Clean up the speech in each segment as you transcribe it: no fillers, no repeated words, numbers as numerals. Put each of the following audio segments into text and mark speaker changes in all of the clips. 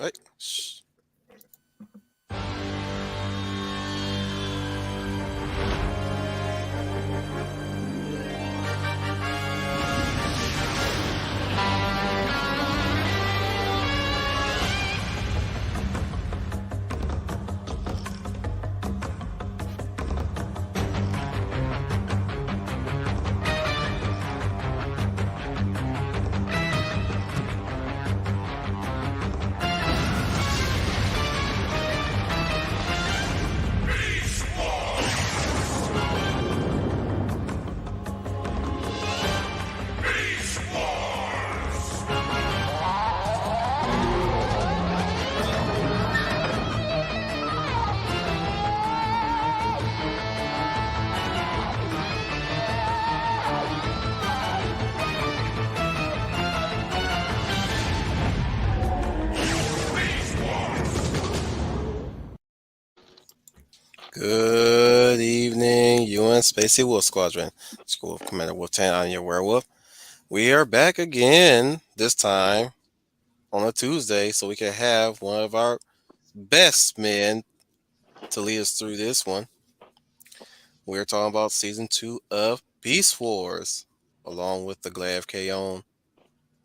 Speaker 1: Right. Shh. Good evening, UN Spacey Wolf Squadron. School of Commander Wolf 10 on your werewolf. We are back again, this time on a Tuesday, so we can have one of our best men to lead us through this one. We're talking about season 2 of Beast Wars, along with the Glad K-On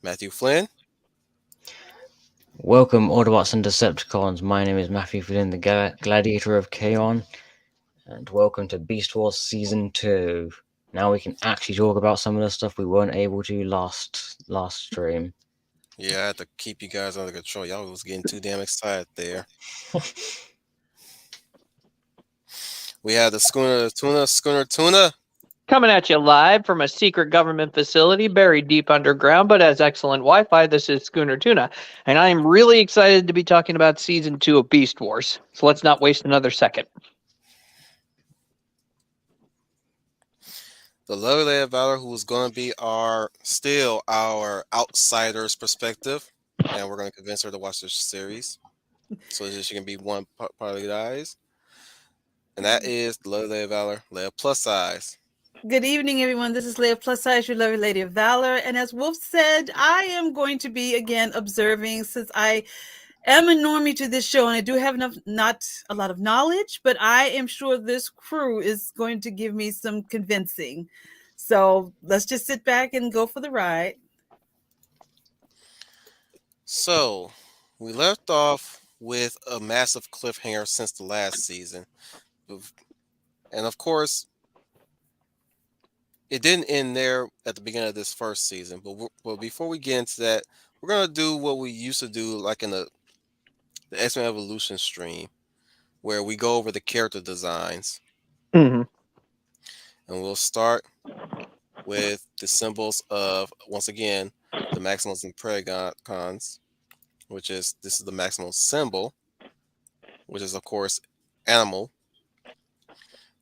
Speaker 1: Mathew Flynn.
Speaker 2: Welcome, Autobots and Decepticons. My name is Mathew Flynn, the Gladiator of K-On, and welcome to Beast Wars Season 2. Now we can actually talk about some of the stuff we weren't able to last stream.
Speaker 1: Yeah, I had to keep you guys under control. Y'all was getting too damn excited there. We had the Schooner Tuna.
Speaker 3: Coming at you live from a secret government facility buried deep underground, but has excellent Wi-Fi. This is Schooner Tuna, and I am really excited to be talking about Season 2 of Beast Wars. So let's not waste another second.
Speaker 1: The lovely Lady of Valor, who is going to be our outsider's perspective, and we're going to convince her to watch this series so that she can be one part of the guys. And that is the lovely Lady of Valor, Leia Plus Size.
Speaker 4: Good evening, everyone. This is Leia Plus Size, your lovely Lady of Valor. And as Wolf said, I am going to be, again, observing, since I am a normie to this show and I do have not a lot of knowledge, but I am sure this crew is going to give me some convincing. So let's just sit back and go for the ride.
Speaker 1: So, we left off with a massive cliffhanger since the last season. And of course, it didn't end there at the beginning of this first season. But before we get into that, we're going to do what we used to do like in the X-Men Evolution stream, where we go over the character designs.
Speaker 3: Mm-hmm.
Speaker 1: And we'll start with the symbols of, once again, the Maximals and Predacons, this is the Maximal symbol, which is, of course, animal.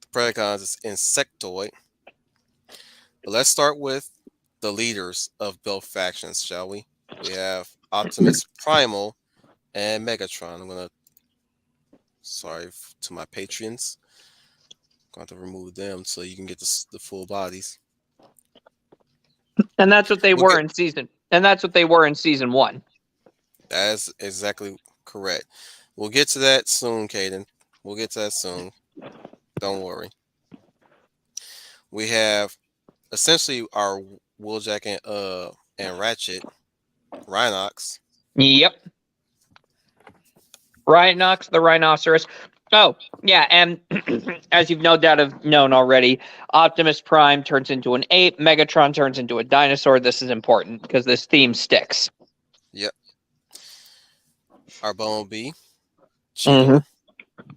Speaker 1: The Predacons is insectoid. But let's start with the leaders of both factions, shall we? We have Optimus Primal and Megatron. I'm going to, sorry to my patrons, I'm going to remove them so you can get the full bodies.
Speaker 3: And that's what they were in season. And that's what they were in season 1.
Speaker 1: That is exactly correct. We'll get to that soon, Caden. We'll get to that soon. Don't worry. We have essentially our Wheeljack and Ratchet, Rhinox.
Speaker 3: Yep. Rhinox, the rhinoceros. Oh, yeah, and as you've no doubt have known already, Optimus Prime turns into an ape, Megatron turns into a dinosaur. This is important because this theme sticks.
Speaker 1: Yep. Our Bumblebee, Cheetah.
Speaker 3: Mm-hmm.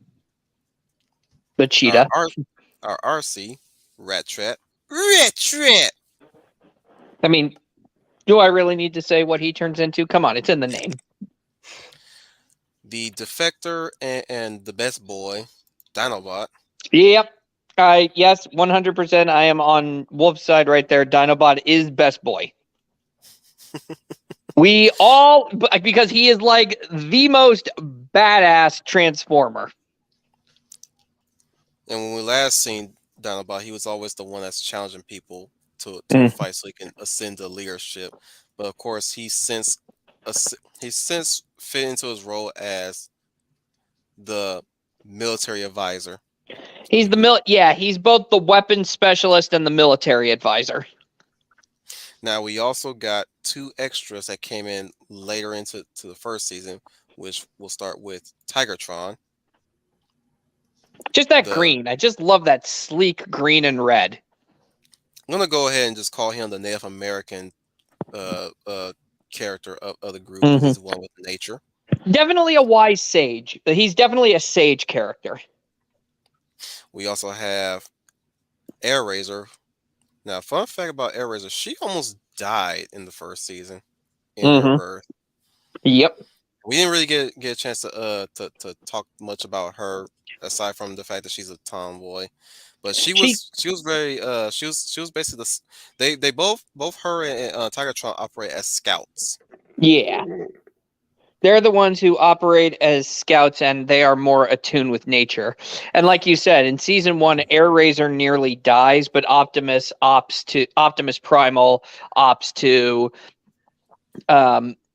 Speaker 3: The cheetah.
Speaker 1: Our RC, Rat Trap. Rat Trap!
Speaker 3: I mean, do I really need to say what he turns into? Come on, it's in the name.
Speaker 1: The Defector and the best boy, Dinobot.
Speaker 3: Yep. Yes, 100%. I am on Wolf's side right there. Dinobot is best boy. We all, because he is like the most badass Transformer.
Speaker 1: And when we last seen Dinobot, he was always the one that's challenging people to a fight so he can ascend to leadership. But of course, he's since fit into his role as the military advisor.
Speaker 3: He's he's both the weapons specialist and the military advisor.
Speaker 1: Now we also got 2 extras that came in later into the first season, which we'll start with Tigertron.
Speaker 3: Just that green. I just love that sleek green and red.
Speaker 1: I'm gonna go ahead and just call him the Native American character of the group. He's the one with nature.
Speaker 3: Definitely a wise sage. He's definitely a sage character.
Speaker 1: We also have Air Razor. Now, fun fact about Air Razor, she almost died in the first season in her birth.
Speaker 3: Yep.
Speaker 1: We didn't really get a chance to talk much about her aside from the fact that she's a tomboy. But she was very she was basically they both her and Tigertron operate as scouts.
Speaker 3: Yeah. They're the ones who operate as scouts, and they are more attuned with nature. And like you said, in season 1, Air Razor nearly dies, but Optimus Primal opts to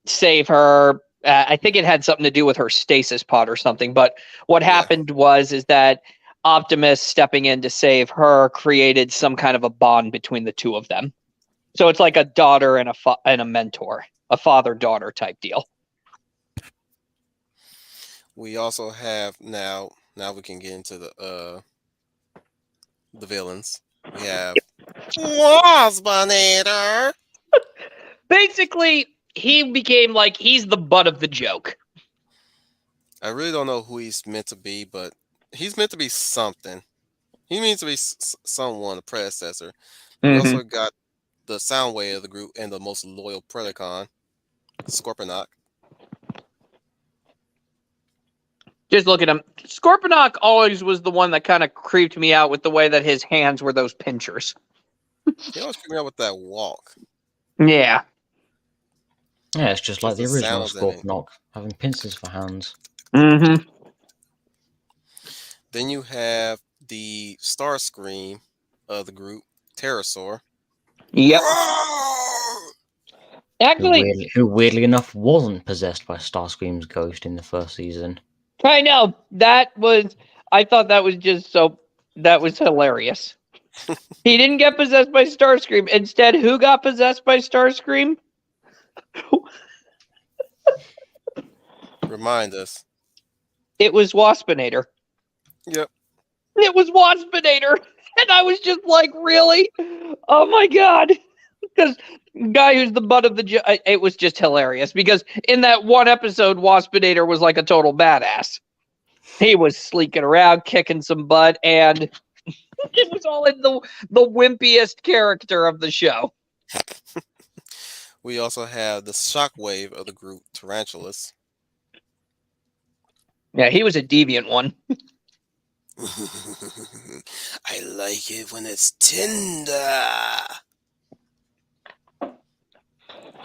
Speaker 3: save her. I think it had something to do with her stasis pod or something. But what happened is that Optimus stepping in to save her created some kind of a bond between the two of them. So it's like a daughter and a mentor, a father-daughter type deal.
Speaker 1: We also have now we can get into the villains. We have Waspinator.
Speaker 3: Basically, he became like he's the butt of the joke.
Speaker 1: I really don't know who he's meant to be, but he's meant to be something. He means to be someone, a predecessor. We also got the Soundwave of the group and the most loyal Predacon, Scorponok.
Speaker 3: Just look at him. Scorponok always was the one that kind of creeped me out with the way that his hands were those pinchers.
Speaker 1: He always creeped me out with that walk.
Speaker 3: Yeah.
Speaker 2: Yeah, it's just like the original Scorponok, having pincers for hands.
Speaker 3: Mm-hmm.
Speaker 1: Then you have the Starscream of the group, Pterosaur.
Speaker 3: Yep. Actually,
Speaker 2: who weirdly enough wasn't possessed by Starscream's ghost in the first season.
Speaker 3: I know. I thought that was hilarious. He didn't get possessed by Starscream. Instead, who got possessed by Starscream?
Speaker 1: Remind us.
Speaker 3: It was Waspinator.
Speaker 1: Yep.
Speaker 3: It was Waspinator. And I was just like, really? Oh my God. Because guy who's the butt of the joke, it was just hilarious. Because in that one episode, Waspinator was like a total badass. He was sleeking around, kicking some butt, and it was all in the wimpiest character of the show.
Speaker 1: We also have the Shockwave of the group, Tarantulas.
Speaker 3: Yeah, he was a deviant one.
Speaker 1: I like it when it's tender.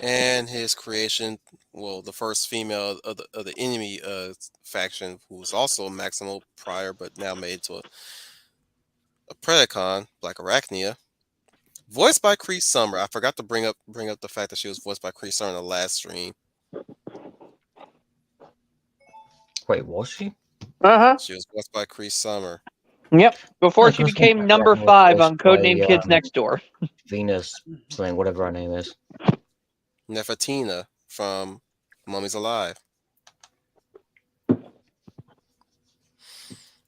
Speaker 1: And his creation, well, the first female of the enemy faction, who was also Maximal prior, but now made to a Predacon, Black Arachnia, voiced by Cree Summer. I forgot to bring up the fact that she was voiced by Cree Summer in the last stream.
Speaker 2: Wait, was she?
Speaker 1: She was voiced by Cree Summer.
Speaker 3: Yep, before she became number 5 on Codename Kids Next Door.
Speaker 2: Venus, something, whatever her name is.
Speaker 1: Nefertina from Mummies Alive.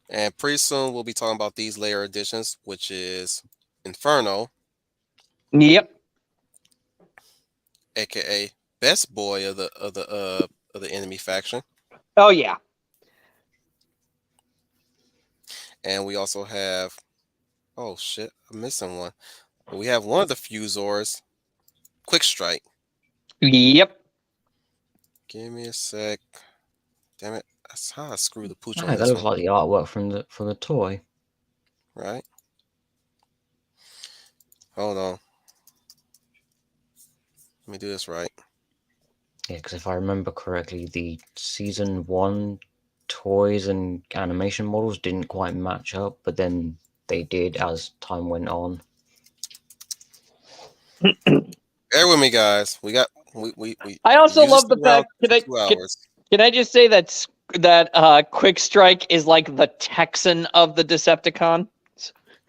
Speaker 1: And pretty soon we'll be talking about these layer editions, which is Inferno.
Speaker 3: Yep.
Speaker 1: AKA best boy of the enemy faction.
Speaker 3: Oh yeah.
Speaker 1: And we also have, oh shit, I'm missing one. We have one of the Fusors, Quick Strike.
Speaker 3: Yep.
Speaker 1: Give me a sec. Damn it. That's how I screw the pooch on
Speaker 2: That
Speaker 1: this
Speaker 2: looks
Speaker 1: one.
Speaker 2: like the artwork from the toy.
Speaker 1: Right? Hold on. Let me do this right.
Speaker 2: Yeah, because if I remember correctly, the season 1 toys and animation models didn't quite match up, but then they did as time went on.
Speaker 1: Bear with me, guys. We.
Speaker 3: I also love the fact. Can I just say that Quick Strike is like the Texan of the Decepticon?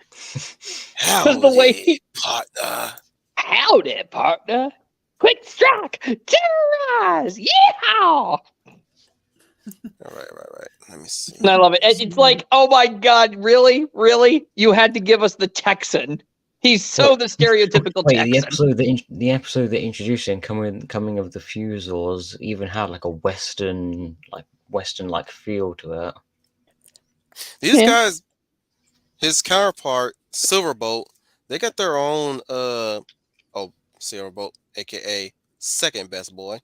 Speaker 3: Because the way
Speaker 1: Howdy, partner.
Speaker 3: howdy, partner. Quick Strike, terrorize, yeehaw!
Speaker 1: All right. Let me see.
Speaker 3: And I love it. It's like, oh my god, really? You had to give us the Texan. He's so the stereotypical
Speaker 2: Wait,
Speaker 3: Texan.
Speaker 2: the episode that introduced him coming of the Fusors even had like a western feel to it.
Speaker 1: These guys, his counterpart, Silverbolt, they got their own Silverbolt, aka second best boy,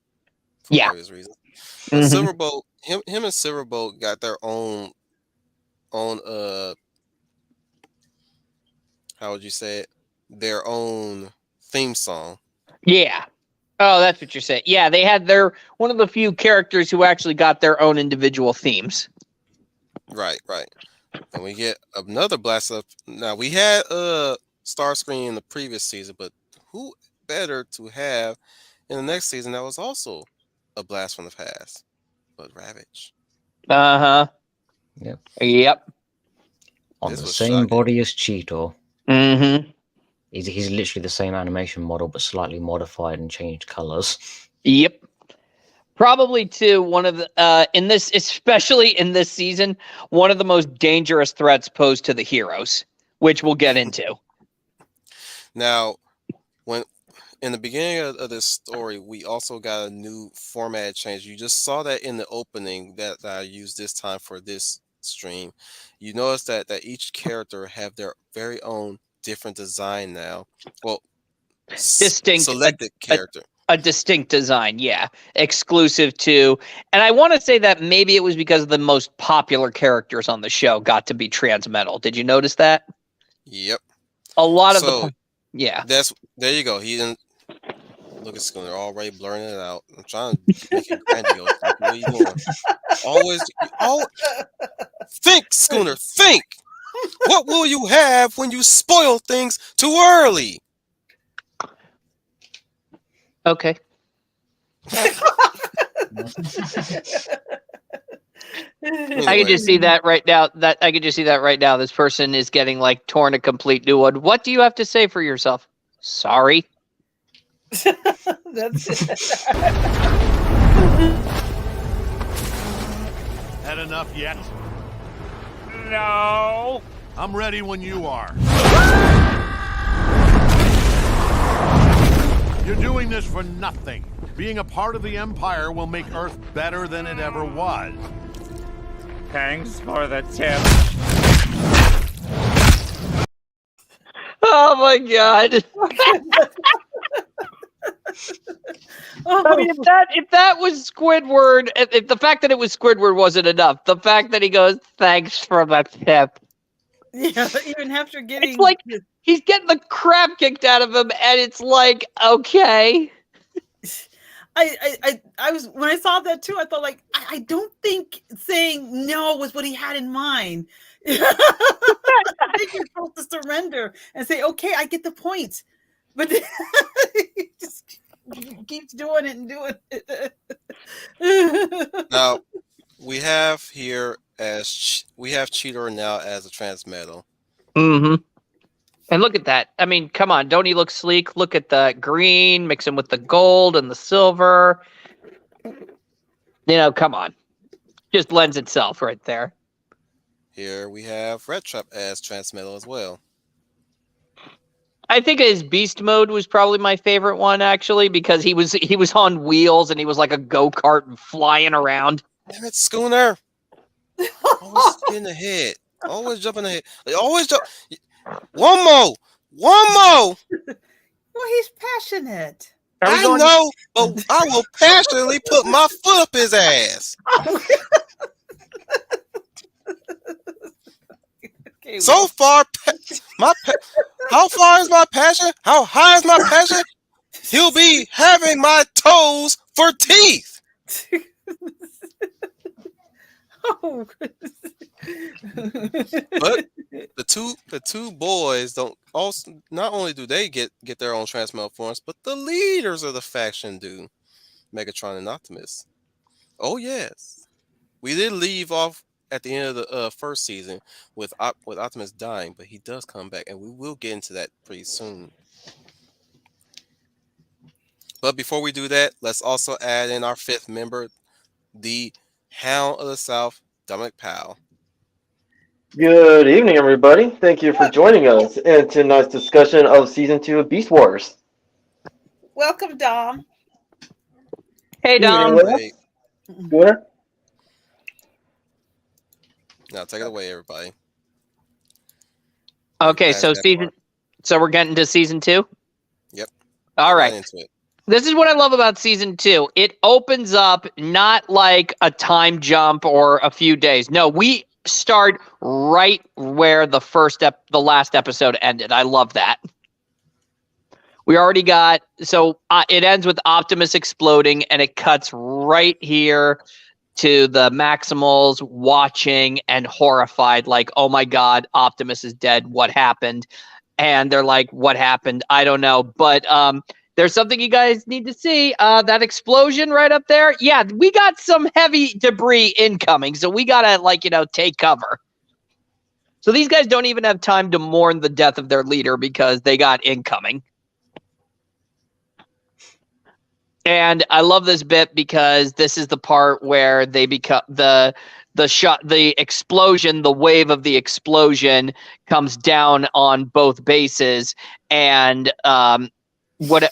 Speaker 1: for various reasons. But Silverbolt, him and Silverbolt got their own how would you say it? Their own theme song.
Speaker 3: Yeah. Oh, that's what you're saying. Yeah, they had one of the few characters who actually got their own individual themes.
Speaker 1: Right. And we get another blast up. Now we had Starscream in the previous season, but who better to have in the next season that was also a blast from the past? But Ravage.
Speaker 3: Uh-huh. Yep.
Speaker 2: On the same body as Cheetor.
Speaker 3: Mm-hmm.
Speaker 2: He's literally the same animation model, but slightly modified and changed colors.
Speaker 3: Yep. Probably too one of the especially in this season, one of the most dangerous threats posed to the heroes, which we'll get into.
Speaker 1: Now, when in the beginning of this story, we also got a new format change. You just saw that in the opening that I used this time for this stream. You notice that each character have their very own different design now. Well,
Speaker 3: distinct
Speaker 1: selected character.
Speaker 3: A distinct design, yeah, exclusive to, and I want to say that maybe it was because the most popular characters on the show got to be transmetal. Did you notice that?
Speaker 1: Yep.
Speaker 3: A lot of yeah.
Speaker 1: There you go. He didn't look at Schooner already blurring it out. I'm trying to make it grandiose. What are you doing? Always think, Schooner. Think. What will you have when you spoil things too early?
Speaker 3: Okay.
Speaker 1: Anyway.
Speaker 3: I can just see that right now. This person is getting like torn a complete new one. What do you have to say for yourself? Sorry.
Speaker 4: That's it.
Speaker 5: Had enough yet?
Speaker 3: No.
Speaker 5: I'm ready when you are. You're doing this for nothing. Being a part of the Empire will make Earth better than it ever was.
Speaker 6: Thanks for the tip.
Speaker 3: Oh my god. I mean, if that was Squidward, if the fact that it was Squidward wasn't enough, the fact that he goes, "Thanks for the tip."
Speaker 4: Yeah, even after getting,
Speaker 3: it's like he's getting the crap kicked out of him, and it's like, okay.
Speaker 4: I was, when I saw that too, I thought like, I don't think saying no was what he had in mind. I think you're supposed to surrender and say, okay, I get the point, but he just keeps doing it and doing it.
Speaker 1: Now we have here we have Cheetor now as a transmetal.
Speaker 3: Mm-hmm. And look at that. I mean, come on. Don't he look sleek? Look at the green, mix him with the gold and the silver. Come on. Just lends itself right there.
Speaker 1: Here we have Red Trap as transmetal as well.
Speaker 3: I think his beast mode was probably my favorite one, actually, because he was on wheels and he was like a go-kart flying around.
Speaker 1: Damn it, Schooner. Always in the head. Always jumping ahead. Always jump. One more. Well,
Speaker 4: he's passionate.
Speaker 1: I know, but I will passionately put my foot up his ass.
Speaker 4: Okay,
Speaker 1: so far, how far is my passion? How high is my passion? He'll be having my toes for teeth.
Speaker 4: Oh.
Speaker 1: But the two boys don't also, not only do they get their own transmetal forms, but the leaders of the faction do. Megatron and Optimus. Oh yes, we did leave off at the end of the first season with with Optimus dying, but he does come back, and we will get into that pretty soon. But before we do that, let's also add in our fifth member, the Hound of the South, Dominic Powell.
Speaker 7: Good evening, everybody. Thank you for joining us in tonight's discussion of Season 2 of Beast Wars.
Speaker 4: Welcome, Dom.
Speaker 3: Hey,
Speaker 7: Good evening,
Speaker 3: Dom.
Speaker 7: Leah.
Speaker 1: Wait,
Speaker 7: Schooner.
Speaker 1: now take it away, everybody.
Speaker 3: Okay,
Speaker 1: Past
Speaker 3: so
Speaker 1: that
Speaker 3: season.
Speaker 1: part.
Speaker 3: So we're getting to season 2.
Speaker 1: Yep.
Speaker 3: All
Speaker 1: Get
Speaker 3: right.
Speaker 1: into it.
Speaker 3: This is what I love about season 2. It opens up not like a time jump or a few days. No, we start right where the last episode ended. I love that. We already got it ends with Optimus exploding, and it cuts right here to the Maximals watching and horrified, like, "Oh my God, Optimus is dead. What happened?" And they're like, "What happened? I don't know." But there's something you guys need to see. That explosion right up there. Yeah, we got some heavy debris incoming, so we gotta take cover. So these guys don't even have time to mourn the death of their leader because they got incoming. And I love this bit because this is the part where they become the explosion, the wave of the explosion comes down on both bases. And what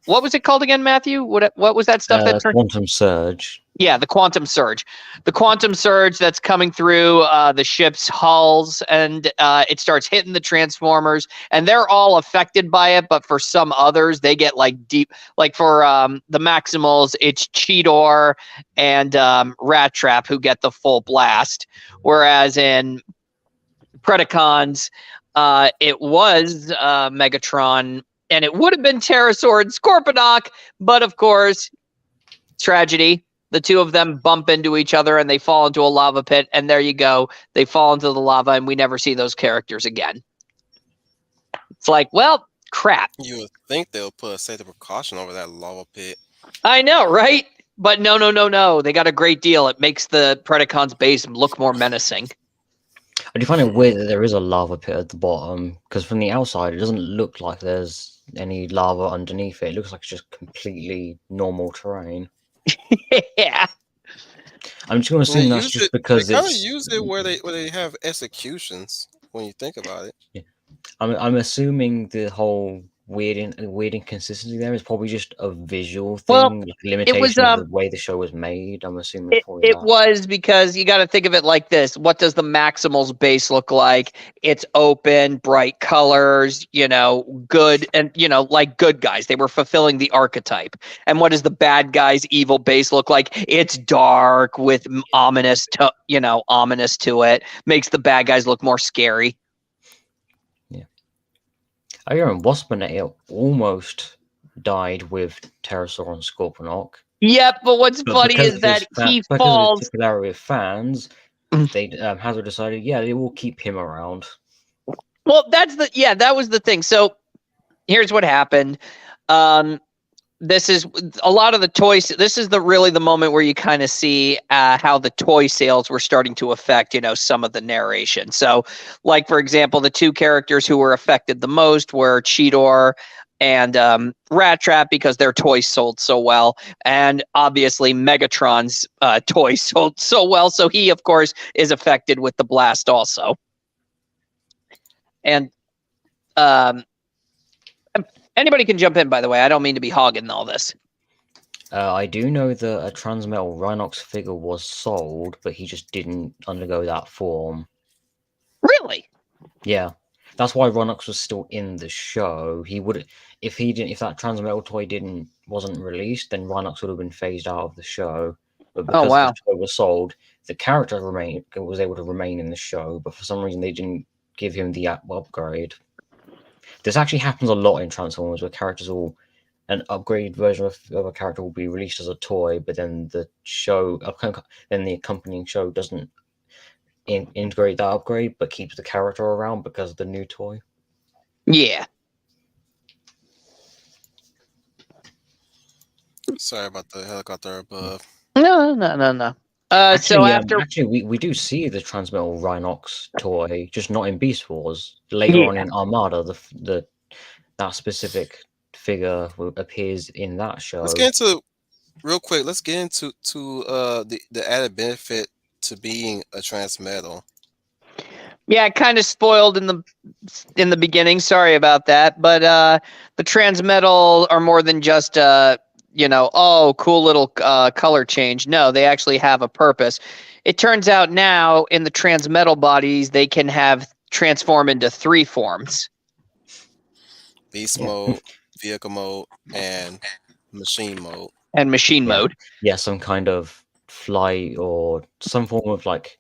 Speaker 3: was it called again, Matthew? What was that stuff that turned?
Speaker 2: Quantum surge.
Speaker 3: Yeah, the quantum surge. The quantum surge that's coming through the ship's hulls, and it starts hitting the Transformers, and they're all affected by it, but for some others, they get deep. Like for the Maximals, it's Cheetor and Rat Trap who get the full blast, whereas in Predacons, it was Megatron, and it would have been Pterosaur and Scorponok, but of course, tragedy. The two of them bump into each other and they fall into a lava pit, and there you go. They fall into the lava, and we never see those characters again. It's like, well, crap.
Speaker 1: You would think they'll put a safety precaution over that lava pit.
Speaker 3: I know, right? But no. They got a great deal. It makes the Predacons base look more menacing.
Speaker 2: I do find it weird that there is a lava pit at the bottom, because from the outside it doesn't look like there's any lava underneath it. It looks like it's just completely normal terrain.
Speaker 3: Yeah.
Speaker 2: I'm just going to assume that's just because
Speaker 1: they kind of
Speaker 2: it's...
Speaker 1: use it where they have executions when you think about it.
Speaker 2: Yeah. I'm assuming the whole weird inconsistency there is probably just a visual thing,
Speaker 3: Well,
Speaker 2: like limitation of the way the show was made. I'm assuming it's probably
Speaker 3: it was because you got to think of it like this. What does the Maximals base look like? It's open, bright colors, good, and like good guys. They were fulfilling the archetype. And what does the bad guys' evil base look like? It's dark with ominous to it. Makes the bad guys look more scary.
Speaker 2: I remember Waspinator almost died with Pterosaur and Scorponok.
Speaker 3: Yep, but what's funny is that he falls.
Speaker 2: Because of his popularity with fans, they Hasbro decided, they will keep him around.
Speaker 3: Well, that was the thing. So here's what happened. This is a lot of the toys. This is really the moment where you kind of see how the toy sales were starting to affect, some of the narration. So, like, for example, the two characters who were affected the most were Cheetor and Rat Trap, because their toys sold so well. And obviously Megatron's toys sold so well. So he, of course, is affected with the blast also. And anybody can jump in, by the way. I don't mean to be hogging all this.
Speaker 2: I do know that a Transmetal Rhinox figure was sold, but he just didn't undergo that form.
Speaker 3: Really?
Speaker 2: Yeah. That's why Rhinox was still in the show. He would, if that Transmetal toy wasn't released, then Rhinox would have been phased out of the show. But because the toy was sold, the character was able to remain in the show, but for some reason they didn't give him the upgrade. This actually happens a lot in Transformers, where an upgraded version of a character will be released as a toy, but then the accompanying show doesn't integrate that upgrade, but keeps the character around because of the new toy.
Speaker 3: Yeah.
Speaker 1: Sorry about the helicopter above.
Speaker 3: No.
Speaker 2: Actually, we do see the Transmetal Rhinox toy, just not in Beast Wars. Later on in Armada, that specific figure appears in that show.
Speaker 1: Let's get into real quick. Let's get into the added benefit to being a Transmetal.
Speaker 3: Yeah, kind of spoiled in the beginning. Sorry about that, but the Transmetal are more than just cool little color change. No, they actually have a purpose. It turns out now in the Transmetal bodies they can transform into 3 forms:
Speaker 1: Beast mode, vehicle mode, and machine mode.
Speaker 3: Mode.
Speaker 2: Yeah, some kind of fly or some form of like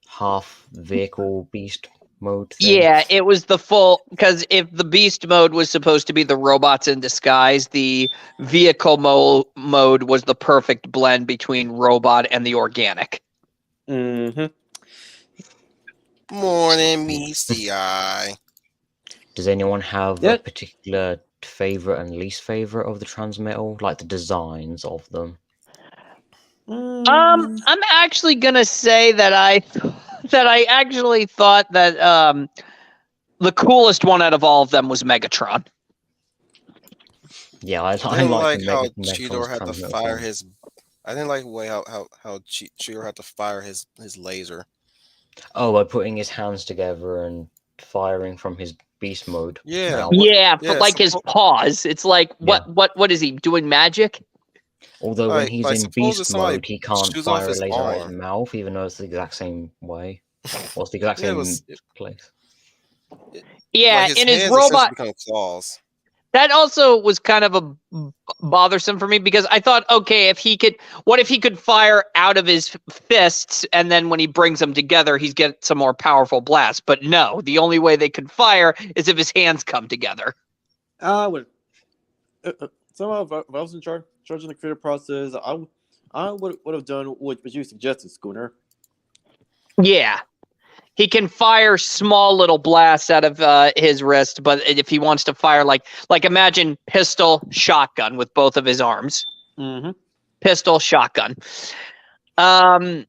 Speaker 2: half vehicle beast mode thing.
Speaker 3: Yeah, it was the full, because if the beast mode was supposed to be the robots in disguise, the vehicle mode was the perfect blend between robot and the organic.
Speaker 7: Mm-hmm.
Speaker 1: Morning, Misty Eye.
Speaker 2: Does anyone have a particular favorite and least favorite of the Transmetal, like the designs of them?
Speaker 3: I'm actually gonna say that I actually thought that the coolest one out of all of them was Megatron.
Speaker 2: Yeah, I
Speaker 1: didn't like how
Speaker 2: Megatron's
Speaker 1: Cheetor had to
Speaker 2: Transmetal
Speaker 1: fire
Speaker 2: form.
Speaker 1: his. I didn't like the way how Cheetor had to fire his laser.
Speaker 2: Oh, by putting his hands together and firing from his beast mode.
Speaker 1: Yeah.
Speaker 3: But like his paws, it's like what is he doing, magic?
Speaker 2: Although when he's in beast mode, he can't
Speaker 1: shoots
Speaker 2: fire
Speaker 1: off
Speaker 2: a
Speaker 1: his
Speaker 2: laser out his
Speaker 1: arm.
Speaker 2: mouth, even though it's the exact same way. Or it's the exact same place.
Speaker 3: Yeah,
Speaker 1: like
Speaker 3: in his
Speaker 1: hands
Speaker 3: robot
Speaker 1: become claws.
Speaker 3: That also was kind of a bothersome for me, because I thought, okay, what if he could fire out of his fists, and then when he brings them together, he's get some more powerful blasts. But no, the only way they could fire is if his hands come together.
Speaker 8: I would. Somehow, if I was in charge of the creative process, I would have done what you suggested, Schooner.
Speaker 3: Yeah. He can fire small little blasts out of his wrist, but if he wants to fire like imagine pistol, shotgun with both of his arms.
Speaker 8: Mm-hmm.
Speaker 3: Pistol, shotgun. I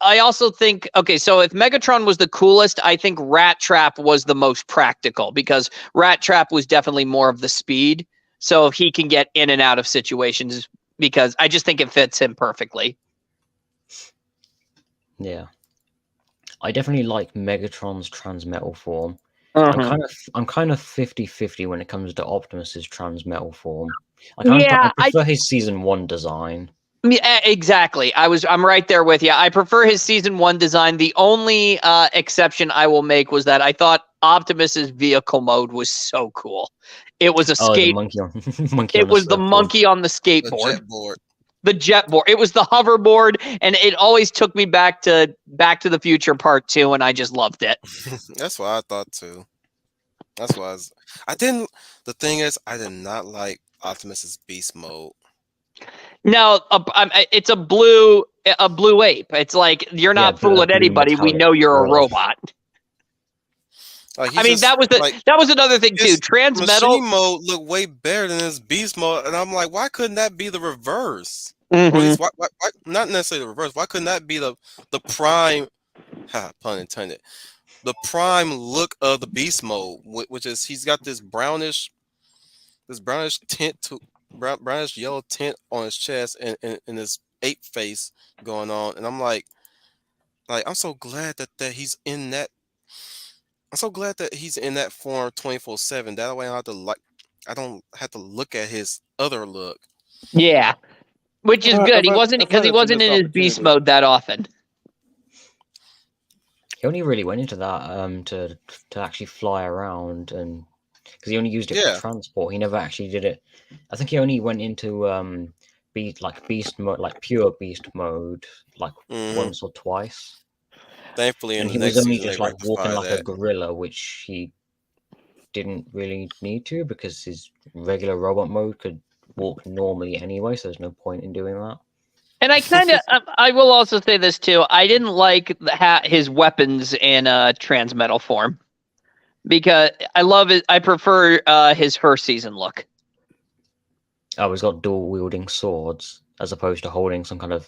Speaker 3: also think, okay, so if Megatron was the coolest, I think Rat Trap was the most practical, because Rat Trap was definitely more of the speed. So he can get in and out of situations, because I just think it fits him perfectly.
Speaker 2: Yeah. I definitely like Megatron's Transmetal form.
Speaker 3: Uh-huh.
Speaker 2: I'm kind of 50-50 when it comes to Optimus's Transmetal form. I prefer his season 1 design.
Speaker 3: Yeah, exactly. I'm right there with you. I prefer his season 1 design. The only exception I will make was that I thought Optimus's vehicle mode was so cool. It was
Speaker 2: the monkey on
Speaker 3: it was the monkey on the skateboard.
Speaker 1: The jetboard.
Speaker 3: The jetboard. It was the hoverboard, and it always took me back to the Future Part 2, and I just loved it.
Speaker 1: That's what I thought too. That's why I didn't. The thing is, I did not like Optimus's beast mode.
Speaker 3: No, it's a blue ape. It's like, you're not fooling anybody. We know you're a robot. I mean, that was another thing too. Transmetal
Speaker 1: machine mode looked way better than his beast mode, and I'm like, why couldn't that be the reverse?
Speaker 3: Mm-hmm.
Speaker 1: Or at least, why, not necessarily the reverse. Why couldn't that be the prime? Pun intended. The prime look of the beast mode, which is he's got this brownish tint brownish yellow tint on his chest and his ape face going on, and I'm like I'm so glad that he's in that. I'm so glad that he's in that form 24/7. That way I don't have to look at his other look.
Speaker 3: Yeah, which is good. He wasn't in his beast mode that often.
Speaker 2: He only really went into that to actually fly around, and because he only used it for transport. He never actually did it. I think he only went into beast mode, like pure beast mode, like once or twice.
Speaker 1: Thankfully,
Speaker 2: and he was only just like walking like a gorilla, which he didn't really need to, because his regular robot mode could walk normally anyway, so there's no point in doing that.
Speaker 3: And I will also say this too. I didn't like his weapons in Transmetal form, because I love it. I prefer his Her season look.
Speaker 2: Oh, he's got dual wielding swords. as opposed to holding some kind of.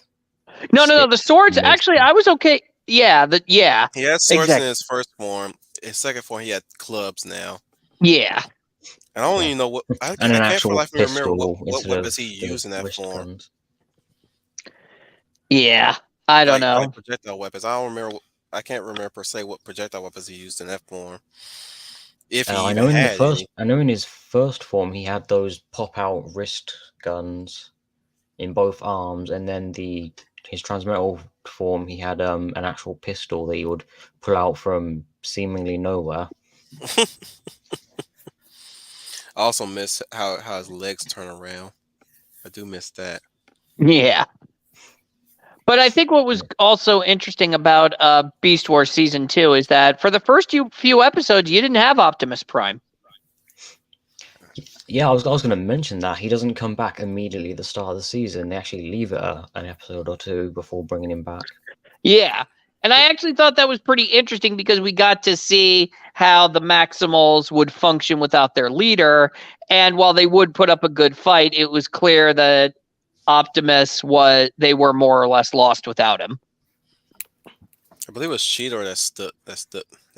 Speaker 3: No.
Speaker 2: stick
Speaker 3: The swords.
Speaker 2: in most
Speaker 3: Actually,
Speaker 2: forms.
Speaker 3: I was okay. Yeah.
Speaker 1: He had swords
Speaker 3: Exactly.
Speaker 1: in his first form. His second form, he had clubs now.
Speaker 3: Yeah.
Speaker 1: I don't
Speaker 2: Yeah.
Speaker 1: even know what. I
Speaker 2: And an
Speaker 1: can't for
Speaker 2: actual
Speaker 1: life of me remember
Speaker 2: pistol
Speaker 1: what
Speaker 2: instead
Speaker 1: weapons
Speaker 2: of
Speaker 1: he
Speaker 2: the
Speaker 1: used in that
Speaker 2: wrist
Speaker 1: form.
Speaker 2: guns.
Speaker 3: Yeah. I don't know.
Speaker 1: Like projectile weapons. I don't remember. I can't remember per se what projectile weapons he used in that form. If he
Speaker 2: I
Speaker 1: even
Speaker 2: know in the
Speaker 1: had
Speaker 2: first,
Speaker 1: any.
Speaker 2: I know in his first form he had those pop-out wrist guns in both arms, and then his transmetal form he had an actual pistol that he would pull out from seemingly nowhere.
Speaker 1: I also miss how his legs turn around. I do miss that.
Speaker 3: Yeah. But I think what was also interesting about Beast Wars Season 2 is that for the first few episodes, you didn't have Optimus Prime.
Speaker 2: Yeah, I was going to mention that he doesn't come back immediately at the start of the season. They actually leave it an episode or two before bringing him back.
Speaker 3: Yeah. And I actually thought that was pretty interesting because we got to see how the Maximals would function without their leader. And while they would put up a good fight, it was clear that Optimus they were more or less lost without him.
Speaker 1: I believe it was Cheetor that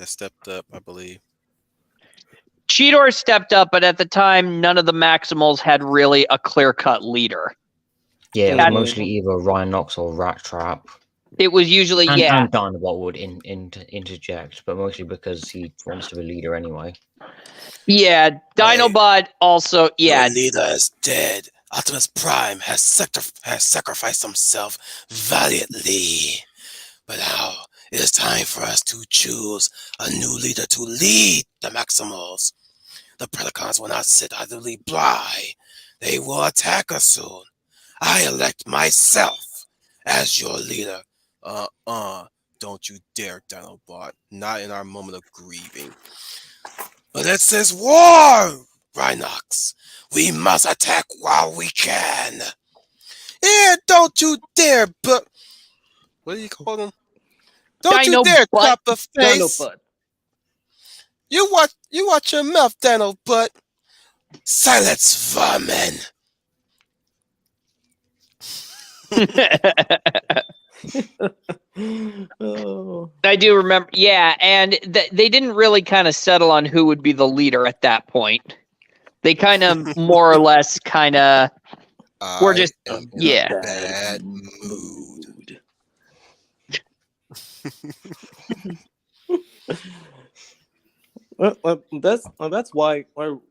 Speaker 1: stepped up. I believe.
Speaker 3: Cheetor stepped up, but at the time, none of the Maximals had really a clear-cut leader.
Speaker 2: Yeah, it was
Speaker 3: Had-
Speaker 2: mostly either Rhinox or Rat Trap.
Speaker 3: It was usually,
Speaker 2: And
Speaker 3: yeah.
Speaker 2: Dinobot would interject, but mostly because he wants to be leader anyway.
Speaker 3: Yeah, Dinobot also, yeah.
Speaker 1: Your leader is dead. Optimus Prime has sacrificed himself valiantly. But now it is time for us to choose a new leader to lead the Maximals. The Predacons will not sit idly by. They will attack us soon. I elect myself as your leader. Don't you dare, Dinobot. Not in our moment of grieving. But it says war, Rhinox. We must attack while we can. And don't you dare, but what do you call them? Don't you dare drop the face.
Speaker 3: Dinobot.
Speaker 1: You watch your mouth, Dinobot. Silence, vermin.
Speaker 8: Oh.
Speaker 3: I do remember, yeah, and they didn't really kind of settle on who would be the leader at that point. They kind of more or less were just,
Speaker 1: am in
Speaker 3: yeah.
Speaker 1: a bad mood.
Speaker 8: Well, that's why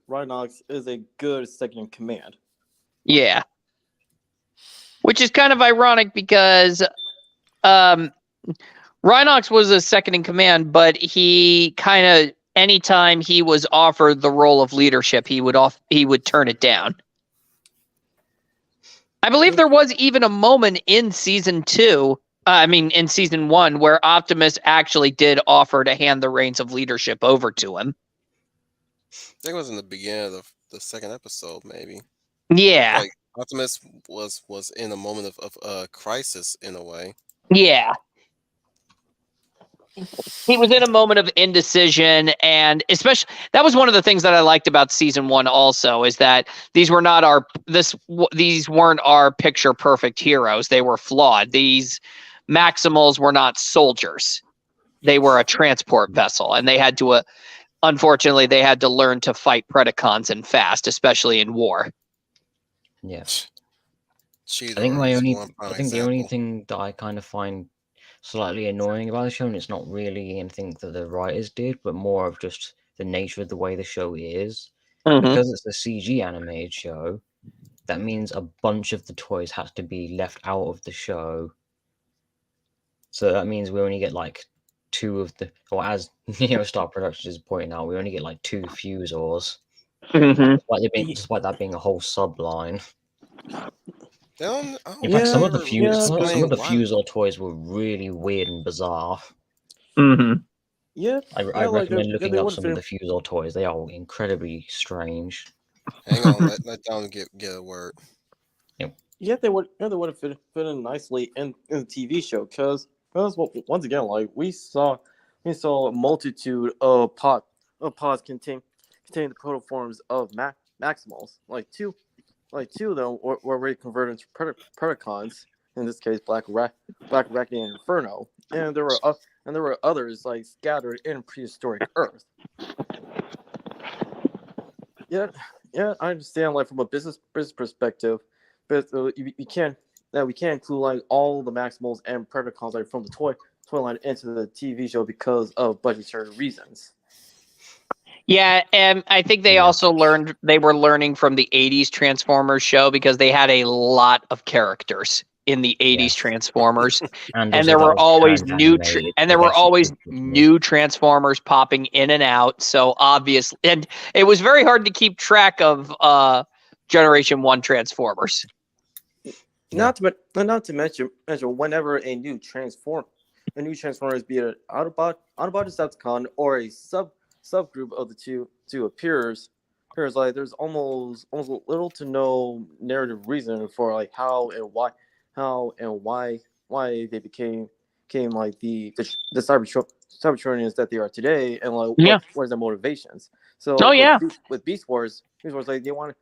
Speaker 8: Rhinox is a good second in command.
Speaker 3: Yeah. Which is kind of ironic because Rhinox was a second in command, but he kind of anytime he was offered the role of leadership, he would turn it down. I believe there was even a moment in season 1 where Optimus actually did offer to hand the reins of leadership over to him.
Speaker 1: I think it was in the beginning of the second episode, maybe.
Speaker 3: Yeah.
Speaker 1: Like Optimus was in a moment of crisis in a way.
Speaker 3: Yeah. He was in a moment of indecision, and especially that was one of the things that I liked about season 1 also is that these weren't our picture perfect heroes. They were flawed. These Maximals were not soldiers. They were a transport vessel, and they had to unfortunately they had to learn to fight Predacons and fast, especially in war.
Speaker 2: Yeah.
Speaker 1: Cheetor
Speaker 2: I think
Speaker 1: is
Speaker 2: the only thing that I kind of find slightly annoying about the show, and it's not really anything that the writers did, but more of just the nature of the way the show is. Because it's a CG animated show, that means a bunch of the toys have to be left out of the show. So that means we only get like two of the, or as Star Productions is pointing out, we only get like 2 Fusors. Despite that being a whole subline. In fact, some of the Fusor toys were really weird and bizarre.
Speaker 8: Yeah,
Speaker 2: I recommend looking up some of the Fusor toys. They are incredibly strange.
Speaker 1: Hang on, let Don get a word.
Speaker 2: Yep.
Speaker 8: Yeah, they would have fit in nicely in the TV show because once again, like we saw a multitude of pods containing the protoforms of Maximals, like two two of them were already converted into Predacons. In this case, Black Arachne and Inferno, and there were others like scattered in prehistoric Earth. Yeah, I understand. Like from a business perspective, but we can't include like all the Maximals and Predacons like from the toy line into the TV show because of budgetary reasons.
Speaker 3: Yeah, and I think they also were learning from the 80s Transformers show because they had a lot of characters in the 80s Transformers, and there were always new Transformers popping in and out. So obviously, and it was very hard to keep track of Generation 1 Transformers.
Speaker 8: Not to mention whenever a new Transformers, be it an Autobot Decepticon or a subgroup of the two appears like there's almost little to no narrative reason for like how and why they became like the Cybertronians that they are today, and like what's their motivations. So with Beast Wars like they want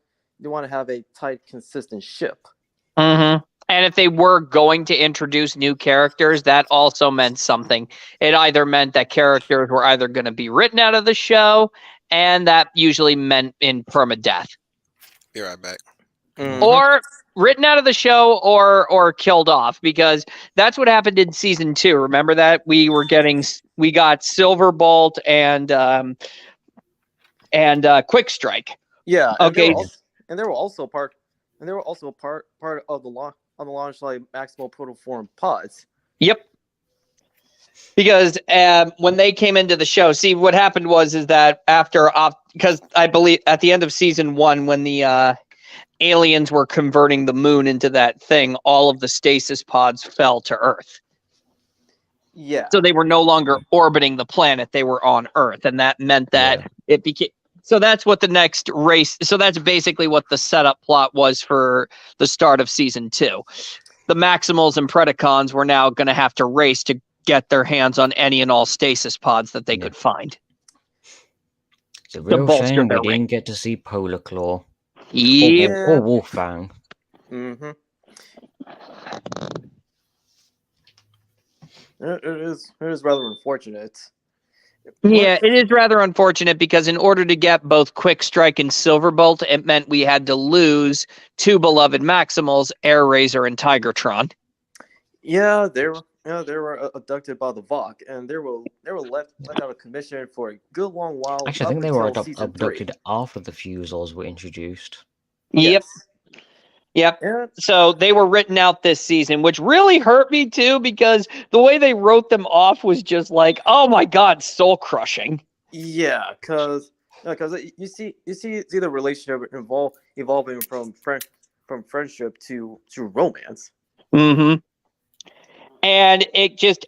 Speaker 8: to have a tight, consistent ship.
Speaker 3: Mm-hmm. And if they were going to introduce new characters, that also meant something. It either meant that characters were either going to be written out of the show, and that usually meant in permadeath.
Speaker 1: Be right back.
Speaker 3: Mm-hmm. Or written out of the show or killed off, because that's what happened in season 2. Remember that we got Silverbolt and Quick Strike.
Speaker 8: Yeah.
Speaker 3: Okay.
Speaker 8: And they were also part of the launch like Maximal Protoform pods.
Speaker 3: Yep. Because when they came into the show, see what happened was that because I believe at the end of season 1, when the aliens were converting the moon into that thing, all of the stasis pods fell to Earth.
Speaker 8: Yeah.
Speaker 3: So they were no longer orbiting the planet; they were on Earth, and that meant that it became. So that's what the next race. So that's basically what the setup plot was for the start of season 2. The Maximals and Predacons were now going to have to race to get their hands on any and all stasis pods that they could find.
Speaker 2: It's a real shame we didn't get to see Polar Claw.
Speaker 3: Yep.
Speaker 2: Or Wolfang.
Speaker 8: Mm-hmm. It is rather unfortunate.
Speaker 3: Yeah, it is rather unfortunate because in order to get both Quick Strike and Silverbolt, it meant we had to lose 2 beloved Maximals, Air Razor and Tigertron.
Speaker 8: Yeah, they were abducted by the Vok, and they were left out of commission for a good long while.
Speaker 2: Actually, I think they were abducted after the Fusels were introduced.
Speaker 3: Yep. Yep.
Speaker 8: Yeah.
Speaker 3: So they were written out this season, which really hurt me too, because the way they wrote them off was just like, oh my God, soul crushing.
Speaker 8: Yeah, because you see the relationship evolving from friendship to romance.
Speaker 3: Mm-hmm. And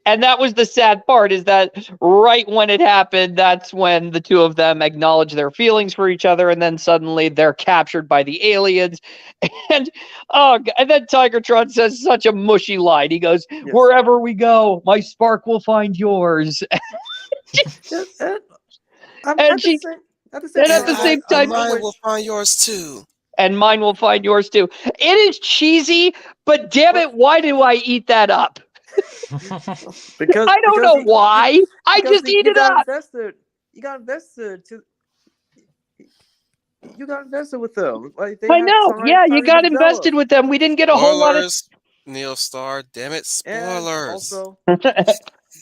Speaker 3: that was the sad part, is that right when it happened, that's when the two of them acknowledge their feelings for each other, and then suddenly they're captured by the aliens. And then Tigertron says such a mushy line. He goes, yes. "Wherever we go, my spark will find yours."
Speaker 8: At the same time,
Speaker 1: mine will find yours too.
Speaker 3: And mine will find yours too. It is cheesy, but damn it, why do I eat that up?
Speaker 8: because
Speaker 3: I don't know why. I just eat it up.
Speaker 8: You got invested with them. Like,
Speaker 3: I know. Yeah, you got invested with them. We didn't get a whole lot of
Speaker 1: Neil Star. Damn it, spoilers.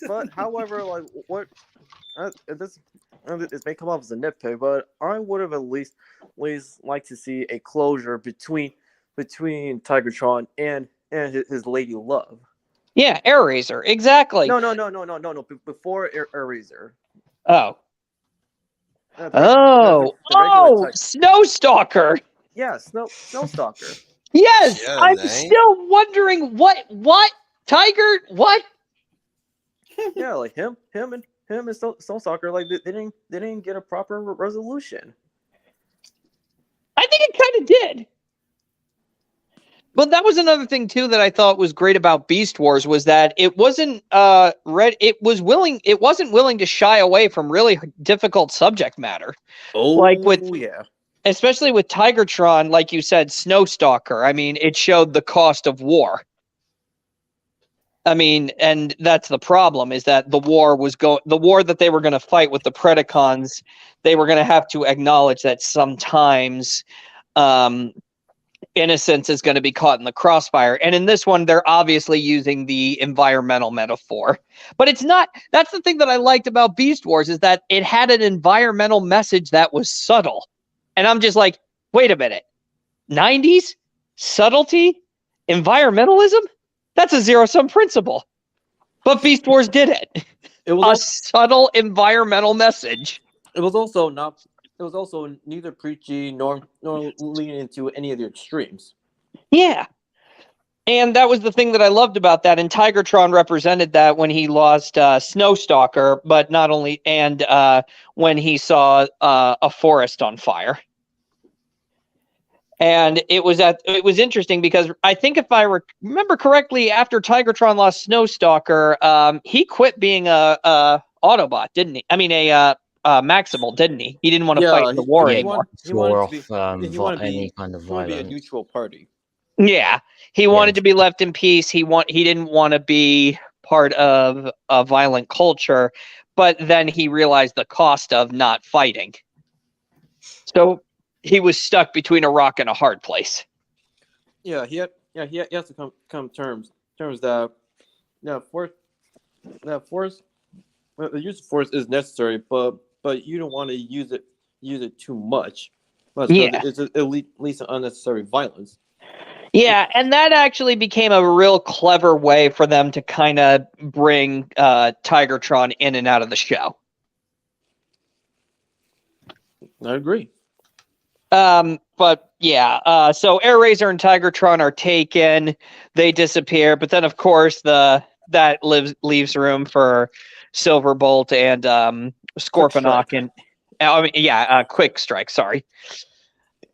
Speaker 8: But however, like what this may come off as a nitpick, but I would have at least liked to see a closure between Tigertron and his lady love.
Speaker 3: Yeah, Air Razor, exactly.
Speaker 8: No. Before Air Razor.
Speaker 3: Oh. Snowstalker.
Speaker 8: Yeah, Snowstalker.
Speaker 3: Yes, yeah, I'm still wondering what Tiger what.
Speaker 8: Yeah, like him and Snowstalker, like they didn't get a proper resolution.
Speaker 3: I think it kind of did. Well, that was another thing too that I thought was great about Beast Wars, was that it wasn't it wasn't willing to shy away from really difficult subject matter.
Speaker 8: Oh,
Speaker 3: like with especially with Tigertron, like you said, Snowstalker. I mean, it showed the cost of war. I mean, and that's the problem, is that the war that they were going to fight with the Predacons, they were going to have to acknowledge that sometimes innocence is going to be caught in the crossfire. And in this one, they're obviously using the environmental metaphor. But it's not, that's the thing that I liked about Beast Wars, is that it had an environmental message that was subtle. And I'm just like, wait a minute. 90s? Subtlety? Environmentalism? That's a zero-sum principle. But Beast Wars did it.
Speaker 8: It was
Speaker 3: subtle environmental message.
Speaker 8: It was also neither preachy nor leaning into any of the extremes.
Speaker 3: Yeah. And that was the thing that I loved about that. And Tigertron represented that when he lost Snowstalker, but not only, and when he saw a forest on fire. And it was interesting because I think if I remember correctly, after Tigertron lost Snowstalker, he quit being a Autobot, didn't he? I mean, a Maximal, didn't he? He didn't want to fight in the war anymore.
Speaker 2: He wanted to be any kind of
Speaker 8: a
Speaker 2: violence.
Speaker 8: neutral party.
Speaker 3: Yeah, he wanted to be left in peace. He didn't want to be part of a violent culture, but then he realized the cost of not fighting. So he was stuck between a rock and a hard place.
Speaker 8: Yeah, he has to come terms that force the use of force is necessary, but you don't want to use it too much.
Speaker 3: Yeah,
Speaker 8: it leads to unnecessary violence.
Speaker 3: Yeah, and that actually became a real clever way for them to kind of bring Tigertron in and out of the show.
Speaker 8: I agree.
Speaker 3: But yeah, so Airraiser and Tigertron are taken, they disappear, but then of course that leaves room for Silverbolt and Scorponok and Quick Strike. Sorry.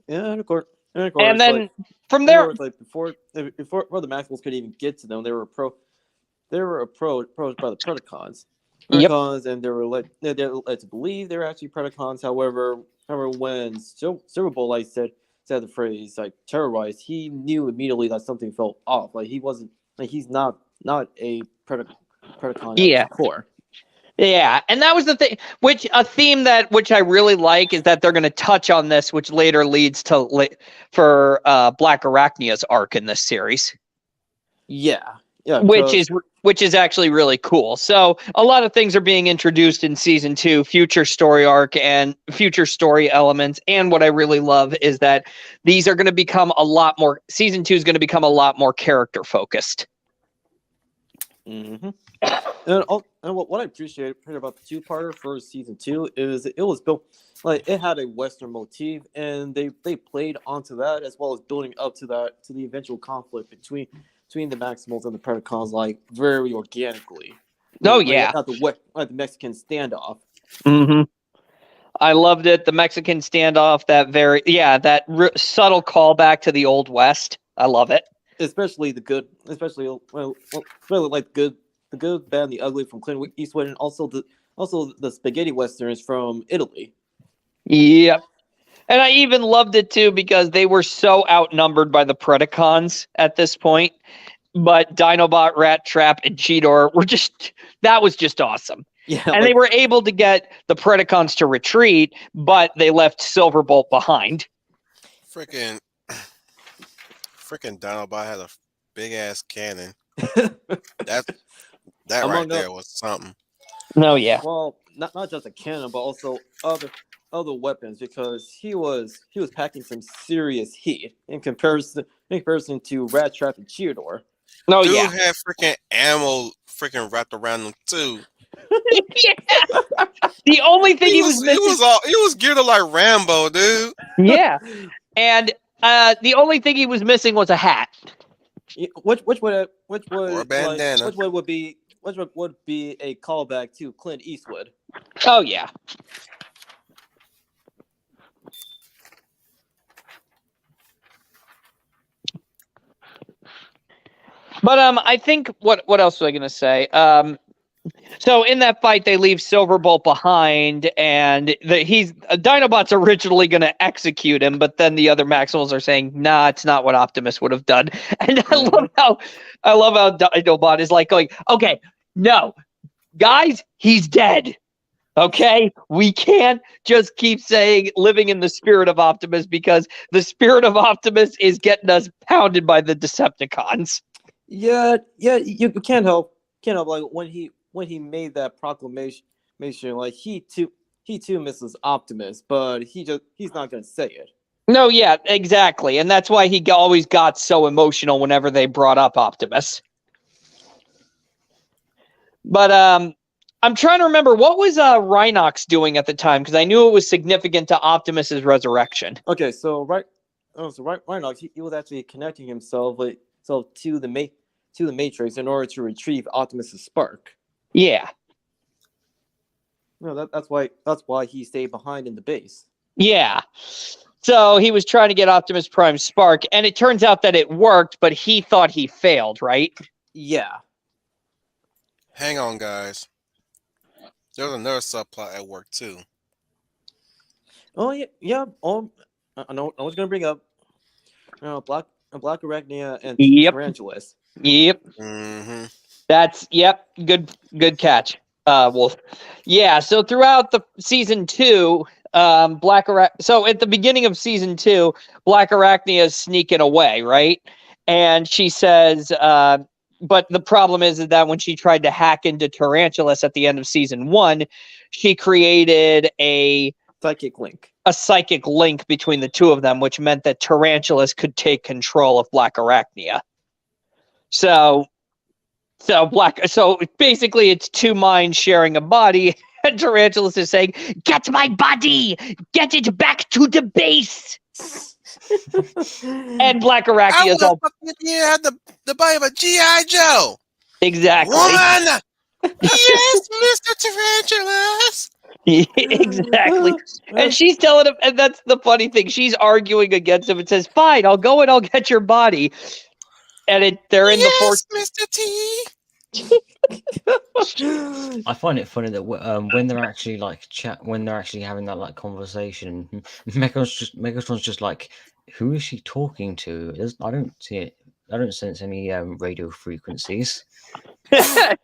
Speaker 8: Yeah, and of course,
Speaker 3: and then from there,
Speaker 8: before the Maximals could even get to them, they were approached by the Predacons. And they were led to believe they were actually Predacons. However, when Silverbolt said the phrase like terrorized, he knew immediately that something felt off. Like he's not a Predacon at his core.
Speaker 3: Yeah, and that was the thing, which I really like is that they're going to touch on this, which later leads to for Black Arachnia's arc in this series.
Speaker 8: Yeah,
Speaker 3: which is actually really cool. So a lot of things are being introduced in season 2, future story arc and future story elements. And what I really love is that these are going to become a lot more. Season 2 is going to become a lot more character focused.
Speaker 8: Mm-hmm. And what I appreciate about the two-parter for season 2 is it was built like it had a Western motif, and they played onto that as well as building up to the eventual conflict between the Maximals and the Predacons, like very organically. At the Mexican standoff.
Speaker 3: Mm-hmm. I loved it. The Mexican standoff. That subtle callback to the Old West. I love it.
Speaker 8: Especially the good, like the good, bad, and the ugly from Clint Eastwood, and also the spaghetti westerns from Italy.
Speaker 3: Yep. And I even loved it too because they were so outnumbered by the Predacons at this point. But Dinobot, Rat Trap, and Cheetor that was just awesome.
Speaker 8: Yeah,
Speaker 3: and they were able to get the Predacons to retreat, but they left Silverbolt behind.
Speaker 1: Freaking Dinobot had a big ass cannon. that right there was something.
Speaker 3: No, yeah.
Speaker 8: Well, not just a cannon, but also other weapons, because he was packing some serious heat in comparison to Rat Trap and Cheetor.
Speaker 3: No,
Speaker 1: Dude
Speaker 3: yeah.
Speaker 1: had freaking ammo wrapped around him too.
Speaker 3: Yeah. The only thing he was missing,
Speaker 1: he was geared up like Rambo, dude.
Speaker 3: Yeah, and the only thing he was missing was a hat.
Speaker 8: Which would
Speaker 1: or a bandana.
Speaker 8: Which would be a callback to Clint Eastwood.
Speaker 3: Oh yeah. But I think what else was I gonna say? So in that fight, they leave Silverbolt behind, and Dinobot's originally going to execute him, but then the other Maximals are saying, "Nah, it's not what Optimus would have done." And I love how Dinobot is like going, "Okay, no, guys, he's dead. Okay, we can't just keep saying living in the spirit of Optimus because the spirit of Optimus is getting us pounded by the Decepticons."
Speaker 8: Yeah, you can't help like when he made that proclamation, like he too misses Optimus, but he's not gonna say it.
Speaker 3: No, yeah, exactly, and that's why he always got so emotional whenever they brought up Optimus. But I'm trying to remember, what was Rhinox doing at the time, because I knew it was significant to Optimus's resurrection.
Speaker 8: Okay, so Rhinox, he was actually connecting himself to the Matrix in order to retrieve Optimus's spark.
Speaker 3: Yeah.
Speaker 8: No, that's why he stayed behind in the base.
Speaker 3: Yeah. So he was trying to get Optimus Prime's spark, and it turns out that it worked, but he thought he failed, right?
Speaker 8: Yeah.
Speaker 1: Hang on, guys. There's another subplot at work too.
Speaker 8: Oh yeah. I know. I was gonna bring up, Black Arachnia and Tarantulas.
Speaker 3: Yep.
Speaker 1: Mm-hmm.
Speaker 3: That's good catch, Wolf. Yeah. So throughout the season 2, so at the beginning of season 2, Black Arachnia is sneaking away, right? And she says, but the problem is that when she tried to hack into Tarantulas at the end of season 1, she created a
Speaker 8: psychic link
Speaker 3: between the two of them, which meant that Tarantulas could take control of Black Arachnia. So basically it's two minds sharing a body, and Tarantulas is saying, "Get my body! Get it back to the base!" And Black Arachnia is all...
Speaker 1: You had the body of a G.I. Joe!
Speaker 3: Exactly.
Speaker 1: Woman! Yes, Mr. Tarantulas!
Speaker 3: Exactly. And she's telling him, and that's the funny thing, she's arguing against him and says, "Fine, I'll go and I'll get your body." And they're in the force.
Speaker 1: Mr. T.
Speaker 2: I find it funny that when they're actually when they're actually having that like conversation, Megatron's just like, who is she talking to? I don't see it. I don't sense any radio frequencies.
Speaker 3: And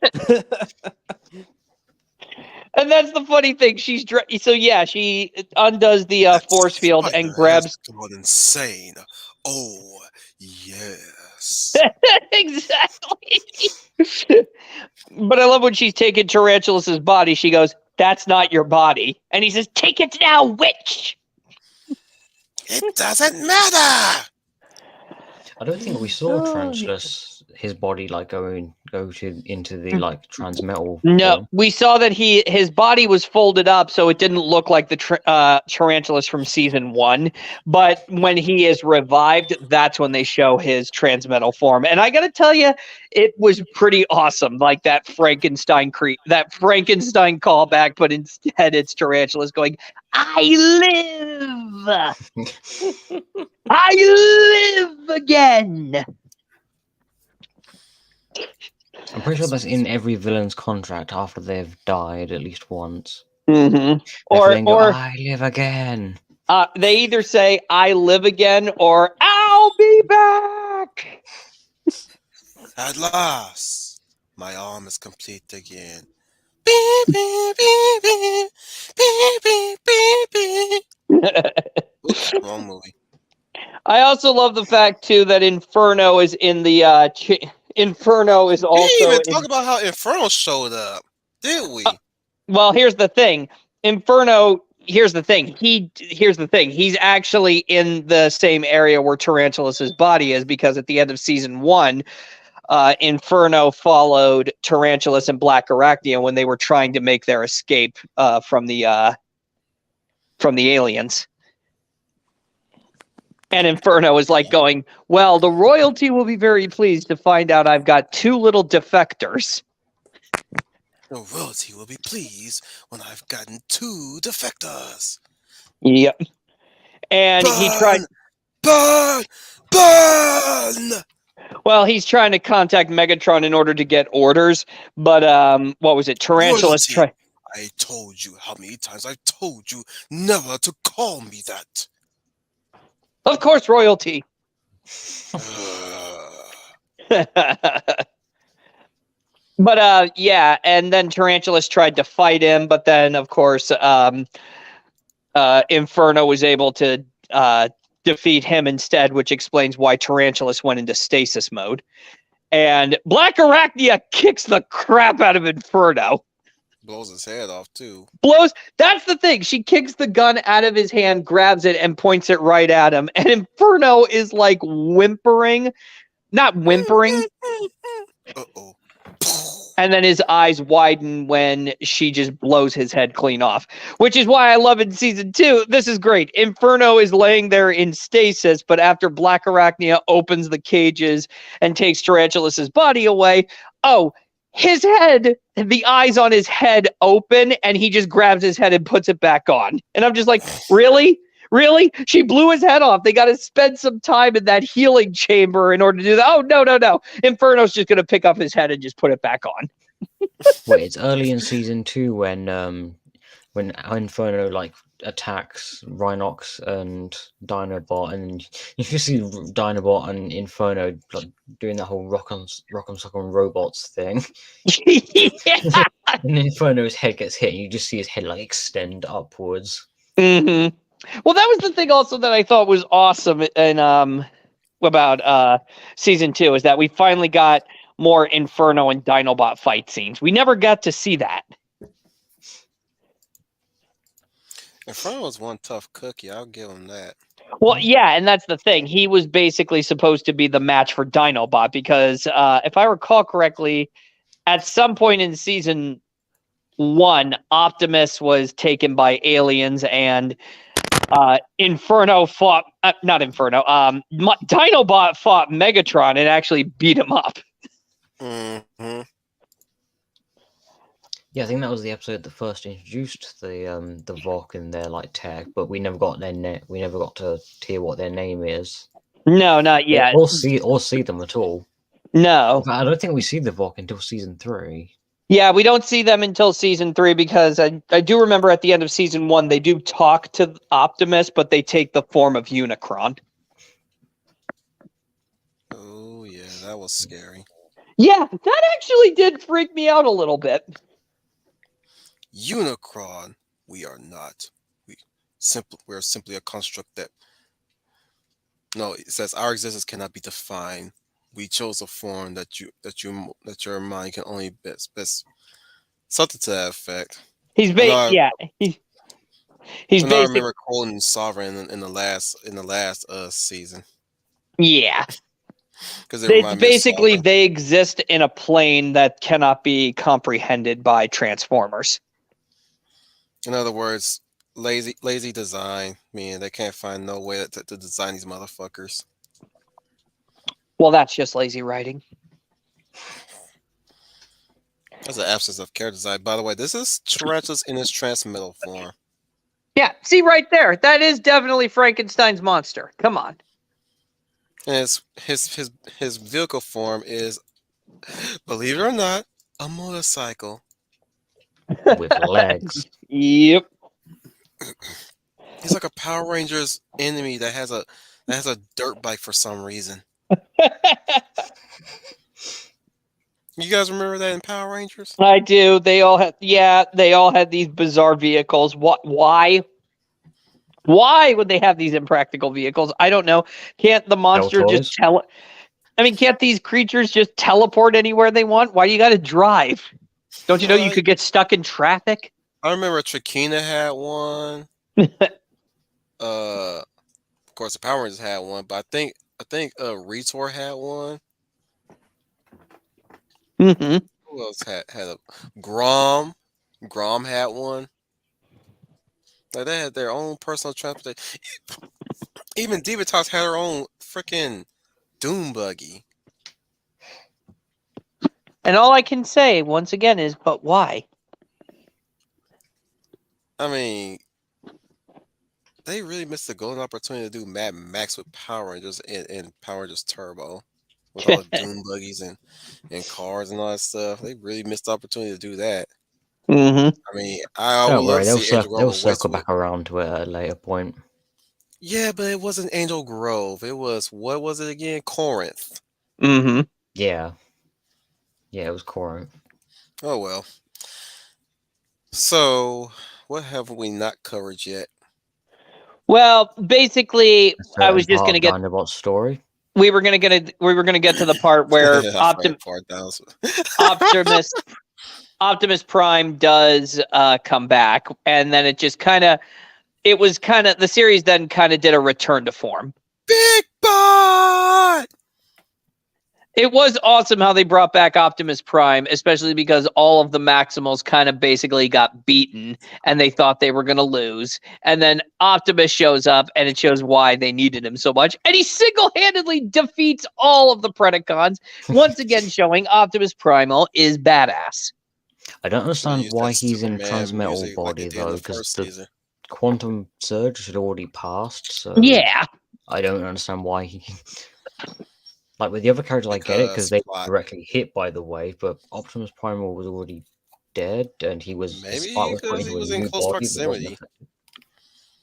Speaker 3: that's the funny thing. She undoes the force field and grabs.
Speaker 1: Gone insane. Oh, yes.
Speaker 3: Exactly. But I love when she's taking Tarantulas' body. She goes, "That's not your body," and he says, "Take it now, witch."
Speaker 1: It doesn't matter.
Speaker 2: I don't think we saw Tarantulas, his body like go into the like transmetal.
Speaker 3: No,
Speaker 2: form.
Speaker 3: we saw that his body was folded up, so it didn't look like the Tarantulas from season 1. But when he is revived, that's when they show his transmetal form. And I got to tell you, it was pretty awesome. Like that Frankenstein callback, but instead it's Tarantulas going, "I live, I live again."
Speaker 2: I'm pretty sure that's in every villain's contract after they've died at least once.
Speaker 3: Mm-hmm.
Speaker 2: Or I live again.
Speaker 3: They either say "I live again" or "I'll be back."
Speaker 1: At last, my arm is complete again. Beep, beep, beep, beep. Beep, beep, beep, beep. Oops, wrong movie.
Speaker 3: I also love the fact too that Inferno is in the Inferno is also.
Speaker 1: We didn't even talk about how Inferno showed up, did we?
Speaker 3: Well, here's the thing. Inferno. Here's the thing. He's actually in the same area where Tarantulas' body is, because at the end of season 1, Inferno followed Tarantulas and Black Arachnia when they were trying to make their escape from the aliens. And Inferno is like going, "Well, the royalty will be very pleased to find out I've got 2 little defectors."
Speaker 1: The royalty will be pleased when I've gotten 2 defectors.
Speaker 3: Yep. And he tried.
Speaker 1: Burn!
Speaker 3: Well, he's trying to contact Megatron in order to get orders, but what was it? Tarantula's
Speaker 1: Royalty.
Speaker 3: try.
Speaker 1: I told you how many times I've told you never to call me that.
Speaker 3: Of course, royalty. But yeah, and then Tarantulas tried to fight him, but then of course Inferno was able to defeat him instead, which explains why Tarantulas went into stasis mode. And Black Arachnia kicks the crap out of Inferno.
Speaker 1: Blows his head off too.
Speaker 3: That's the thing. She kicks the gun out of his hand, grabs it, and points it right at him. And Inferno is like whimpering. Not whimpering.
Speaker 1: Uh-oh.
Speaker 3: And then his eyes widen when she just blows his head clean off, which is why I love in season 2. This is great. Inferno is laying there in stasis, but after Black Arachnia opens the cages and takes Tarantulas' body away, his head, the eyes on his head open, and he just grabs his head and puts it back on. And I'm just like, really? Really? She blew his head off. They got to spend some time in that healing chamber in order to do that. Oh, no. Inferno's just going to pick up his head and just put it back on.
Speaker 2: Wait, it's early in season 2 when Inferno like attacks Rhinox and Dinobot, and you can see Dinobot and Inferno like doing that whole rock 'em sock 'em robots thing.
Speaker 3: Yeah.
Speaker 2: And Inferno's head gets hit, and you just see his head like extend upwards.
Speaker 3: Mm-hmm. Well, that was the thing also that I thought was awesome in about season 2 is that we finally got more Inferno and Dinobot fight scenes. We never got to see that.
Speaker 1: Inferno was one tough cookie. I'll give him that.
Speaker 3: Well, yeah, and that's the thing. He was basically supposed to be the match for Dinobot because if I recall correctly, at some point in season 1, Optimus was taken by aliens and Inferno fought, not Inferno, Dinobot fought Megatron and actually beat him up.
Speaker 1: Mm-hmm.
Speaker 2: Yeah, I think that was the episode that first introduced the Vok and their like tech, but we never got we never got to hear what their name is.
Speaker 3: No, not yet.
Speaker 2: Or see them at all.
Speaker 3: No.
Speaker 2: I don't think we see the Vok until season 3.
Speaker 3: Yeah, we don't see them until season 3 because I do remember at the end of season 1 they do talk to Optimus, but they take the form of Unicron.
Speaker 1: Oh yeah, that was scary.
Speaker 3: Yeah, that actually did freak me out a little bit.
Speaker 1: Unicron, we are not. We're simply a construct that. No, it says our existence cannot be defined. We chose a form that your mind can only best something to that effect.
Speaker 3: He's he's
Speaker 1: I
Speaker 3: basically
Speaker 1: remember quoting Sovereign in the last season
Speaker 3: yeah.
Speaker 1: because it reminded me of
Speaker 3: Basically
Speaker 1: Sovereign.
Speaker 3: they exist in a plane that cannot be comprehended by Transformers.
Speaker 1: In other words, lazy design, meaning they can't find no way to design these motherfuckers.
Speaker 3: Well, that's just lazy writing.
Speaker 1: That's an absence of character design. By the way, this is Tarantulas in its transmetal form.
Speaker 3: Yeah, see right there. That is definitely Frankenstein's monster. Come on.
Speaker 1: And his vehicle form is, believe it or not, a motorcycle.
Speaker 2: With legs.
Speaker 3: Yep.
Speaker 1: He's like a Power Rangers enemy that has a dirt bike for some reason. You guys remember that in Power Rangers?
Speaker 3: I do. They all had these bizarre vehicles. Why? Why would they have these impractical vehicles? I don't know. Can't the monster just can't these creatures just teleport anywhere they want? Why do you got to drive? Don't you know you could get stuck in traffic?
Speaker 1: I remember Trakina had one. Of course, the Power Rangers had one, but I think Retor had one.
Speaker 3: Mm-hmm.
Speaker 1: Who else had a Grom? Grom had one. Like they had their own personal transportation. Even Divatox had her own freaking Doom buggy.
Speaker 3: And all I can say once again is, but why?
Speaker 1: I mean, they really missed the golden opportunity to do Mad Max with Power Rangers and Power Rangers Turbo. with all the doom buggies and cars and all that stuff. They really missed the opportunity to do that.
Speaker 3: Mm-hmm.
Speaker 1: I mean, I would
Speaker 2: Don't
Speaker 1: love
Speaker 2: worry,
Speaker 1: to see Angel
Speaker 2: they'll
Speaker 1: Grove or
Speaker 2: circle
Speaker 1: Westwood.
Speaker 2: back around to it at a later point.
Speaker 1: Yeah, but it wasn't Angel Grove. It was, what was it again? Corinth.
Speaker 3: Mm-hmm.
Speaker 2: Yeah. Yeah, it was Corinth.
Speaker 1: Oh well. So, what have we not covered yet?
Speaker 3: Well, basically, I was just
Speaker 2: part
Speaker 3: going to
Speaker 2: of
Speaker 3: get.
Speaker 2: Dinobot's story.
Speaker 3: We were going to get to the part where
Speaker 1: I forgot part down.
Speaker 3: Optimus Prime does come back, and then the series then kind of did a return to form.
Speaker 1: Big Bot!
Speaker 3: It was awesome how they brought back Optimus Prime, especially because all of the Maximals kind of basically got beaten and they thought they were going to lose. And then Optimus shows up and it shows why they needed him so much. And he single-handedly defeats all of the Predacons, once again showing Optimus Primal is badass.
Speaker 2: I don't understand
Speaker 1: use
Speaker 2: why
Speaker 1: that
Speaker 2: he's in
Speaker 1: Superman
Speaker 2: Transmetal
Speaker 1: music like they
Speaker 2: body
Speaker 1: did in
Speaker 2: though,
Speaker 1: the
Speaker 2: because
Speaker 1: first
Speaker 2: the
Speaker 1: season.
Speaker 2: Quantum Surge had already passed. So
Speaker 3: Yeah.
Speaker 2: I don't understand why he. Like with the other characters, I get it because they were directly hit by the wave, but Optimus Primal was already dead, and he was his
Speaker 1: Maybe
Speaker 2: spark was put
Speaker 1: because
Speaker 2: into
Speaker 1: he was
Speaker 2: a
Speaker 1: in
Speaker 2: new
Speaker 1: close
Speaker 2: body that wasn't
Speaker 1: proximity.
Speaker 2: affected.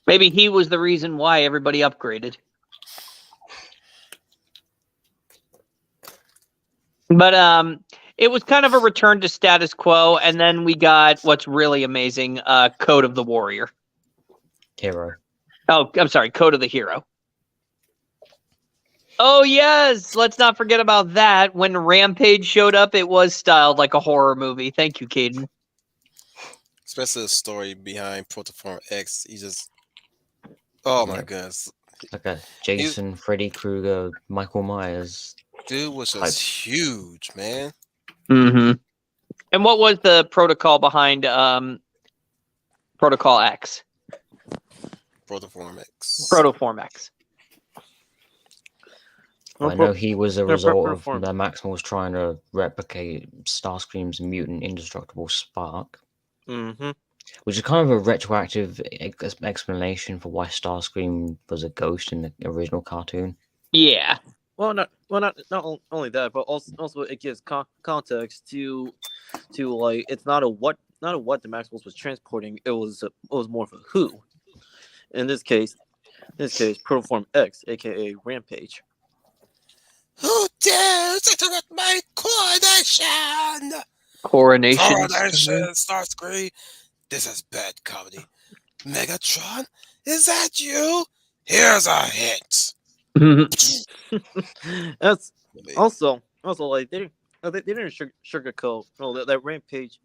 Speaker 3: Maybe he was the reason why everybody upgraded. But it was kind of a return to status quo, and then we got what's really amazing, Code of the Warrior.
Speaker 2: Hero.
Speaker 3: Oh, I'm sorry, Code of the Hero. Oh, yes! Let's not forget about that. When Rampage showed up, it was styled like a horror movie. Thank you, Caden.
Speaker 1: Especially the story behind Protoform X. He just... Oh, my goodness.
Speaker 2: Like a Jason, Freddy Krueger, Michael Myers.
Speaker 1: Dude was just huge, man.
Speaker 3: Mm-hmm. And what was the protocol behind Protocol X?
Speaker 1: Protoform X.
Speaker 3: Protoform X.
Speaker 2: I know he was a result of the Maximals trying to replicate Starscream's mutant indestructible spark.
Speaker 8: Mm-hmm.
Speaker 2: Which is kind of a retroactive explanation for why Starscream was a ghost in the original cartoon.
Speaker 3: Yeah.
Speaker 8: Not only that, but also it gives context to like it's not a what the Maximals was transporting. It was more of a who. In this case, Protoform X, aka Rampage.
Speaker 1: Who dares interrupt my coronation?
Speaker 3: Coronation
Speaker 1: Starscream. This is bad comedy. Megatron, is that you? Here's a hint.
Speaker 8: That's also like they didn't sugarcoat. No, that Rampage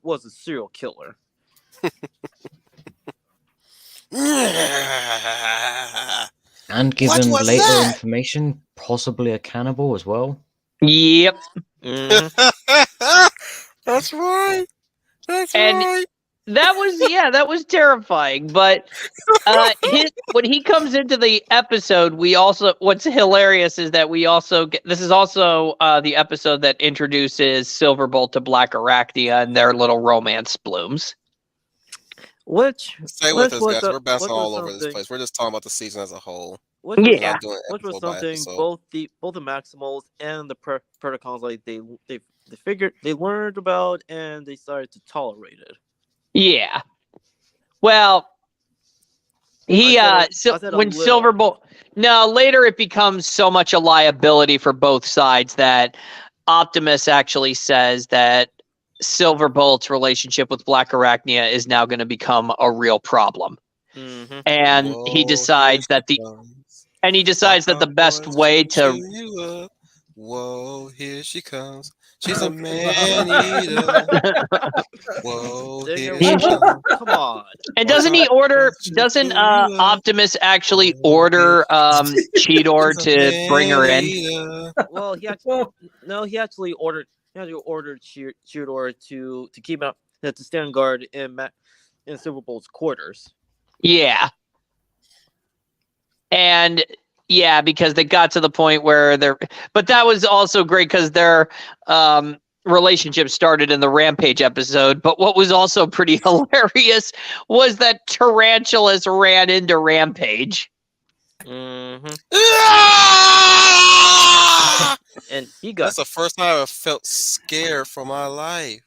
Speaker 8: was a serial killer.
Speaker 2: And given later information, possibly a cannibal as well.
Speaker 3: Yep.
Speaker 8: Mm-hmm.
Speaker 1: That's right. Right.
Speaker 3: That was terrifying. But when he comes into the episode, what's hilarious is that this is also the episode that introduces Silverbolt to Black Arachnia and their little romance blooms.
Speaker 1: Stay with us, guys. We're bouncing all over this place. We're just talking about the season as a whole.
Speaker 8: Which was something both the Maximals and the Predacons like they figured they learned about and they started to tolerate it.
Speaker 3: Yeah. Well, Silverbolt. No, later it becomes so much a liability for both sides that Optimus actually says that Silverbolt's relationship with Black Arachnia is now going to become a real problem.
Speaker 8: Mm-hmm.
Speaker 3: And he decides that the best way to
Speaker 1: Whoa, here she comes. She's a man-eater. Whoa, here she comes.
Speaker 8: Come on.
Speaker 3: And doesn't Optimus actually order Cheetor to bring her in?
Speaker 8: Well, he actually ordered Cheetor to keep up to stand guard in Silverbolt's quarters.
Speaker 3: Yeah. And yeah, because they got to the point where but that was also great because their relationship started in the Rampage episode. But what was also pretty hilarious was that Tarantulas ran into Rampage.
Speaker 8: Mm-hmm. and he got
Speaker 1: That's the first time I felt scared for my life.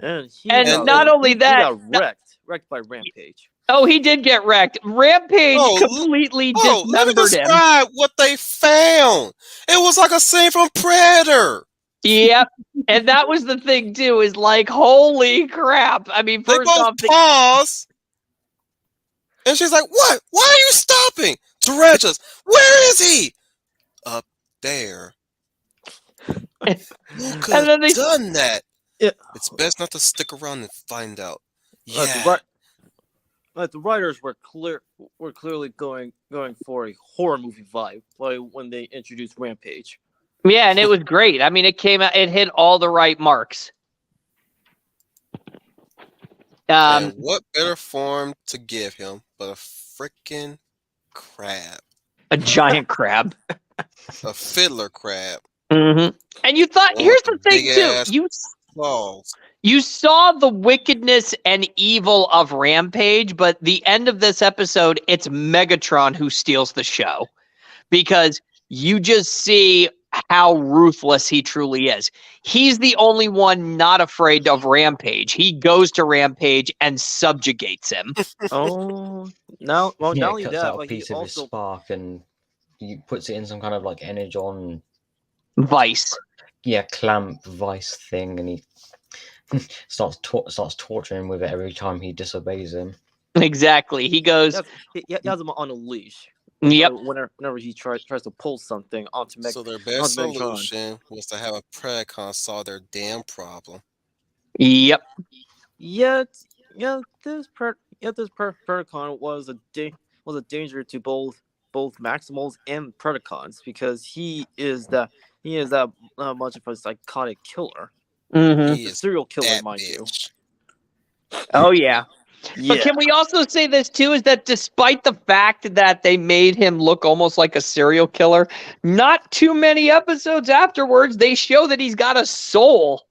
Speaker 8: and he
Speaker 3: And
Speaker 8: got,
Speaker 3: not only
Speaker 8: he
Speaker 3: that,
Speaker 8: got wrecked by Rampage.
Speaker 3: oh, he did get wrecked. Rampage
Speaker 1: Oh,
Speaker 3: completely
Speaker 1: let me
Speaker 3: dismembered him.
Speaker 1: describe what they found. It was like a scene from Predator.
Speaker 3: Yep. And that was the thing too, is like, holy crap. I mean,
Speaker 1: They
Speaker 3: first
Speaker 1: both
Speaker 3: off,
Speaker 1: pause, and she's like, "What? Why are you stopping?" Tarantulas, where is he? Up there. Who could
Speaker 3: and then
Speaker 1: have
Speaker 3: they
Speaker 1: done that?
Speaker 8: Yeah.
Speaker 1: It's best not to stick around and find out.
Speaker 8: Like
Speaker 1: Yeah.
Speaker 8: the writers were clearly going for a horror movie vibe, like when they introduced Rampage.
Speaker 3: yeah, and it was great. I mean, it came out, it hit all the right marks.
Speaker 1: And what better form to give him but a freaking crab?
Speaker 3: A giant crab.
Speaker 1: A fiddler crab.
Speaker 3: Mm-hmm. And you thought,
Speaker 1: One
Speaker 3: here's
Speaker 1: with
Speaker 3: the thing
Speaker 1: big
Speaker 3: too,
Speaker 1: ass
Speaker 3: you
Speaker 1: claws.
Speaker 3: You saw the wickedness and evil of Rampage, but the end of this episode, it's Megatron who steals the show. Because you just see how ruthless he truly is. He's the only one not afraid of Rampage. He goes to Rampage and subjugates him.
Speaker 8: Oh, now, well,
Speaker 2: Yeah,
Speaker 8: not
Speaker 2: it
Speaker 8: only
Speaker 2: cuts
Speaker 8: that,
Speaker 2: out a
Speaker 8: but he
Speaker 2: piece of his
Speaker 8: also
Speaker 2: spark and he puts it in some kind of like energon,
Speaker 3: Vice.
Speaker 2: yeah, clamp vice thing, and he starts torturing him with it every time he disobeys him.
Speaker 3: Exactly. He goes,
Speaker 8: he has him on a leash.
Speaker 3: yep.
Speaker 8: So whenever he tries to pull something onto
Speaker 1: So their best
Speaker 8: onto Megatron.
Speaker 1: solution was to have a Predacon solve their damn problem.
Speaker 3: Yep.
Speaker 8: Yet this Predacon was a danger to both Maximals and Predacons because he is that much of a psychotic killer.
Speaker 3: Mm-hmm.
Speaker 1: He
Speaker 8: A
Speaker 1: is
Speaker 8: serial killer,
Speaker 1: that
Speaker 8: mind you.
Speaker 1: bitch.
Speaker 3: Oh, yeah.
Speaker 8: Yeah.
Speaker 3: But can we also say this too, is that despite the fact that they made him look almost like a serial killer, not too many episodes afterwards, they show that he's got a soul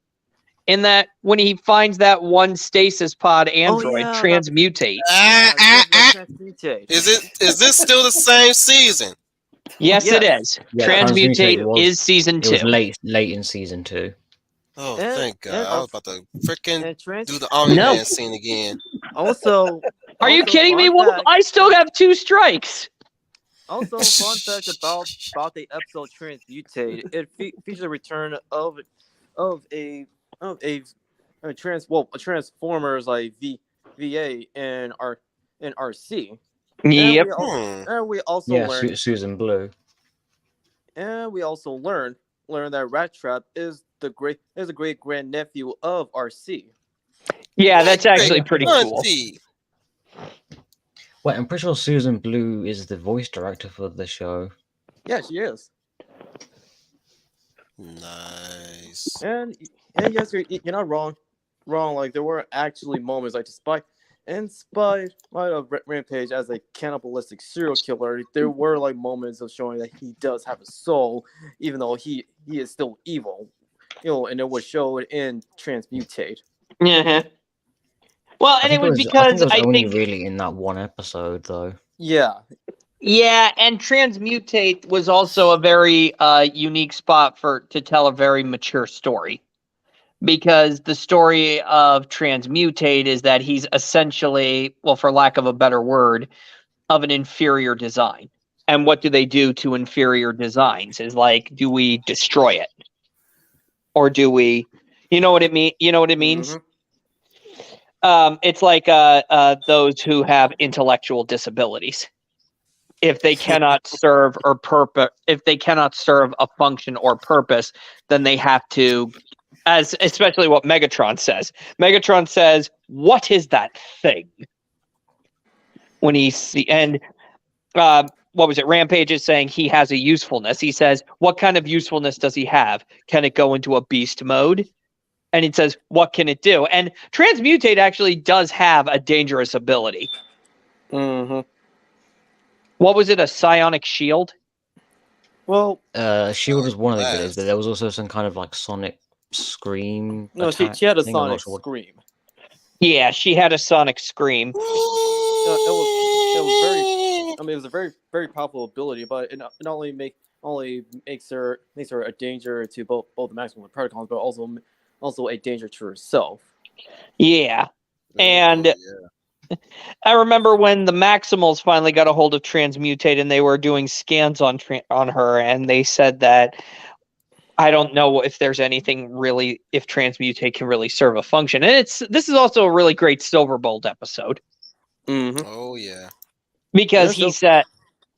Speaker 3: in that when he finds that one stasis pod android transmutate.
Speaker 8: Transmutate.
Speaker 1: Is this still the same season?
Speaker 3: Yes, it is.
Speaker 2: Yeah,
Speaker 3: Transmutate is season 2.
Speaker 2: It was late in season 2.
Speaker 1: Oh,
Speaker 8: And-
Speaker 1: thank God.
Speaker 8: and
Speaker 1: I was about to freaking
Speaker 8: And
Speaker 1: do the Omni-Man
Speaker 3: No.
Speaker 1: scene again.
Speaker 8: Also,
Speaker 3: Are you
Speaker 8: also,
Speaker 3: kidding me,
Speaker 8: fun
Speaker 3: Wolf?
Speaker 8: fact-
Speaker 3: I still have 2 strikes.
Speaker 8: Also, fun fact about the episode Transmutate, it features a return of a Transformers like VA and RC.
Speaker 3: Yep.
Speaker 8: And we also
Speaker 2: Yeah,
Speaker 8: learned
Speaker 2: Susan Blue.
Speaker 8: and we also learned that Rat Trap is a great grandnephew of RC.
Speaker 3: Yeah, that's actually
Speaker 1: Great
Speaker 3: pretty cool.
Speaker 1: auntie.
Speaker 2: Wait, I'm pretty sure Susan Blue is the voice director for the show.
Speaker 8: Yeah, she is.
Speaker 1: Nice.
Speaker 8: And yes, you're not wrong. Like there were actually moments like despite of Rampage as a cannibalistic serial killer, there were like moments of showing that he does have a soul, even though he is still evil. And it was showed in Transmutate.
Speaker 3: Uh-huh. Well, and it was
Speaker 2: I
Speaker 3: because
Speaker 2: think it was
Speaker 3: I
Speaker 2: only
Speaker 3: think
Speaker 2: really in that one episode, though.
Speaker 8: Yeah.
Speaker 3: yeah, and Transmutate was also a very unique spot to tell a very mature story. Because the story of Transmutate is that he's essentially, well, for lack of a better word, of an inferior design. And what do they do to inferior designs? Is like, do we destroy it? Or do we, you know what it mean? You know what it means?
Speaker 8: Mhm.
Speaker 3: It's like those who have intellectual disabilities. If they cannot serve a function or purpose, then they have to, as especially what Megatron says. Megatron says, "What is that thing?" When what was it? Rampage is saying he has a usefulness. He says, "What kind of usefulness does he have? Can it go into a beast mode?" And it says, "What can it do?" And Transmutate actually does have a dangerous ability.
Speaker 8: Mhm.
Speaker 3: What was it? A psionic shield?
Speaker 8: Well,
Speaker 2: Shield was one of the abilities, but
Speaker 1: Blast.
Speaker 2: there was also some kind of like sonic scream.
Speaker 8: no, she
Speaker 2: attack
Speaker 8: had a
Speaker 2: thing, I'm not
Speaker 8: sonic
Speaker 2: sure what-
Speaker 8: scream.
Speaker 3: Yeah, she had a sonic scream.
Speaker 8: It was very. I mean, it was a very, very powerful ability, but it not only only makes her a danger to both the Maximals and Predacons, but also a danger to herself.
Speaker 3: Yeah. And
Speaker 1: yeah.
Speaker 3: I remember when the Maximals finally got a hold of Transmutate and they were doing scans on her, and they said that I don't know if there's anything really, if Transmutate can really serve a function. And this is also a really great Silverbolt episode.
Speaker 8: Mm-hmm.
Speaker 1: Oh yeah.
Speaker 3: Because
Speaker 8: Yeah,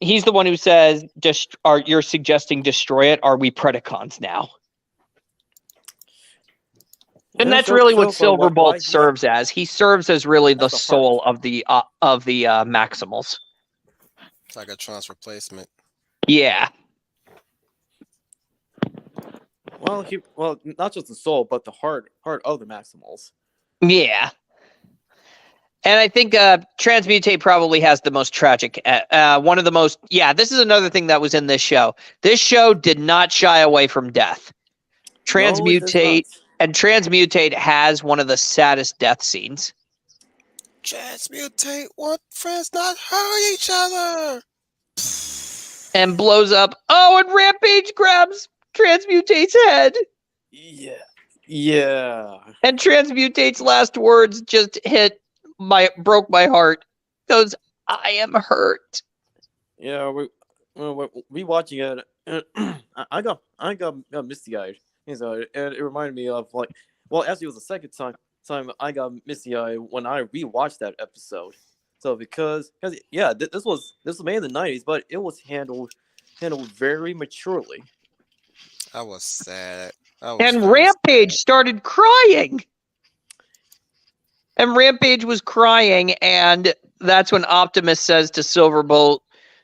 Speaker 3: he's the one who says, you're suggesting destroy it. Are we Predacons now? And that's really what Silverbolt serves as. He serves as really the soul of the Maximals.
Speaker 1: It's like a trans replacement.
Speaker 3: Yeah.
Speaker 8: Well, not just the soul, but the heart of the Maximals.
Speaker 3: Yeah. And I think Transmutate probably has the most tragic, one of the most. Yeah, this is another thing that was in this show. This show did not shy away from death. Transmutate has one of the saddest death scenes.
Speaker 1: Transmutate, want friends not hurt each other.
Speaker 3: And blows up. Oh, and Rampage grabs Transmutate's head.
Speaker 8: Yeah. And
Speaker 3: Transmutate's last words just broke my heart. Goes, I am hurt.
Speaker 8: Yeah, we watching it. I got misty-eyed. And it reminded me of actually it was the second time I got misty-eyed when I rewatched that episode. So because yeah, this was made in the 90s, but it was handled very maturely.
Speaker 1: I was sad.
Speaker 3: And Rampage started crying. And Rampage was crying, and that's when Optimus says to Silverbolt,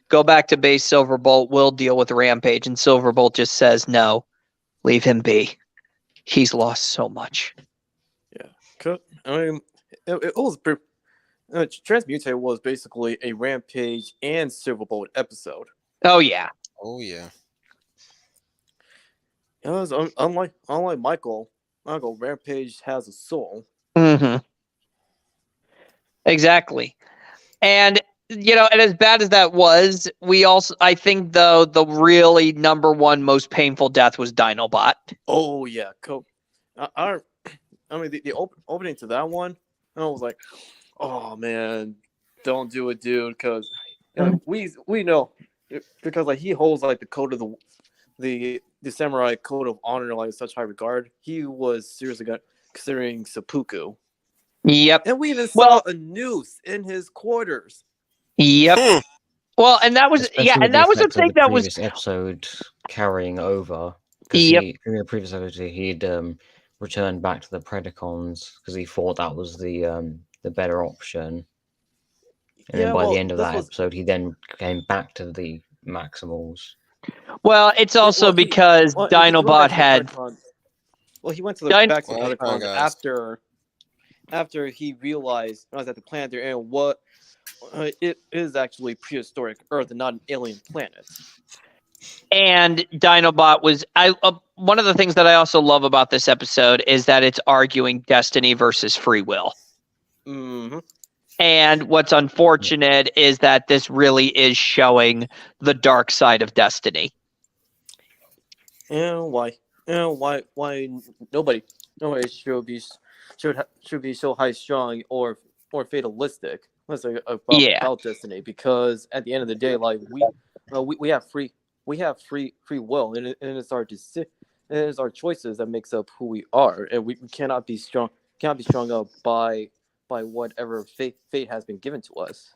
Speaker 3: go back to base, Silverbolt, we'll deal with Rampage. And Silverbolt just says, no, leave him be. He's lost so much.
Speaker 8: Yeah. I mean, it was... Transmutate was basically a Rampage and Silverbolt episode.
Speaker 3: Oh, yeah.
Speaker 1: Oh, yeah.
Speaker 8: It was unlike Michael, Rampage has a soul.
Speaker 3: Mm-hmm. Exactly. And, and as bad as that was, I think, though, the really number one most painful death was Dinobot.
Speaker 8: Oh, yeah. I mean, the opening to that one, I was like, oh, man, don't do it, dude, because we know, because he holds the code of the samurai code of honor in such high regard. He was seriously considering seppuku.
Speaker 3: Yep.
Speaker 8: And we even saw a noose in his quarters.
Speaker 3: Yep. Well, and that was a thing that was
Speaker 2: previous episode carrying over.
Speaker 3: Yep.
Speaker 2: In the previous episode, he'd returned back to the Predacons because he thought that was the better option. And then by the end of that episode, he then came back to the Maximals.
Speaker 3: Well, it's also because Dinobot had.
Speaker 8: Well, he went to the back to the Predacons after he realized I was at the planet there and what it is actually prehistoric Earth and not an alien planet.
Speaker 3: And Dinobot was one of the things that I also love about this episode is that it's arguing destiny versus free will.
Speaker 8: Mm-hmm.
Speaker 3: And what's unfortunate is that this really is showing the dark side of destiny.
Speaker 8: And why nobody should be so high strung or fatalistic. Let's say about destiny, because at the end of the day, we have free will, and it's our choices that makes up who we are, and we cannot be strung up by whatever fate has been given to us.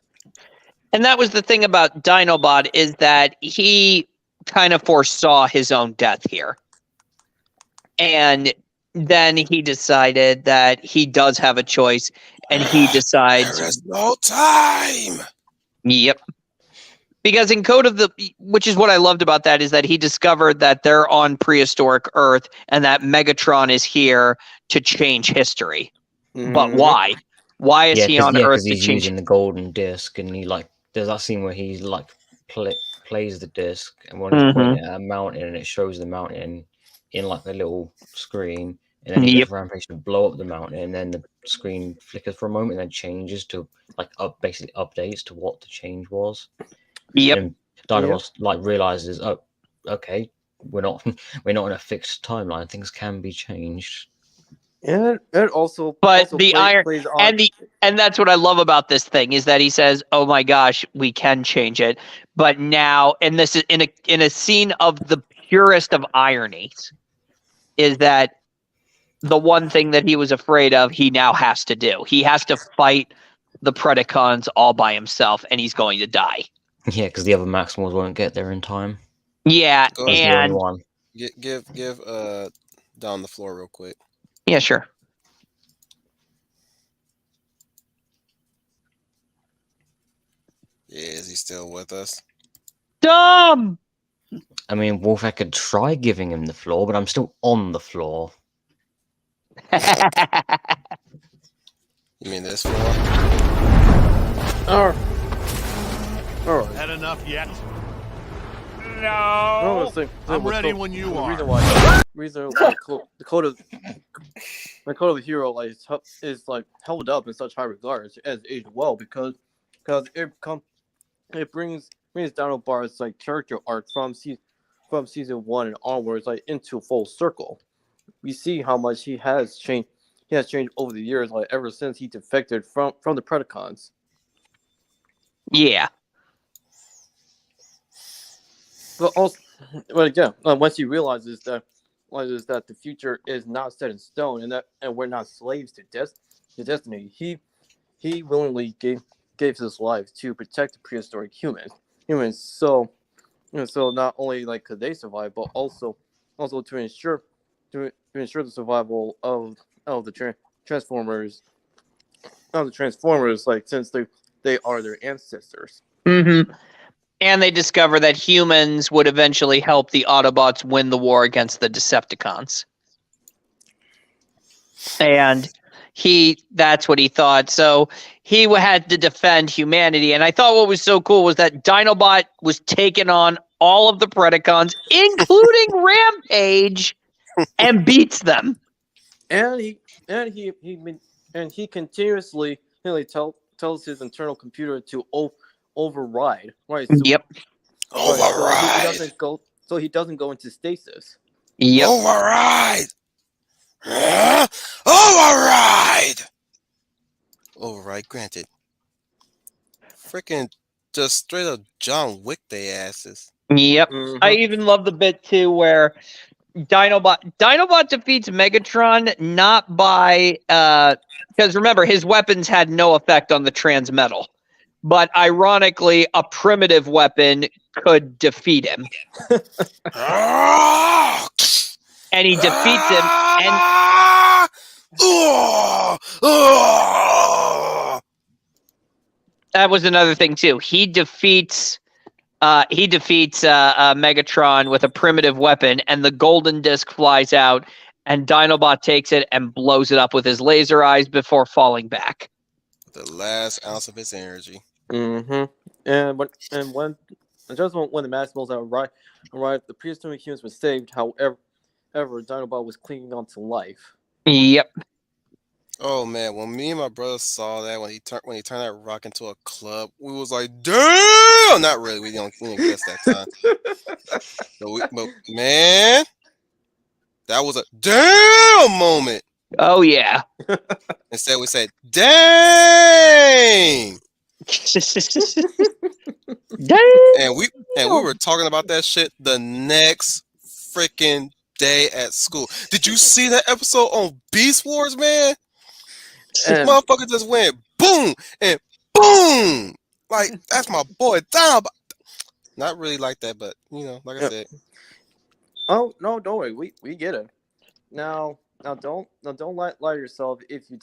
Speaker 3: And that was the thing about Dinobot, is that he kind of foresaw his own death here. And then he decided that he does have a choice, and he decides
Speaker 1: there is no time.
Speaker 3: Yep. Because in which is what I loved about that, is that he discovered that they're on prehistoric Earth and that Megatron is here to change history. Mm-hmm. But why? Why is he on Earth to
Speaker 2: he's
Speaker 3: change?
Speaker 2: Using the golden disc, and he there's that scene where he plays the disc, and when he's pointing at a mountain, and it shows the mountain in a little screen, and then he gets Rampage to blow up the mountain, and then the screen flickers for a moment, and then changes to basically updates to what the change was.
Speaker 3: Yep.
Speaker 2: And Dinobot realizes, oh, okay, we're not we're not in a fixed timeline. Things can be changed.
Speaker 8: And it also
Speaker 3: But
Speaker 8: also
Speaker 3: the iron
Speaker 8: plays on.
Speaker 3: and that's what I love about this thing is that he says, "Oh my gosh, we can change it." But now, and this is in a scene of the purest of ironies, is that the one thing that he was afraid of, he now has to do. He has to fight the Predacons all by himself, and he's going to die.
Speaker 2: Yeah, because the other Maximals won't get there in time.
Speaker 3: Yeah,
Speaker 1: Go
Speaker 2: He's
Speaker 1: ahead.
Speaker 2: the only
Speaker 3: and
Speaker 2: one.
Speaker 1: Give Don the floor real quick.
Speaker 3: yeah, sure.
Speaker 1: Yeah, is he still with us?
Speaker 3: Dumb.
Speaker 2: I mean, Wolf, I could try giving him the floor, but I'm still on the floor.
Speaker 1: You mean this floor?
Speaker 8: All right.
Speaker 5: Had enough yet?
Speaker 6: No.
Speaker 5: I'm ready when you are.
Speaker 8: Reason why the code of the hero is like held up in such high regard as aged well because it brings Dinobar's like character arc from season 1 and onwards like into full circle. We see how much he has changed. He has changed over the years, like ever since he defected from the Predacons.
Speaker 3: Yeah.
Speaker 8: But again, once he realizes that the future is not set in stone and we're not slaves to destiny, he willingly gave his life to protect the prehistoric humans. So not only like could they survive, but also to ensure the survival of the Transformers, like since they are their ancestors.
Speaker 3: Mm-hmm. And they discover that humans would eventually help the Autobots win the war against the Decepticons. And that's what he thought. So he had to defend humanity. And I thought what was so cool was that Dinobot was taking on all of the Predacons, including Rampage, and beats them.
Speaker 8: And he continuously tells his internal computer to override. Right. So,
Speaker 3: Yep.
Speaker 1: Override.
Speaker 8: So he doesn't go into stasis.
Speaker 3: Yep.
Speaker 1: Override. Override. Override granted. Freaking just straight up John Wick they asses.
Speaker 3: Yep.
Speaker 8: Mhm.
Speaker 3: I even love the bit too where Dinobot defeats Megatron not by because remember his weapons had no effect on the transmetal, but ironically a primitive weapon could defeat him, and he defeats him. And that was another thing too. He defeats Megatron with a primitive weapon, and the golden disc flies out, and Dinobot takes it and blows it up with his laser eyes before falling back.
Speaker 1: The last ounce of his energy.
Speaker 8: Mm-hmm. And when the Maximals arrived, the prehistoric humans were saved. However, Dinobot was clinging on to life.
Speaker 3: Yep.
Speaker 1: Oh man, when me and my brother saw that when he turned that rock into a club, we was like, damn! Not really, we didn't guess that time. but man, that was a damn moment.
Speaker 3: Oh yeah.
Speaker 1: Instead, we said, dang!
Speaker 3: Dang!
Speaker 1: And we were talking about that shit the next freaking day at school. Did you see that episode on Beast Wars, man?
Speaker 8: And
Speaker 1: Motherfucker just went boom and boom. Like that's my boy down. Not really like that, but you know, like I said.
Speaker 8: oh no, don't worry, we get it. Now don't lie to yourself if you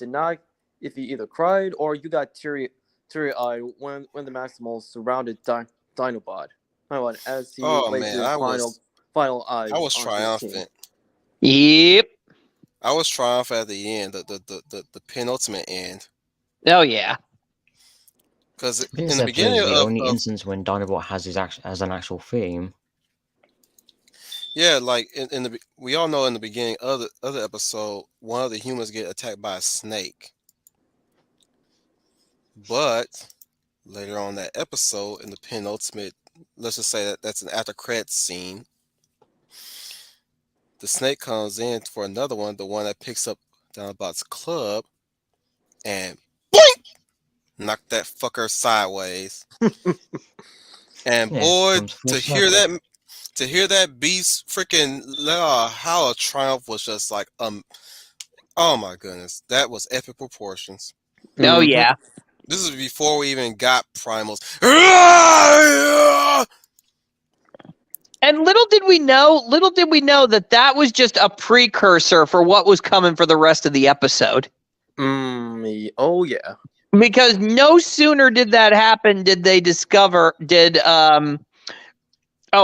Speaker 8: either cried or you got teary-eyed when the Maximals surrounded Dinobot. As he laid his final eyes.
Speaker 1: I was triumphant.
Speaker 3: Yep.
Speaker 1: I was triumphant at the end, the penultimate end.
Speaker 3: Oh yeah.
Speaker 1: Because in
Speaker 2: This
Speaker 1: the beginning
Speaker 2: episode is the only
Speaker 1: of
Speaker 2: instance when Dinobot has an actual theme.
Speaker 1: yeah, like we all know in the beginning of the other episode, one of the humans get attacked by a snake. But later on that episode, in the penultimate, let's just say that's an after credits scene. the snake comes in for another one, the one that picks up Dinobot's club, and boink, knock that fucker sideways. And
Speaker 2: Yeah,
Speaker 1: boy,
Speaker 2: comes full
Speaker 1: to hear
Speaker 2: circle.
Speaker 1: that beast freaking how a triumph was just like oh my goodness, that was epic proportions.
Speaker 3: Oh
Speaker 8: Mhm.
Speaker 3: yeah.
Speaker 1: This is before we even got primals.
Speaker 3: And little did we know that was just a precursor for what was coming for the rest of the episode.
Speaker 8: Oh yeah.
Speaker 3: Because no sooner did that happen did they discover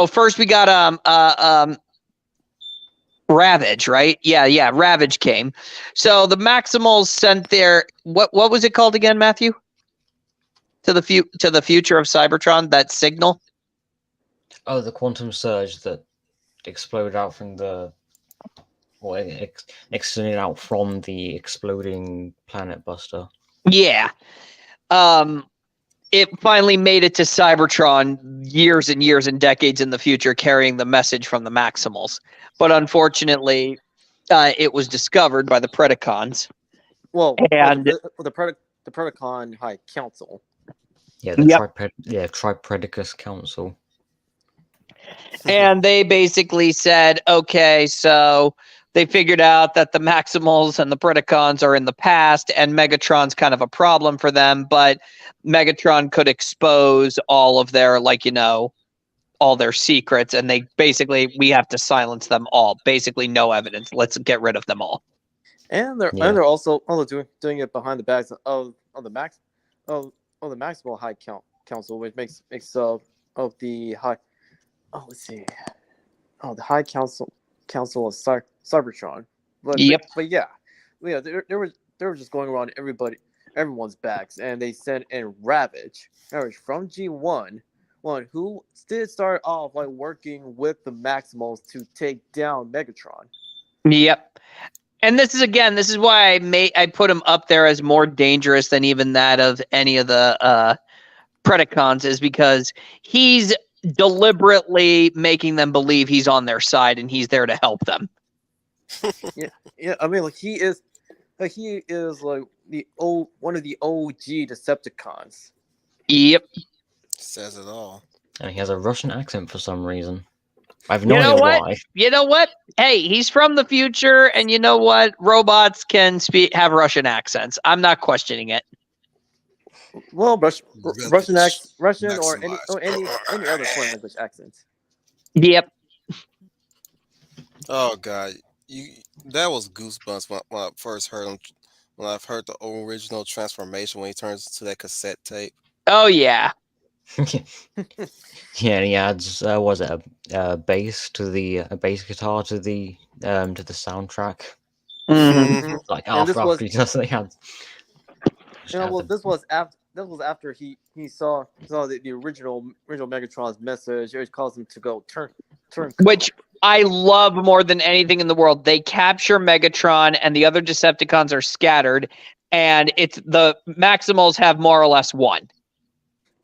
Speaker 3: first we got Ravage, right? Yeah, Ravage came. So the Maximals sent their what was it called again, Matthew? To the future of Cybertron, that signal?
Speaker 2: Oh, the quantum surge that exploded out from extended out from the exploding planet buster.
Speaker 3: Yeah. It finally made it to Cybertron years and years and decades in the future, carrying the message from the Maximals. But unfortunately, it was discovered by the Predacons.
Speaker 8: Well,
Speaker 3: And
Speaker 8: the Predacon High Council.
Speaker 2: Yeah, the
Speaker 3: Yep.
Speaker 2: Tripredacus Council.
Speaker 3: And they basically said, okay, so they figured out that the Maximals and the Predacons are in the past, and Megatron's kind of a problem for them, but Megatron could expose all of their, all their secrets, and we have to silence them all. Basically, no evidence. Let's get rid of them all.
Speaker 8: And they're also doing it behind the backs of the Maximal High Council, which makes of the high. Oh, let's see. Oh, the High Council of Cybertron.
Speaker 3: Yep.
Speaker 8: But yeah, they were just going around everyone's backs, and they sent in Ravage from G1, one who did start off like working with the Maximals to take down Megatron.
Speaker 3: Yep. And this is why I put him up there as more dangerous than even that of any of the Predacons, is because he's deliberately making them believe he's on their side and he's there to help them.
Speaker 8: Yeah. I mean, he is like one of the OG Decepticons.
Speaker 3: Yep.
Speaker 1: Says it all.
Speaker 2: And he has a Russian accent for some reason. I have
Speaker 3: You
Speaker 2: no
Speaker 3: know
Speaker 2: idea
Speaker 3: what?
Speaker 2: why.
Speaker 3: You know what? Hey, he's from the future, and you know what? Robots can have Russian accents. I'm not questioning it.
Speaker 8: Well, Russian
Speaker 1: Maximized.
Speaker 8: or any other foreign language accents.
Speaker 3: Yep.
Speaker 1: Oh god, that was goosebumps when I first heard him. When I've heard the original transformation when he turns into that cassette tape.
Speaker 3: Oh yeah.
Speaker 2: Yeah, and he adds was it a bass guitar to the soundtrack.
Speaker 3: Mm-hmm.
Speaker 2: Like
Speaker 8: And this
Speaker 2: after
Speaker 8: was-
Speaker 2: he does they had.
Speaker 8: This was after he saw the original Megatron's message. It caused him to go turn.
Speaker 3: Which I love more than anything in the world. They capture Megatron, and the other Decepticons are scattered, and it's the Maximals have more or less won.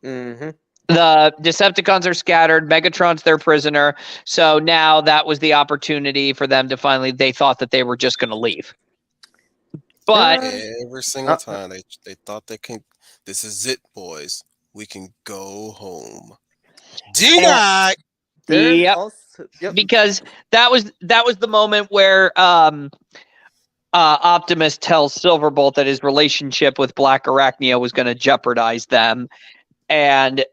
Speaker 8: Mm-hmm.
Speaker 3: The Decepticons are scattered. Megatron's their prisoner. So now that was the opportunity for them to finally. They thought that they were just going to leave, but
Speaker 1: Every single time they thought they can. This is it, boys. We can go home. Denied.
Speaker 3: Yep.
Speaker 8: Yep.
Speaker 3: Because that was the moment where Optimus tells Silverbolt that his relationship with Black Arachnia was going to jeopardize them, and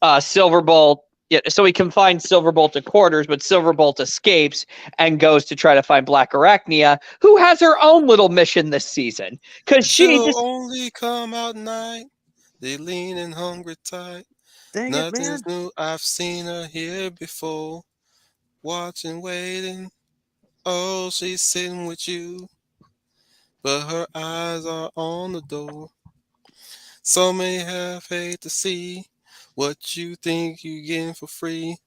Speaker 3: Silverbolt. Yeah, so he confines Silverbolt to quarters, but Silverbolt escapes and goes to try to find Black Arachnia, who has her own little mission this season. Because
Speaker 1: She'll only come out night. They lean and hungry tight.
Speaker 8: Dang it, man.
Speaker 1: Nothing's new. I've seen her here before. Watching, waiting. Oh, she's sitting with you. But her eyes are on the door. So many have hate to see what you think you getting for free.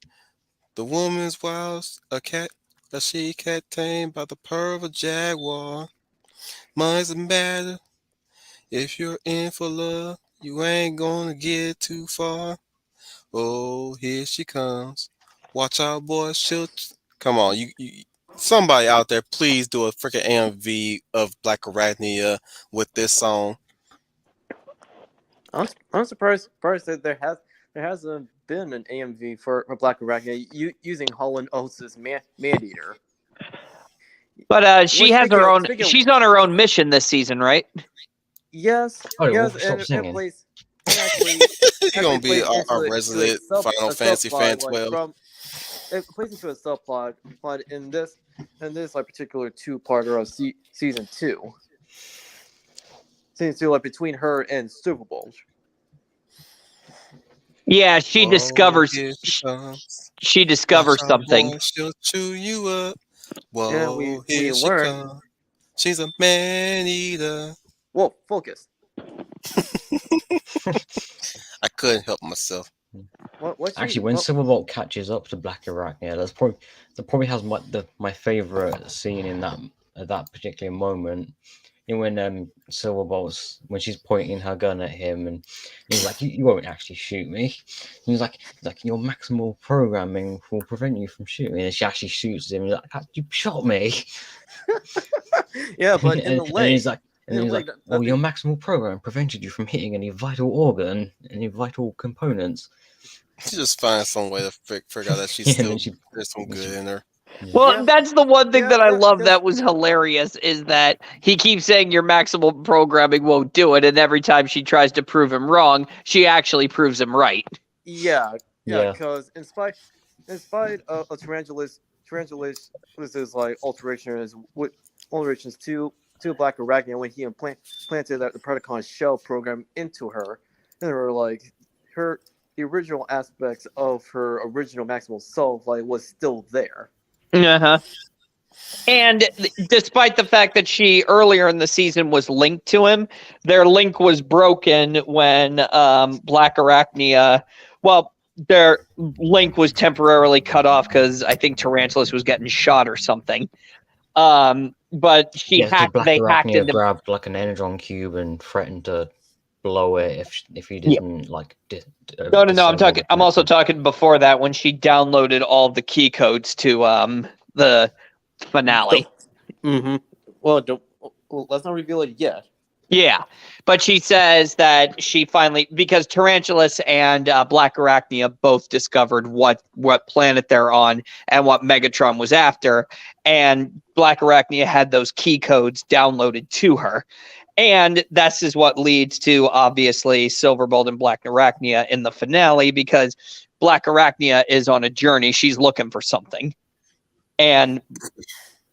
Speaker 1: The woman's wild, a she-cat tamed by the purr of a jaguar. Mine's a matter. If you're in for love, you ain't gonna get too far. Oh, here she comes. Watch out, boy. She'll come on. You Somebody out there, please do a freaking AMV of Black Arachnia with this song.
Speaker 8: I'm surprised that there hasn't been an AMV for Black Arachnia using Holland Oates' Man-Eater.
Speaker 3: But she has her own.
Speaker 8: speaking of-
Speaker 3: She's on her own mission this season, right?
Speaker 8: Yes,
Speaker 2: Oh,
Speaker 8: yes,
Speaker 2: stop
Speaker 8: and
Speaker 2: singing.
Speaker 8: plays. And actually,
Speaker 1: You're gonna be
Speaker 8: plays into
Speaker 1: our
Speaker 8: a
Speaker 1: resident
Speaker 8: sub-
Speaker 1: Final
Speaker 8: a
Speaker 1: Fantasy fan
Speaker 8: subplot,
Speaker 1: 12.
Speaker 8: It plays into a subplot in this like particular two-parter of season 2. Season 2, like between her and Silverbolt.
Speaker 3: Yeah, she
Speaker 1: Whoa,
Speaker 3: discovers.
Speaker 1: here she comes.
Speaker 3: She discovers
Speaker 1: Watch out,
Speaker 3: something.
Speaker 1: boy, she'll chew you up. Whoa,
Speaker 8: Yeah, we
Speaker 1: here she
Speaker 8: learn.
Speaker 1: comes. She's a man-eater.
Speaker 8: Whoa, focus.
Speaker 1: I couldn't help myself.
Speaker 2: Actually, when Silverbolt catches up to Black Arachnia, that probably has my favorite scene in that particular moment. You know, when when she's pointing her gun at him, and he's like, "You won't actually shoot me." And he's like, "Your maximal programming will prevent you from shooting." And she actually shoots him. He's like, "You shot me."
Speaker 8: Yeah, but in the leg.
Speaker 2: And he's like, "Well, your maximal program prevented you from hitting any vital organ, any vital components."
Speaker 1: She just finds some way to figure out that she's
Speaker 2: Yeah,
Speaker 1: still there's some good in her.
Speaker 3: Well,
Speaker 8: Yeah.
Speaker 3: that's the one thing
Speaker 8: Yeah,
Speaker 3: that I
Speaker 8: yeah,
Speaker 3: love
Speaker 8: that's-
Speaker 3: that was hilarious is that he keeps saying your maximal programming won't do it, and every time she tries to prove him wrong, she actually proves him right.
Speaker 2: Yeah.
Speaker 8: Because in spite of Tarantula's is like alterations to Black Arachnia when he implanted the Predacon shell program into her, and the original aspects of her original maximal self was still there.
Speaker 3: Uh-huh. And despite the fact that she earlier in the season was linked to him, their link was broken when Black Arachnia, their link was temporarily cut off because I think Tarantulas was getting shot or something. But they hacked into
Speaker 2: grabbed like an energon cube and threatened to blow it if he didn't
Speaker 3: No. I'm also talking before that when she downloaded all the key codes to the finale.
Speaker 8: Mm-hmm. Well, let's not reveal it yet.
Speaker 3: Yeah, but she says that she finally, because Tarantulas and Black Arachnia both discovered what planet they're on and what Megatron was after, and Black Arachnia had those key codes downloaded to her. And this is what leads to, obviously, Silverbolt and Black Arachnia in the finale, because Black Arachnia is on a journey. She's looking for something. And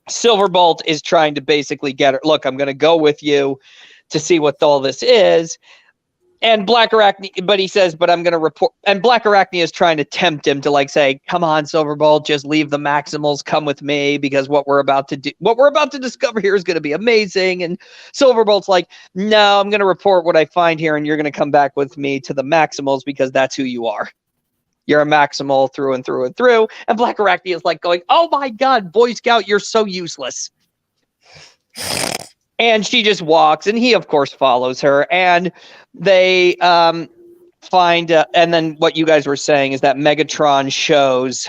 Speaker 3: Silverbolt is trying to basically get her, look, I'm going to go with you to see what all this is. And Black Arachnia, but he says, but I'm going to report. And Black Arachnia is trying to tempt him to say, come on, Silverbolt, just leave the Maximals, come with me, because what we're about to discover here is going to be amazing. And Silverbolt's like, no, I'm going to report what I find here, and you're going to come back with me to the Maximals because that's who you are. You're a Maximal through and through and through. And Black Arachnia is going, oh my God, Boy Scout, you're so useless. And she just walks, and he, of course, follows her. And they find, and then what you guys were saying is that Megatron shows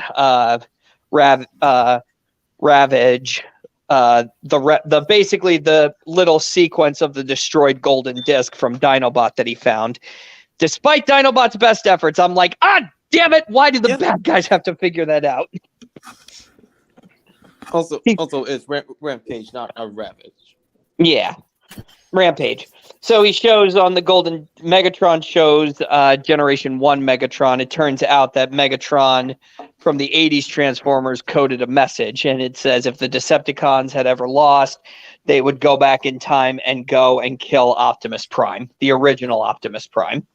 Speaker 3: Ravage, basically the little sequence of the destroyed golden disc from Dinobot that he found. Despite Dinobot's best efforts, I'm like, damn it! Why did the bad guys have to figure that out?
Speaker 8: Also, it's Rampage, not a Ravage.
Speaker 3: Yeah, Rampage. So he shows on the Golden Megatron shows Generation 1 Megatron. It turns out that Megatron from the 80s Transformers coded a message, and it says if the Decepticons had ever lost, they would go back in time and go and kill Optimus Prime, the original Optimus Prime.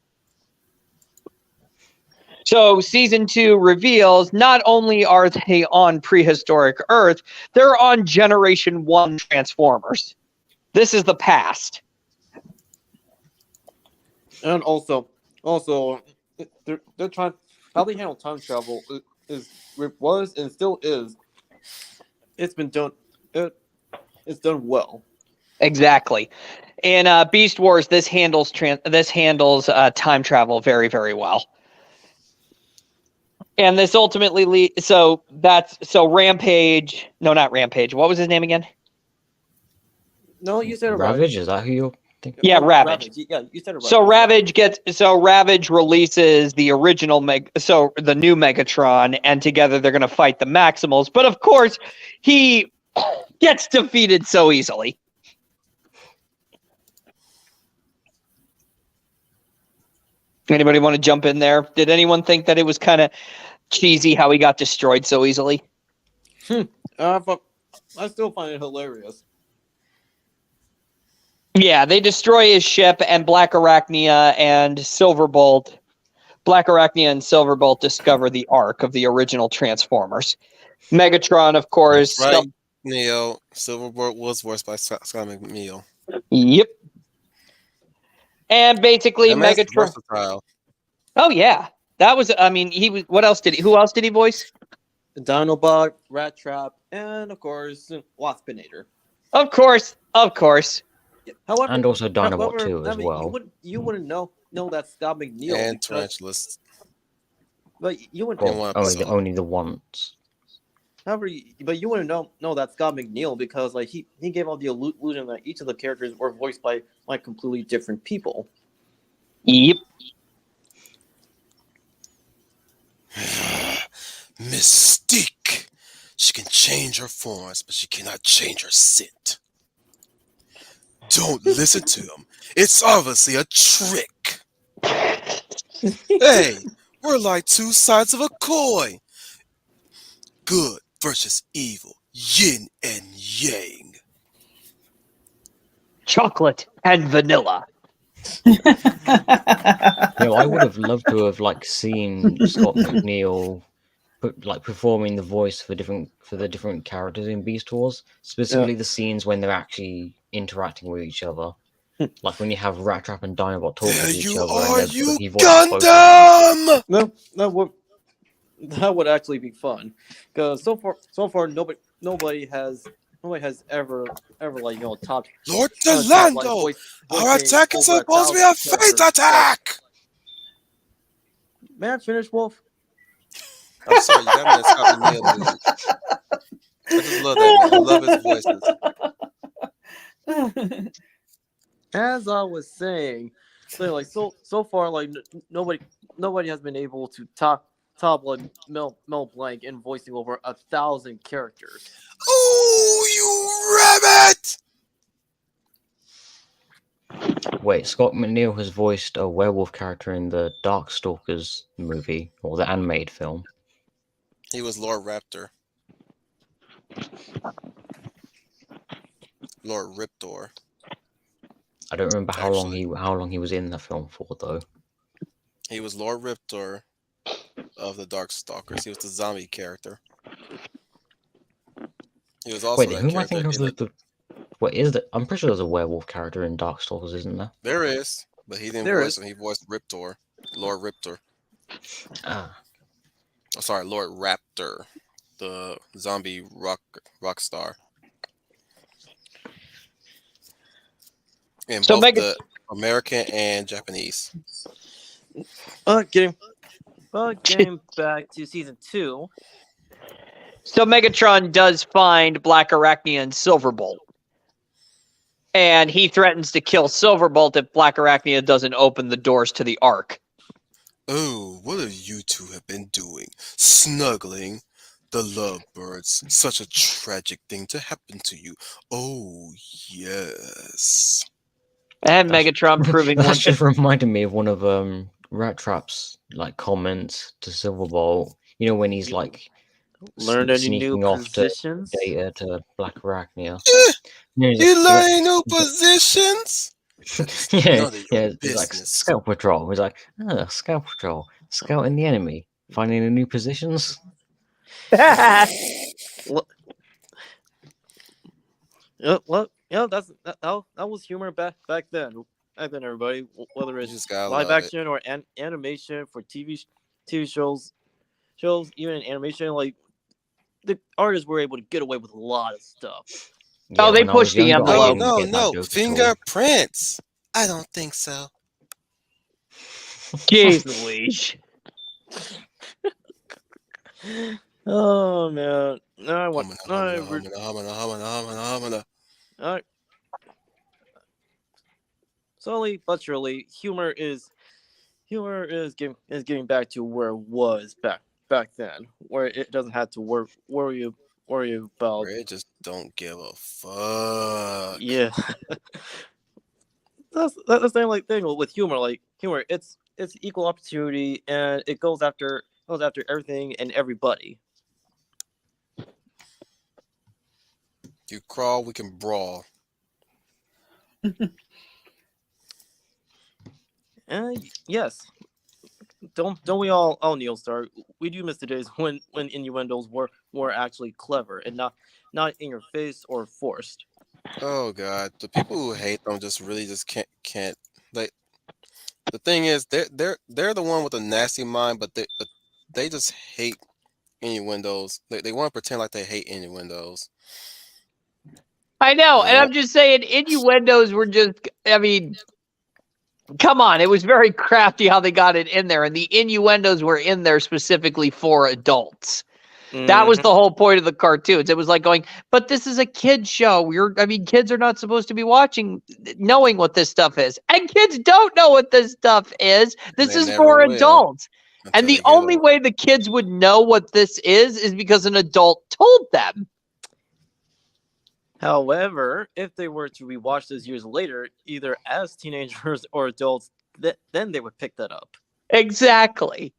Speaker 3: So season 2 reveals not only are they on prehistoric Earth, they're on Generation 1 Transformers. This is the past.
Speaker 8: And also, they're trying. How they handle time travel was and still is. It's been done. It's done well.
Speaker 3: Exactly. In Beast Wars, this handles time travel very, very well. And this ultimately so Rampage. No, not Rampage. What was his name again?
Speaker 8: No, you said it right.
Speaker 2: Ravage, is that who you're thinking?
Speaker 3: Yeah, Ravage.
Speaker 8: Yeah, you said it right.
Speaker 3: So Ravage releases the original the new Megatron, and together they're going to fight the Maximals. But of course, he gets defeated so easily. Anybody want to jump in there? Did anyone think that it was kind of cheesy how he got destroyed so easily?
Speaker 8: I still find it hilarious.
Speaker 3: Yeah, they destroy his ship, and Black Arachnia and Silverbolt discover the Ark of the original Transformers. Megatron, of course.
Speaker 1: Right, Neo. Silverbolt was voiced by Scott McNeil.
Speaker 3: Yep. And basically,
Speaker 1: That man's
Speaker 3: Megatron.
Speaker 1: versatile.
Speaker 3: Oh yeah, that was. I mean, he was. What else did he? Who else did he voice?
Speaker 8: Dinobot, Rat Trap, and of course, Waspinator.
Speaker 3: Of course.
Speaker 8: However,
Speaker 2: And also Dinobot
Speaker 8: however,
Speaker 2: too, as well.
Speaker 8: You wouldn't know that Scott McNeil
Speaker 1: And
Speaker 8: because,
Speaker 1: Tarantulas.
Speaker 8: but you wouldn't.
Speaker 1: In one
Speaker 2: Well,
Speaker 1: episode.
Speaker 2: only the once.
Speaker 8: However, but you wouldn't know that Scott McNeil because like he gave out the illusion that each of the characters were voiced by like completely different people.
Speaker 3: Yep.
Speaker 1: Mystique. She can change her forms, but she cannot change her scent. Don't listen to him. It's obviously a trick. Hey, we're like two sides of a coin. Good versus evil. Yin and yang.
Speaker 3: Chocolate and vanilla.
Speaker 2: I would have loved to have seen Scott McNeil performing the voice for the different characters in Beast Wars, specifically the scenes when they're actually interacting with each other. Like when you have Rat Trap and Dinobot talking
Speaker 1: There
Speaker 2: to each
Speaker 1: you
Speaker 2: other.
Speaker 1: are,
Speaker 2: and
Speaker 1: you
Speaker 2: he voices both of them.
Speaker 1: Gundam!
Speaker 8: That would actually be fun because so far nobody has ever topped
Speaker 1: Lord
Speaker 8: topped,
Speaker 1: Delando! Our attack is supposed to be a phase attack!
Speaker 8: May I finish, Wolf?
Speaker 1: I'm sorry, you got me to Scott McNeil, dude. I just love that man. I love his voices.
Speaker 8: As I was saying, so far nobody has been able to top Mel Blanc in voicing over 1,000 characters.
Speaker 1: Oh, you rabbit!
Speaker 2: Wait, Scott McNeil has voiced a werewolf character in the Darkstalkers movie, or the animated film.
Speaker 1: He was Lord Raptor. Lord Riptor.
Speaker 2: I don't remember how long he was in the film for, though.
Speaker 1: He was Lord Riptor of the Darkstalkers. He was the zombie character. He was also
Speaker 2: Wait, who am I thinking of? What is that? I'm pretty sure there's a werewolf character in Darkstalkers, isn't there?
Speaker 1: There is, but he didn't voice him. He voiced Riptor, Lord Riptor.
Speaker 2: Ah.
Speaker 1: Oh, sorry, Lord Raptor, the zombie rock star. In both the American and Japanese.
Speaker 8: Getting back to season 2.
Speaker 3: So Megatron does find Black Arachnia and Silverbolt. And he threatens to kill Silverbolt if Black Arachnia doesn't open the doors to the Ark.
Speaker 1: Oh, what have you two have been doing? Snuggling the lovebirds. Such a tragic thing to happen to you. Oh, yes.
Speaker 3: And Megatron proving
Speaker 2: That's just reminded me of one of Rat Trap's comments to Silverbolt. You know when he's
Speaker 8: learned any
Speaker 2: sneaking
Speaker 8: new
Speaker 2: off
Speaker 8: positions?
Speaker 2: to Data to Black Arachnia.
Speaker 1: You learn new positions?
Speaker 2: Yeah. He's like Scout Patrol. He's like, Scout Patrol, scouting the enemy, finding the new positions.
Speaker 8: That was humor back then. Back then, everybody, whether it's live action or animation for TV shows, even in animation, the artists were able to get away with a lot of stuff.
Speaker 3: Yeah, they pushed the envelope.
Speaker 1: No, fingerprints. I don't think so.
Speaker 3: Jeez Louise.
Speaker 8: Oh man, no, I want.
Speaker 1: Humana,
Speaker 8: No, I,
Speaker 1: humana, humana, humana, humana, humana, humana.
Speaker 8: I, slowly but surely, humor is getting back to where it was back then, where it doesn't have to worry about.
Speaker 1: Where it just don't give a fuck.
Speaker 8: Yeah, that's the same like thing with humor. Like humor, it's equal opportunity, and it goes after everything and everybody.
Speaker 1: You crawl, we can brawl.
Speaker 8: And yes, don't we all Neil Star? We do miss the days when innuendos were actually clever and not in your face or forced.
Speaker 1: Oh god, the people who hate them just really just can't like. The thing is, they're the one with a nasty mind, but they just hate innuendos. They want to pretend like they hate innuendos.
Speaker 3: I know,
Speaker 1: They
Speaker 3: and I'm
Speaker 1: want,
Speaker 3: just saying innuendos were just, I mean, come on, it was very crafty how they got it in there, and the innuendos were in there specifically for adults. That was
Speaker 8: Mhm.
Speaker 3: the whole point of the cartoons. It was like going, but this is a kid show. Kids are not supposed to be knowing what this stuff is. And kids don't know what this stuff is.
Speaker 1: and
Speaker 3: This
Speaker 1: they
Speaker 3: is
Speaker 1: never
Speaker 3: for
Speaker 1: will
Speaker 3: adults. And
Speaker 1: until
Speaker 3: the
Speaker 1: they get
Speaker 3: only
Speaker 1: old.
Speaker 3: way the kids would know what this is because an adult told them.
Speaker 8: However, if they were to rewatch this years later, either as teenagers or adults, then they would pick that up.
Speaker 3: Exactly.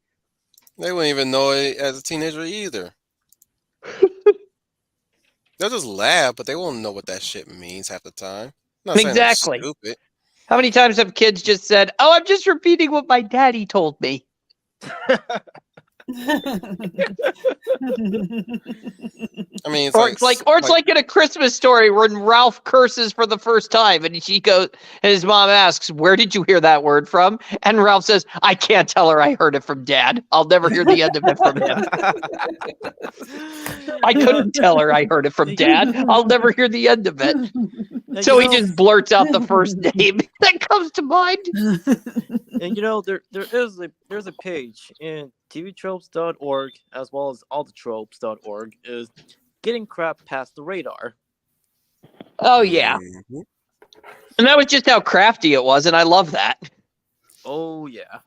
Speaker 1: They wouldn't even know it as a teenager either. They'll just laugh, but they won't know what that shit means half the time. I'm not saying they're
Speaker 3: Exactly.
Speaker 1: stupid.
Speaker 3: How many times have kids just said, "Oh, I'm just repeating what my daddy told me"?
Speaker 1: I mean,
Speaker 3: Or it's like in A Christmas Story when Ralph curses for the first time, and his mom asks, "Where did you hear that word from?" And Ralph says, "I can't tell her. I heard it from Dad. I'll never hear the end of it from him. I couldn't tell her I heard it from Dad. I'll never hear the end of it." So he just blurts out the first name that comes to mind.
Speaker 8: And there's a page in tvtropes.org as well as allthetropes.org is getting crap past the radar.
Speaker 3: Oh yeah,
Speaker 1: Mhm.
Speaker 3: and that was just how crafty it was, and I love that.
Speaker 8: Oh yeah.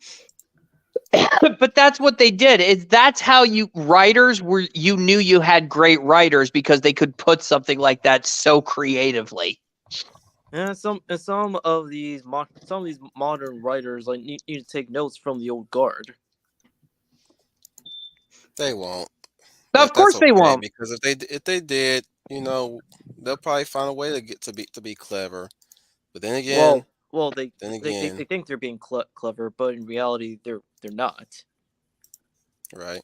Speaker 3: But that's what they did. That's how you knew you had great writers because they could put something like that so creatively.
Speaker 8: And some of these modern writers like need to take notes from the old guard.
Speaker 1: They won't.
Speaker 3: Of
Speaker 1: But that's
Speaker 3: course they
Speaker 1: okay
Speaker 3: won't.
Speaker 1: because if they did, they'll probably find a way to get to be clever. But then again,
Speaker 8: They
Speaker 1: then
Speaker 8: think they're being clever, but in reality they're not.
Speaker 1: right?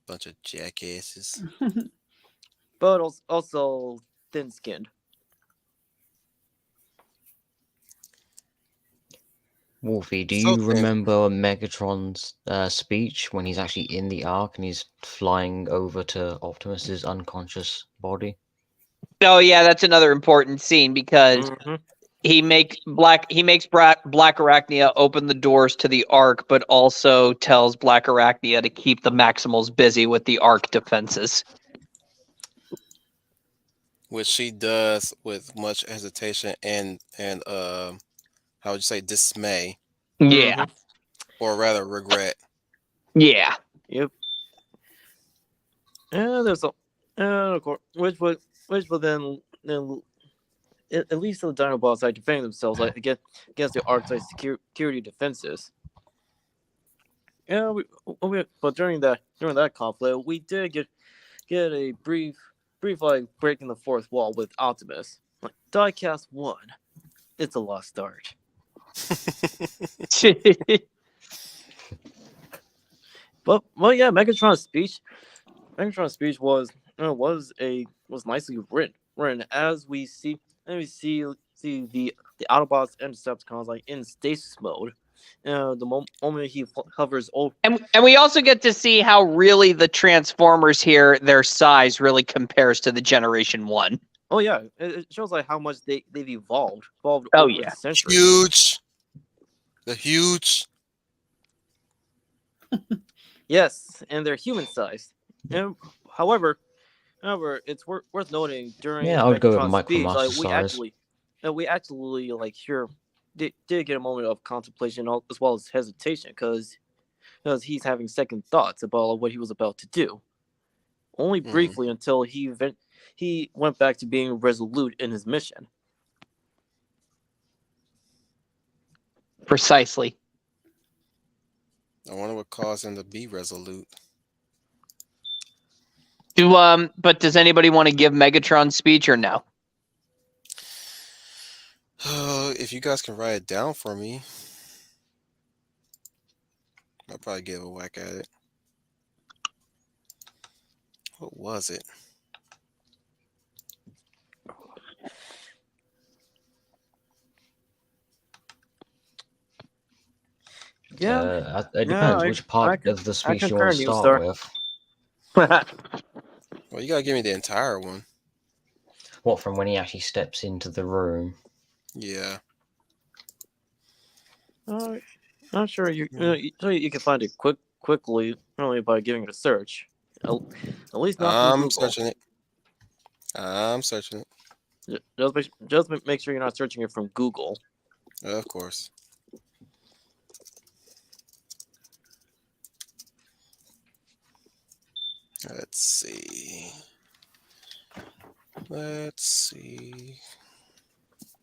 Speaker 1: Bunch of jackasses.
Speaker 8: But also thin-skinned.
Speaker 2: Wolfie, do
Speaker 1: So
Speaker 2: you
Speaker 1: thin.
Speaker 2: remember Megatron's speech when he's actually in the Ark and he's flying over to Optimus's unconscious body?
Speaker 3: Oh yeah, that's another important scene because
Speaker 8: Mhm.
Speaker 3: he makes Black Arachnia open the doors to the Ark, but also tells Black Arachnia to keep the Maximals busy with the Ark defenses.
Speaker 1: Which she does with much hesitation and how would you say dismay,
Speaker 3: Yeah,
Speaker 1: or rather regret.
Speaker 3: yeah.
Speaker 8: Yep. And there's of course, which would then at least the Dinobots are defending themselves against the Arctic security defenses. Yeah, but during that conflict, we did get a brief like breaking the fourth wall with Optimus. Like Diecast 1, it's a lost start. But yeah, Megatron's speech was nicely written as we see the Autobots and Decepticons like in stasis mode. The moment he hovers over.
Speaker 3: And we also get to see how really the Transformers here, their size really compares to the Generation 1.
Speaker 8: Oh yeah, it shows like how much they've evolved
Speaker 3: Oh,
Speaker 8: over
Speaker 3: yeah.
Speaker 8: the centuries.
Speaker 1: Huge. The huge.
Speaker 8: Yes, and they're human-sized. And however, it's worth noting during
Speaker 2: Yeah, I would go with
Speaker 8: Megatron's speech,
Speaker 2: Micromaster
Speaker 8: like
Speaker 2: size.
Speaker 8: we actually like here did get a moment of contemplation as well as hesitation because he's having second thoughts about what he was about to do. Only briefly until he went back to being resolute in his mission.
Speaker 3: Precisely.
Speaker 1: I wonder what caused him to be resolute.
Speaker 3: But does anybody want to give Megatron's speech or no?
Speaker 1: If you guys can write it down for me, I'll probably give a whack at it. What was it?
Speaker 8: Yeah,
Speaker 2: it depends which part of the speech you want to start with.
Speaker 1: Well, you gotta give me the entire one.
Speaker 2: What, from when he actually steps into the room?
Speaker 1: Yeah.
Speaker 8: I'm sure you can find it quickly only by giving it a search. At least not from Google.
Speaker 1: I'm searching it.
Speaker 8: Just make sure you're not searching it from Google.
Speaker 1: Of course. Let's see.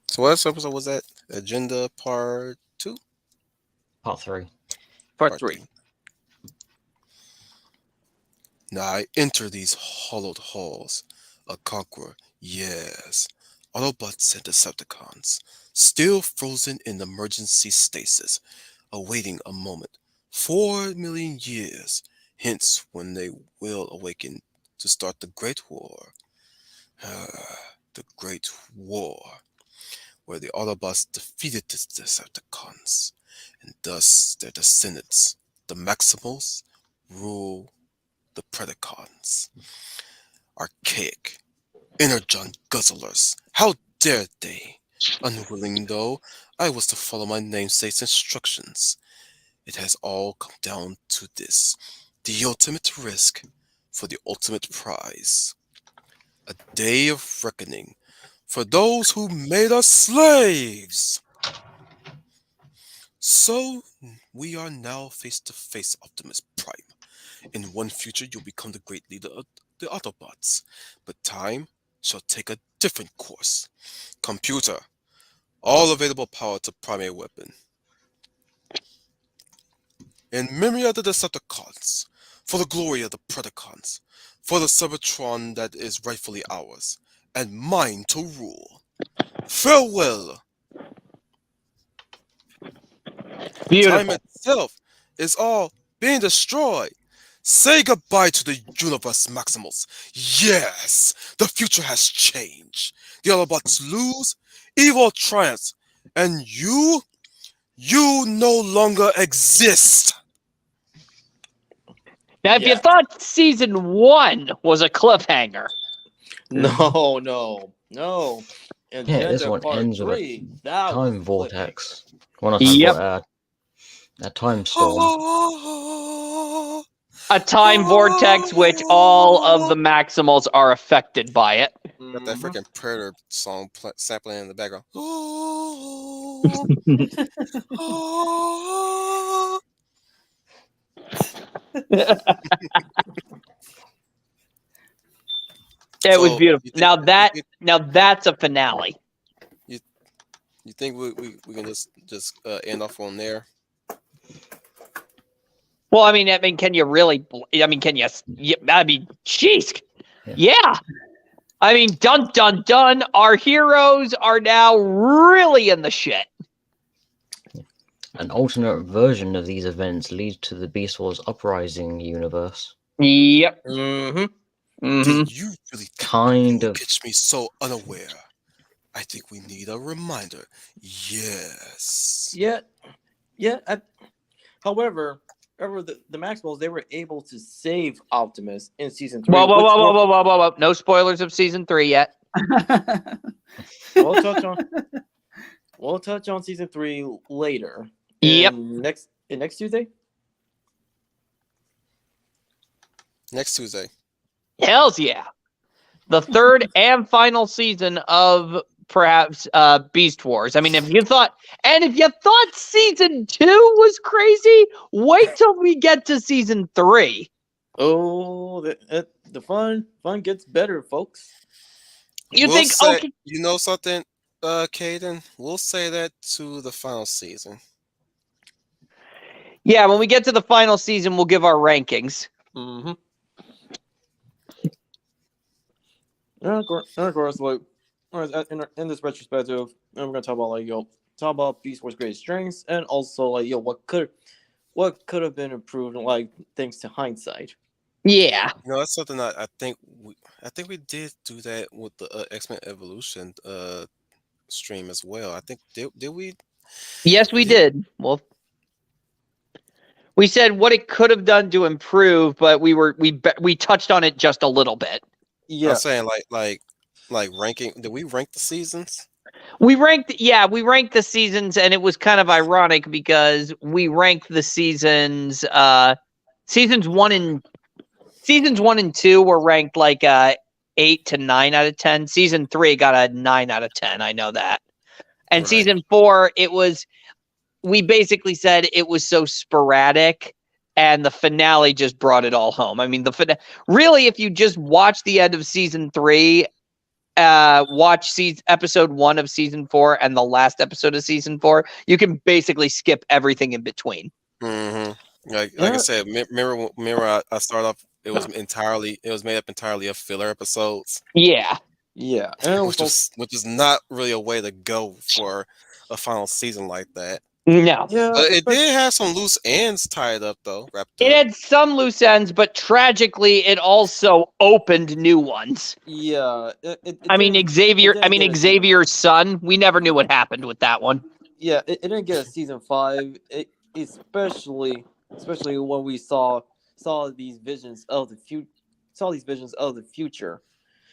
Speaker 1: So what episode was that? Agenda Part 2?
Speaker 2: Part 3.
Speaker 8: Part 3.
Speaker 1: Now I enter these hollowed halls, a conqueror, yes. Autobots and Decepticons, still frozen in emergency stasis, awaiting a moment. 4 million years, hence when they will awaken to start the Great War. The Great War, where the Autobots defeated the Decepticons, and thus their descendants, the Maximals, rule the Predacons. Archaic, energon guzzlers, how dare they? Unwilling though I was to follow my namesake's instructions. It has all come down to this, the ultimate risk for the ultimate prize. A day of reckoning for those who made us slaves. So we are now face to face, Optimus Prime. In one future, you'll become the great leader of the Autobots, but time shall take a different course. Computer, all available power to primary weapon. In memory of the Decepticons, for the glory of the Predacons, for the Cybertron that is rightfully ours, and mine to rule. Farewell!
Speaker 3: Beautiful.
Speaker 1: Time itself is all being destroyed. Say goodbye to the universe, Maximals. Yes, the future has changed. The Autobots lose, evil triumphs, and you no longer exist.
Speaker 3: Now, if you thought season 1 was a cliffhanger,
Speaker 8: No.
Speaker 2: Yeah, this one ends with a time vortex. Well, not time a time storm.
Speaker 3: a time vortex, which all of the Maximals are affected by it.
Speaker 1: Got that freaking Predator song sampling in the background.
Speaker 3: It was beautiful. Now that's a finale.
Speaker 1: You think we can just end off on there?
Speaker 3: Well, I mean, can you really? I mean, can you? I mean, jeez, yeah. I mean, dun dun dun. Our heroes are now really in the shit.
Speaker 2: An alternate version of these events leads to the Beast Wars Uprising universe.
Speaker 3: Yep.
Speaker 1: Did you really catch me so unaware? I think we need a reminder. Yes.
Speaker 8: Yeah. However, the Maximals, they were able to save Optimus in season 3.
Speaker 3: Whoa. No spoilers of season 3 yet.
Speaker 8: We'll touch on season 3 later.
Speaker 3: Yep.
Speaker 8: Next Tuesday?
Speaker 1: Next Tuesday.
Speaker 3: Hells yeah. The third and final season of perhaps Beast Wars. I mean, if you thought season 2 was crazy, wait till we get to season 3.
Speaker 8: Oh, the fun gets better, folks.
Speaker 3: You
Speaker 1: We'll
Speaker 3: think,
Speaker 1: say,
Speaker 3: okay,
Speaker 1: you know something, Caden? We'll say that to the final season.
Speaker 3: yeah, when we get to the final season, we'll give our rankings.
Speaker 8: Mm-hmm. And of course, like, in this retrospective, we're gonna talk about talk about Beast Wars' greatest strengths, and also like what could have been improved, like thanks to hindsight.
Speaker 3: Yeah.
Speaker 1: You know, that's something I think we did do that with the X-Men Evolution stream as well. I think did we?
Speaker 3: Yes, we did. Well, we said what it could have done to improve, but we touched on it just a little bit.
Speaker 8: Yeah,
Speaker 1: I'm saying like ranking. Did we rank the seasons?
Speaker 3: We ranked the seasons, and it was kind of ironic because we ranked the seasons. Seasons 1 and 2 were ranked like 8 to 9 out of 10. Season 3 got a 9 out of 10. I know that. And
Speaker 1: Right.
Speaker 3: season 4, we basically said it was so sporadic, and the finale just brought it all home. I mean, really, if you just watch the end of season 3, watch episode 1 of season 4 and the last episode of season 4, you can basically skip everything in between.
Speaker 1: Mm-hmm. Like I said, remember I started off. It was made up entirely of filler episodes.
Speaker 3: Yeah.
Speaker 8: Yeah, and
Speaker 1: which is not really a way to go for a final season like that.
Speaker 3: No.
Speaker 8: Yeah,
Speaker 1: But it did have some loose ends tied up though, wrapped
Speaker 3: It
Speaker 1: up.
Speaker 3: had some loose ends, but tragically, it also opened new ones.
Speaker 8: Yeah,
Speaker 3: I mean, Xavier's son. We never knew what happened with that one.
Speaker 8: Yeah, it didn't get a season 5. Especially when we saw these visions of the future.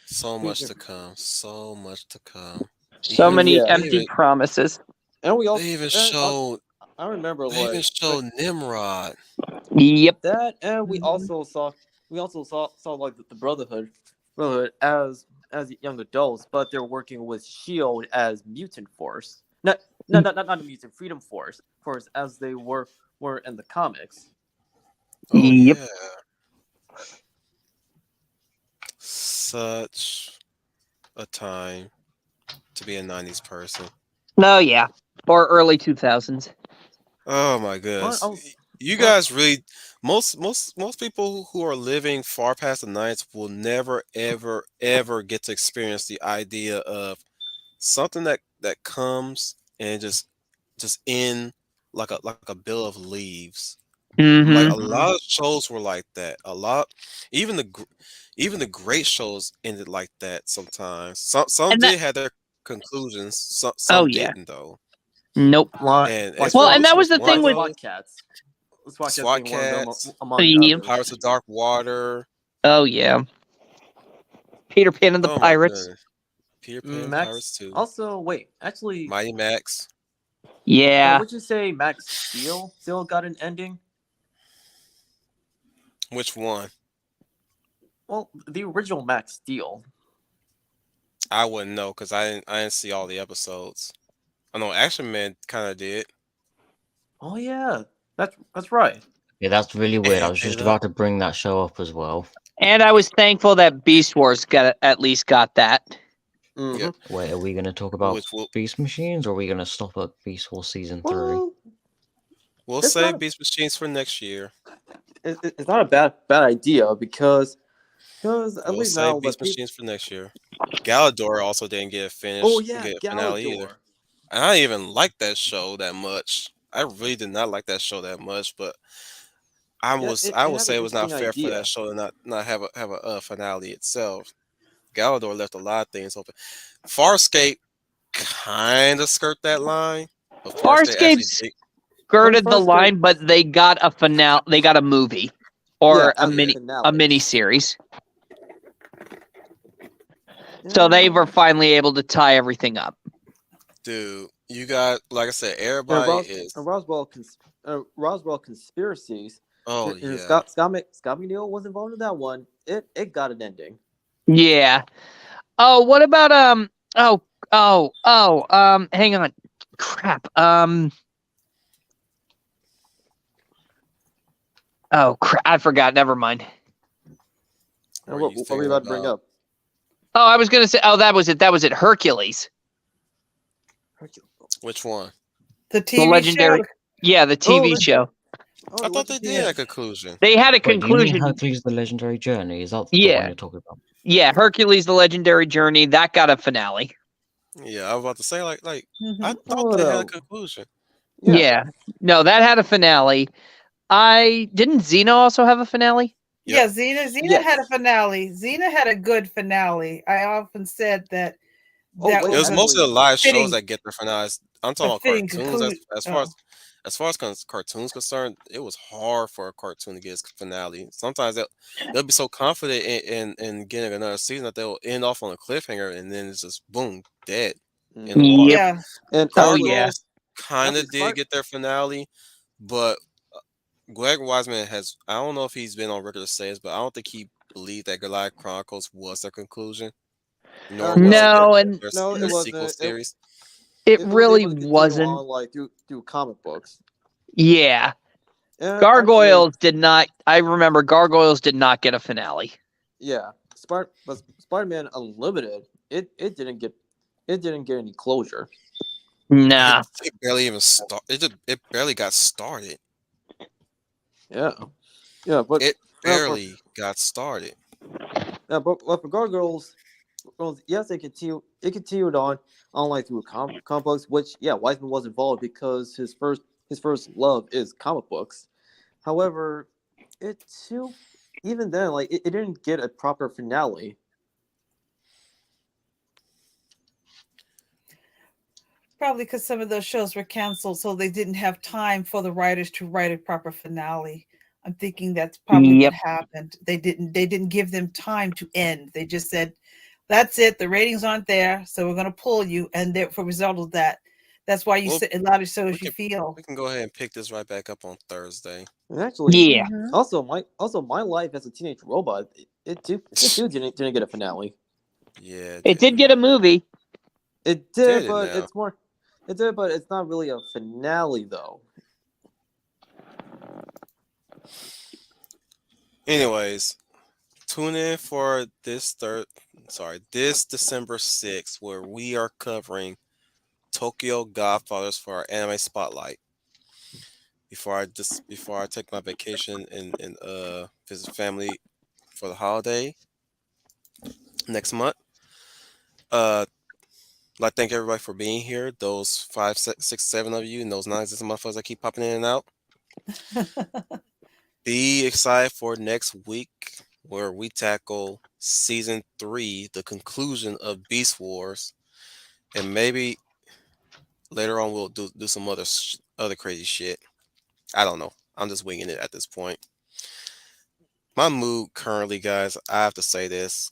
Speaker 1: So much to come. So much to come.
Speaker 3: So many
Speaker 8: Yeah.
Speaker 3: empty promises.
Speaker 8: And we also
Speaker 1: They even showed.
Speaker 8: I remember
Speaker 1: They even showed Nimrod.
Speaker 3: Yep.
Speaker 8: that, and we also saw like the Brotherhood as young adults, but they're working with Shield as Mutant Force. Not a Mutant Freedom Force as they were in the comics.
Speaker 1: Oh
Speaker 3: Yep.
Speaker 1: yeah. Such a time to be a 90s person.
Speaker 3: Oh yeah, or early 2000s.
Speaker 1: Oh my goodness. You
Speaker 8: well-
Speaker 1: guys really most people who are living far past the 90s will never ever get to experience the idea of something that comes and just in like a bill of leaves. Like a lot of shows were like that. A lot, even the great shows ended like that sometimes. Some did have their conclusions. Some didn't though.
Speaker 3: Nope.
Speaker 1: And
Speaker 3: and that was the thing with
Speaker 8: SWAT Cats.
Speaker 1: SWAT Cats,
Speaker 3: Yep.
Speaker 1: Pirates of Dark Water.
Speaker 3: Oh yeah. Peter Pan and the
Speaker 1: Oh my
Speaker 3: Pirates.
Speaker 1: goodness. Peter Pan and
Speaker 8: Max.
Speaker 1: Pirates too.
Speaker 8: Also, wait, actually,
Speaker 1: Mighty Max.
Speaker 3: Yeah.
Speaker 8: would you say Max Steel still got an ending?
Speaker 1: Which one?
Speaker 8: Well, the original Max Steel.
Speaker 1: I wouldn't know because I didn't see all the episodes. I know Action Man kind of did.
Speaker 8: Oh yeah, that's right.
Speaker 2: Yeah, that's really weird. I was
Speaker 1: And
Speaker 2: just about to bring that show up as well.
Speaker 3: And I was thankful that Beast Wars at least got that.
Speaker 8: Mhm.
Speaker 1: Yep.
Speaker 2: Wait, are we going to talk about
Speaker 1: Which will-
Speaker 2: Beast Machines, or are we going to stop at Beast Wars Season 3?
Speaker 8: Well,
Speaker 1: We'll
Speaker 8: It's
Speaker 1: save
Speaker 8: not-
Speaker 1: Beast Machines for next year.
Speaker 8: it's not a bad idea because at
Speaker 1: We'll
Speaker 8: least
Speaker 1: save
Speaker 8: now
Speaker 1: Beast
Speaker 8: the people.
Speaker 1: Machines for next year. Galador also didn't get a finish.
Speaker 8: Oh yeah,
Speaker 1: get a finale either.
Speaker 8: Galador.
Speaker 1: And I didn't even like that show that much. I really did not like that show that much, but I
Speaker 8: Yeah,
Speaker 1: would
Speaker 8: it
Speaker 1: say
Speaker 8: had
Speaker 1: it
Speaker 8: an
Speaker 1: was not
Speaker 8: interesting
Speaker 1: fair for
Speaker 8: idea.
Speaker 1: that show to not have a finale itself. Galador left a lot of things open. Farscape kind of skirt that line. But
Speaker 3: Farscape skirted the
Speaker 8: Farscape-
Speaker 3: line, but they got a finale. They got a movie or a mini series. So they were finally able to tie everything up.
Speaker 1: Dude, you got, like I said, everybody is.
Speaker 8: Roswell Conspiracies
Speaker 1: Oh
Speaker 8: And
Speaker 1: yeah.
Speaker 8: Scott McNeil was involved in that one. It got an ending.
Speaker 3: Yeah. Oh, what about hang on. Crap. Oh crap, I forgot. Never mind.
Speaker 1: Or
Speaker 8: What
Speaker 1: you
Speaker 8: were you
Speaker 1: thinking
Speaker 8: about to bring
Speaker 1: about
Speaker 8: up?
Speaker 3: Oh, I was gonna say. Oh, that was it. That was it. Hercules,
Speaker 1: which one?
Speaker 4: The
Speaker 3: the
Speaker 4: TV
Speaker 3: legendary.
Speaker 4: show.
Speaker 3: Yeah, the
Speaker 8: Oh,
Speaker 3: TV show.
Speaker 1: I
Speaker 8: the
Speaker 1: thought they
Speaker 8: Legend
Speaker 1: did
Speaker 4: Yeah.
Speaker 1: a conclusion.
Speaker 3: They had a
Speaker 2: Wait, do you mean
Speaker 3: conclusion.
Speaker 2: Hercules the Legendary Journey? Is that the one
Speaker 3: Yeah,
Speaker 2: you're talking about?
Speaker 3: yeah. Hercules, the legendary journey. That got a finale.
Speaker 1: Yeah, I was about to say like I
Speaker 4: Mhm.
Speaker 1: thought
Speaker 8: Oh
Speaker 1: they had a
Speaker 8: no.
Speaker 1: conclusion.
Speaker 8: Yeah.
Speaker 3: Yeah. No, that had a finale. I didn't Xena also have a finale?
Speaker 1: Yep.
Speaker 4: Yeah, Xena had a
Speaker 8: Yes.
Speaker 4: finale. Xena had a good finale. I often said that
Speaker 8: Oh
Speaker 4: that
Speaker 8: wait,
Speaker 1: It
Speaker 4: was
Speaker 1: was
Speaker 4: a
Speaker 1: most of
Speaker 8: actually,
Speaker 1: the live shows
Speaker 4: fitting
Speaker 1: that get their finales. I'm
Speaker 4: a
Speaker 1: talking about
Speaker 4: fitting
Speaker 1: cartoons.
Speaker 4: conclusion. Oh.
Speaker 1: As far as cartoons concerned, it was hard for a cartoon to get its finale. Sometimes they'll be so confident in getting another season that they'll end off on a cliffhanger and then it's just boom dead in the
Speaker 8: mhm.
Speaker 1: water.
Speaker 3: Yep.
Speaker 4: Yeah.
Speaker 8: And
Speaker 3: Oh yeah.
Speaker 1: Gargoyles kind
Speaker 8: actually,
Speaker 1: of did get their finale, but Greg Wiseman has. I don't know if he's been on record to say this, but I don't think he believed that Goliath Chronicles was their conclusion, nor was
Speaker 8: no,
Speaker 1: it
Speaker 3: No, and
Speaker 8: no, it
Speaker 1: their sequel
Speaker 8: wasn't.
Speaker 1: series.
Speaker 3: it
Speaker 8: It was
Speaker 3: really
Speaker 8: able to continue
Speaker 3: wasn't.
Speaker 8: on like through comic books.
Speaker 3: Yeah.
Speaker 8: And actually,
Speaker 3: Gargoyles did not. I remember Gargoyles did not get a finale.
Speaker 8: yeah, Spider-Man Unlimited, it didn't get any closure.
Speaker 3: Nah.
Speaker 1: It barely even start. It barely got started.
Speaker 8: Yeah, yeah,
Speaker 1: It
Speaker 8: uh, for
Speaker 1: barely got started.
Speaker 8: but for Gargoyles, well, yes, it continued on like through comic books, which yeah, Wiseman was involved because his first love is comic books. However, it too, even then, like it didn't get a proper finale.
Speaker 4: Probably because some of those shows were canceled, so they didn't have time for the writers to write a proper finale. I'm thinking that's probably what
Speaker 3: Yep.
Speaker 4: happened. They didn't give them time to end. They just said, "That's it. The ratings aren't there, so we're going to pull you." And for result of that, that's why you
Speaker 1: Well,
Speaker 4: say a lot of shows
Speaker 1: we
Speaker 4: you
Speaker 1: can
Speaker 4: feel.
Speaker 1: we can go ahead and pick this right back up on Thursday.
Speaker 8: And actually,
Speaker 3: Yeah.
Speaker 4: Mhm.
Speaker 8: also my life as a teenage robot, it too didn't get a finale.
Speaker 1: Yeah, it
Speaker 3: It did
Speaker 1: didn't.
Speaker 3: get a movie.
Speaker 8: It
Speaker 1: Did
Speaker 8: did,
Speaker 1: it
Speaker 8: but
Speaker 1: now?
Speaker 8: it's not really a finale though.
Speaker 1: Anyways, tune in for this December 6th, where we are covering Tokyo Godfathers for our anime spotlight. Before I take my vacation and visit family for the holiday next month. Uh like thank everybody for being here. Those 5, 6, 7 of you and those 9 motherfuckers that keep popping in and out. Be excited for next week where we tackle season 3, the conclusion of Beast Wars, and maybe later on we'll do some other crazy shit. I don't know. I'm just winging it at this point. My mood currently, guys, I have to say this.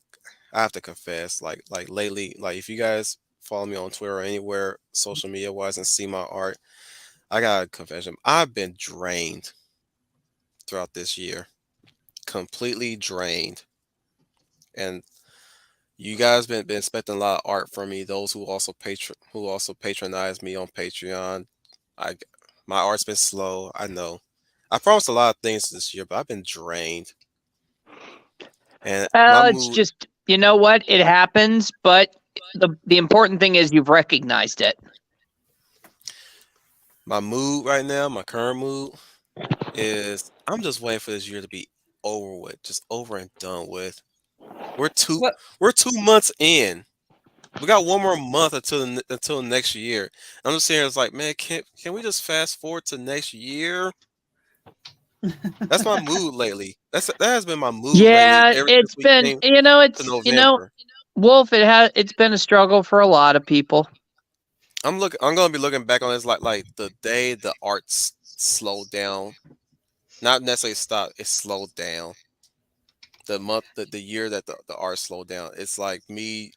Speaker 1: I have to confess, like lately, like if you guys follow me on Twitter or anywhere social media wise and see my art, I got a confession. I've been drained throughout this year. Completely drained. And you guys been expecting a lot of art from me. Those who also patronize me on Patreon. I my art's been slow. I know. I promised a lot of things this year, but I've been drained. And my
Speaker 3: Well, it's
Speaker 1: mood
Speaker 3: just you know what? It happens, but the important thing is you've recognized it.
Speaker 1: my mood right now, my current mood is I'm just waiting for this year to be over with, just over and done with. We're two
Speaker 4: What
Speaker 1: we're 2 months in. We got one more month until next year. I'm just saying, it's like, man, can we just fast forward to next year? That's my mood lately. That has been my mood lately.
Speaker 3: Yeah,
Speaker 1: Ever since
Speaker 3: it's
Speaker 1: we
Speaker 3: been
Speaker 1: came to
Speaker 3: it's
Speaker 1: November,
Speaker 3: Wolf. It's been a struggle for a lot of people.
Speaker 1: I'm gonna be looking back on this like the day the arts slowed down. Not necessarily stopped. It slowed down. The year that the art slowed down. It's like me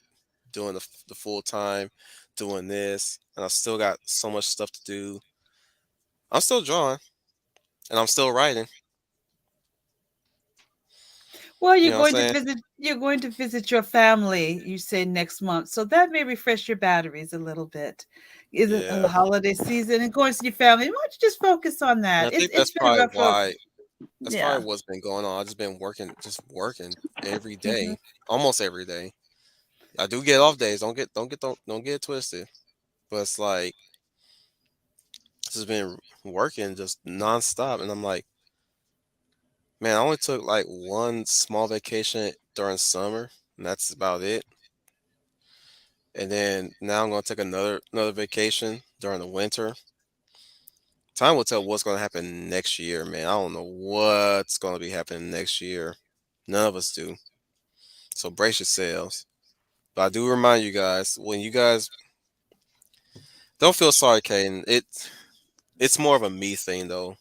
Speaker 1: doing the full time, doing this, and I still got so much stuff to do. I'm still drawing and I'm still writing.
Speaker 4: Well,
Speaker 1: You
Speaker 4: you're
Speaker 1: know what
Speaker 4: going
Speaker 1: I'm
Speaker 4: to
Speaker 1: saying?
Speaker 4: visit. You're going to visit your family. You say next month, so that may refresh your batteries a little bit. Is it a
Speaker 1: Yeah.
Speaker 4: holiday season and going to see your family? Why don't you just focus on
Speaker 1: And
Speaker 4: that?
Speaker 1: I think
Speaker 4: It's been a rough road.
Speaker 1: that's
Speaker 4: Yeah.
Speaker 1: probably what's been going on. I've just been working every
Speaker 4: Hmm.
Speaker 1: day, almost every day. I do get off days. Don't get it twisted. But it's like just been working just nonstop, and I'm like, man, I only took like one small vacation during summer, and that's about it. And then now I'm gonna take another vacation during the winter. Time will tell what's gonna happen next year, man. I don't know what's gonna be happening next year. None of us do. So brace yourselves. But I do remind you guys, when you guys don't feel sorry, Caden. It's more of a me thing though.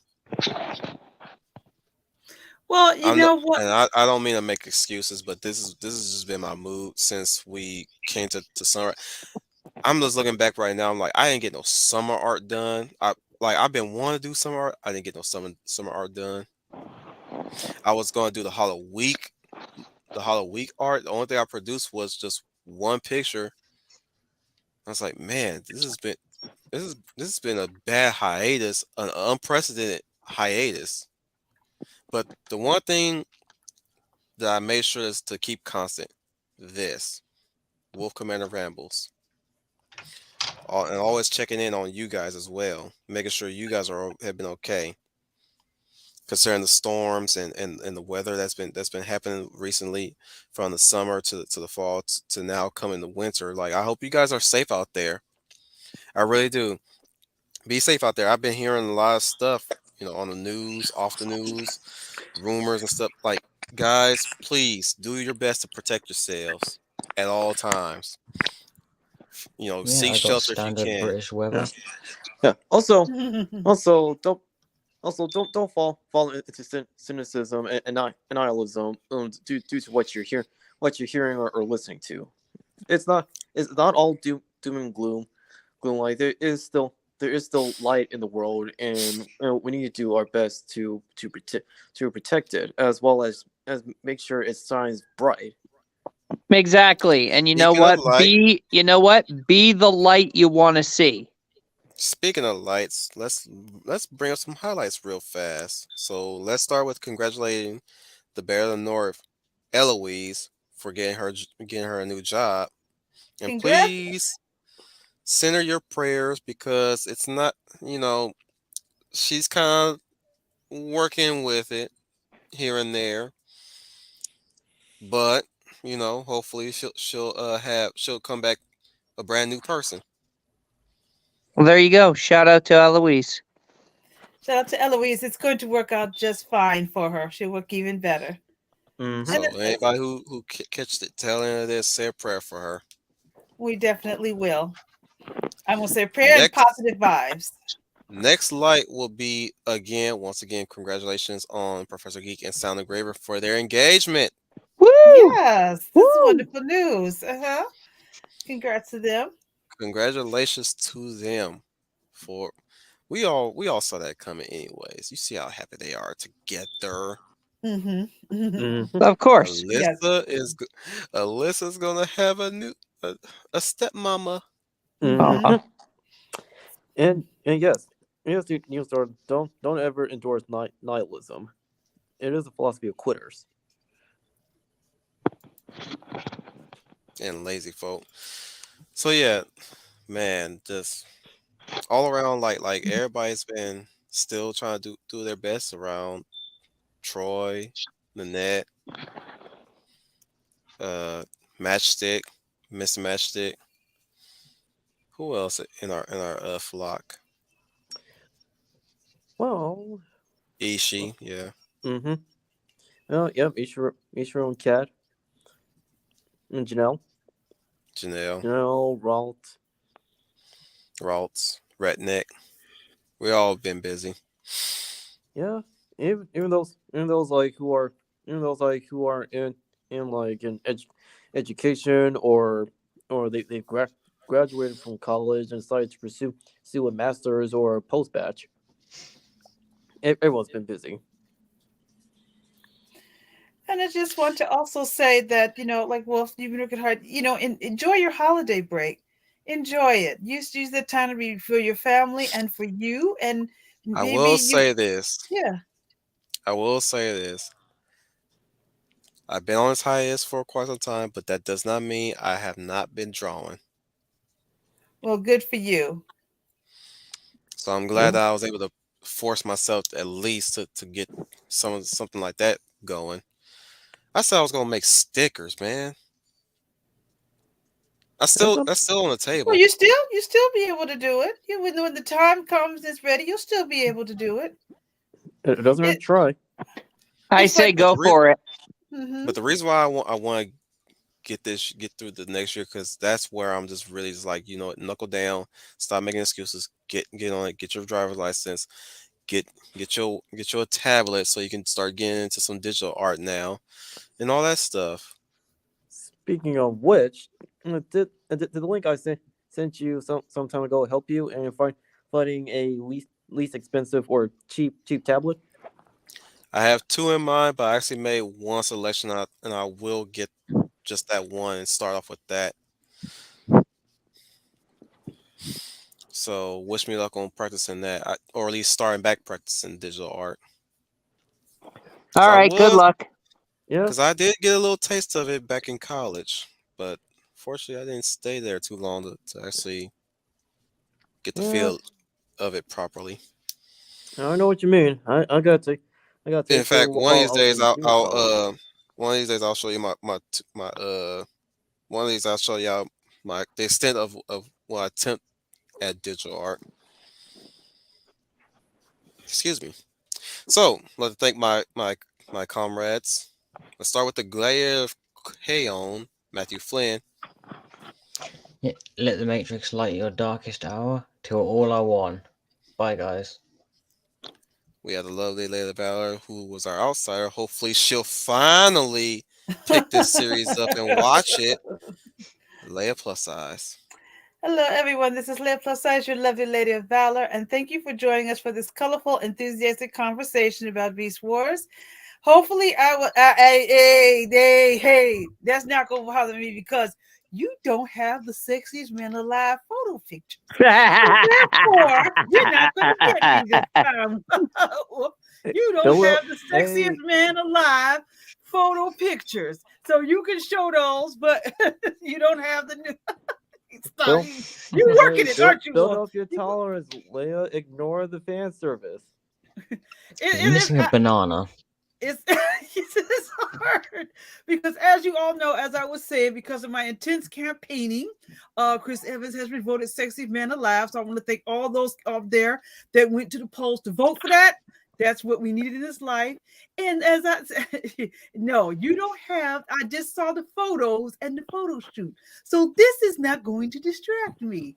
Speaker 4: Well, you
Speaker 1: I'm not,
Speaker 4: know what?
Speaker 1: and I don't mean to make excuses, but this has just been my mood since we came to summer. I'm just looking back right now. I'm like, I didn't get no summer art done. I've been wanting to do summer art. I didn't get no summer art done. I was going to do the Hollow Week art. The only thing I produced was just one picture. I was like, man, this has been a bad hiatus, an unprecedented hiatus. But the one thing that I made sure is to keep constant, this Wolf Commander Rambles, and always checking in on you guys as well, making sure you guys have been okay, concerning the storms and the weather that's been happening recently, from the summer to the fall to now coming the winter. Like, I hope you guys are safe out there. I really do. Be safe out there. I've been hearing a lot of stuff, on the news, off the news, rumors and stuff. Like, guys, please do your best to protect yourselves at all times.
Speaker 2: Yeah,
Speaker 1: Seek
Speaker 2: I got
Speaker 1: shelter if you
Speaker 2: standard
Speaker 1: can.
Speaker 2: British weather.
Speaker 8: Yeah. Also, don't fall into cynicism and nihilism due to what you're hearing or listening to. It's not all doom and gloom. Like there is still light in the world, and we need to do our best to protect it, as make sure it shines bright.
Speaker 3: Exactly. And you know
Speaker 1: Speaking of
Speaker 3: what?
Speaker 1: light,
Speaker 3: Be the light you want to see.
Speaker 1: speaking of lights, let's bring up some highlights real fast. So let's start with congratulating the Bear of the North, Eloise, for getting her a new job. And
Speaker 4: Congrats.
Speaker 1: please send her your prayers, because it's not, you know, she's kind of working with it here and there, but hopefully she'll come back a brand new person.
Speaker 3: Well, there you go. Shout out to Eloise.
Speaker 4: Shout out to Eloise. It's going to work out just fine for her. She'll work even better.
Speaker 8: Mm-hmm.
Speaker 4: And
Speaker 1: So anybody who catch the tail end of this, say a prayer for her.
Speaker 4: we definitely will. I'm going to say prayer and
Speaker 1: Next
Speaker 4: positive vibes.
Speaker 1: next light will be, once again, congratulations on Professor Geek and Sound Engraver for their engagement.
Speaker 3: Woo!
Speaker 4: Yes, this is
Speaker 3: Woo!
Speaker 4: wonderful news. Congrats to them.
Speaker 1: Congratulations to them. For we all saw that coming anyways. You see how happy they are together.
Speaker 4: Mm-hmm.
Speaker 8: Mm-hmm.
Speaker 3: Of course.
Speaker 4: Yes.
Speaker 1: Alyssa's gonna have a stepmama.
Speaker 4: Mm-hmm.
Speaker 3: Uh-huh.
Speaker 8: And yes, news store. Don't ever endorse nihilism. It is a philosophy of quitters.
Speaker 1: And lazy folk. So yeah, man, just all around, like everybody's been still trying to do their best around Troy, Nanette, uh, Matchstick, Miss Matchstick. Who else in our flock?
Speaker 8: Well,
Speaker 1: Ishi, yeah,
Speaker 8: mm-hmm. Oh, yep. Each your own cat. And
Speaker 1: Janelle,
Speaker 8: Ralt.
Speaker 1: Ralts, Redneck. We all been busy.
Speaker 8: Yeah, even those like who are in like education, or they've graduated from college and decided to pursue a master's or a post batch. Everyone's been busy.
Speaker 4: And I just want to also say that, like Wolf, you look at hard, enjoy your holiday break. Enjoy it. Use that time to be for your family and for you. And
Speaker 1: I
Speaker 4: maybe
Speaker 1: will say this.
Speaker 4: yeah.
Speaker 1: I will say this. I've been on this hiatus for quite some time, but that does not mean I have not been drawing.
Speaker 4: Well, good for you.
Speaker 1: So I'm glad that I was able to force myself at least to get something like that going. I said I was gonna make stickers, man. That's still on the table.
Speaker 4: Well, you still be able to do it. When the time comes, it's ready. You'll still be able to do it.
Speaker 8: It doesn't hurt to try.
Speaker 3: I say go for it.
Speaker 4: Mm-hmm.
Speaker 1: But the reason why I want to get through the next year, because that's where I'm just really just like, knuckle down, stop making excuses, get on it, get your driver's license, get your tablet so you can start getting into some digital art now, and all that stuff.
Speaker 8: Speaking of which, did the link I sent you some time ago help you in finding a least expensive or cheap tablet?
Speaker 1: I have two in mind, but I actually made one selection, and I will get just that one and start off with that. So wish me luck on practicing that, or at least starting back practicing digital art.
Speaker 3: All right, good luck.
Speaker 8: Yeah,
Speaker 1: because I did get a little taste of it back in college, but fortunately I didn't stay there too long to actually get the feel of it properly.
Speaker 8: I know what you mean. I got to.
Speaker 1: In fact, one of these days
Speaker 8: I'll
Speaker 1: one of these days I'll show you my one of these I'll show y'all the extent of what I attempt at digital art. Excuse me. So, let's thank my comrades. Let's start with the Gladiator of Kaon, Mathew Flynn.
Speaker 2: Yeah, let the Matrix light your darkest hour till all are one. Bye, guys.
Speaker 1: We have the lovely Layla Valor, who was our outsider. Hopefully, she'll finally pick this series up and watch it. Leia plus size.
Speaker 4: Hello, everyone. This is Leia Plus Size, your lovely lady of valor, and thank you for joining us for this colorful, enthusiastic conversation about Beast Wars. Hopefully, I will. Hey, that's not going to bother me because you don't have the sexiest man alive photo picture. So therefore, you're not going to get me this time. You don't have the sexiest man alive photo pictures, so you can show those, but you don't have the new. You're working it, aren't you?
Speaker 8: Build up your tolerance, Leia. Ignore the fan service.
Speaker 2: You're missing a banana.
Speaker 4: It's hard because, as you all know, as I was saying, because of my intense campaigning, Chris Evans has been voted Sexiest Man Alive. So I want to thank all those out there that went to the polls to vote for that. That's what we needed in this life. And as I said, no, you don't have. I just saw the photos and the photo shoot. So this is not going to distract me.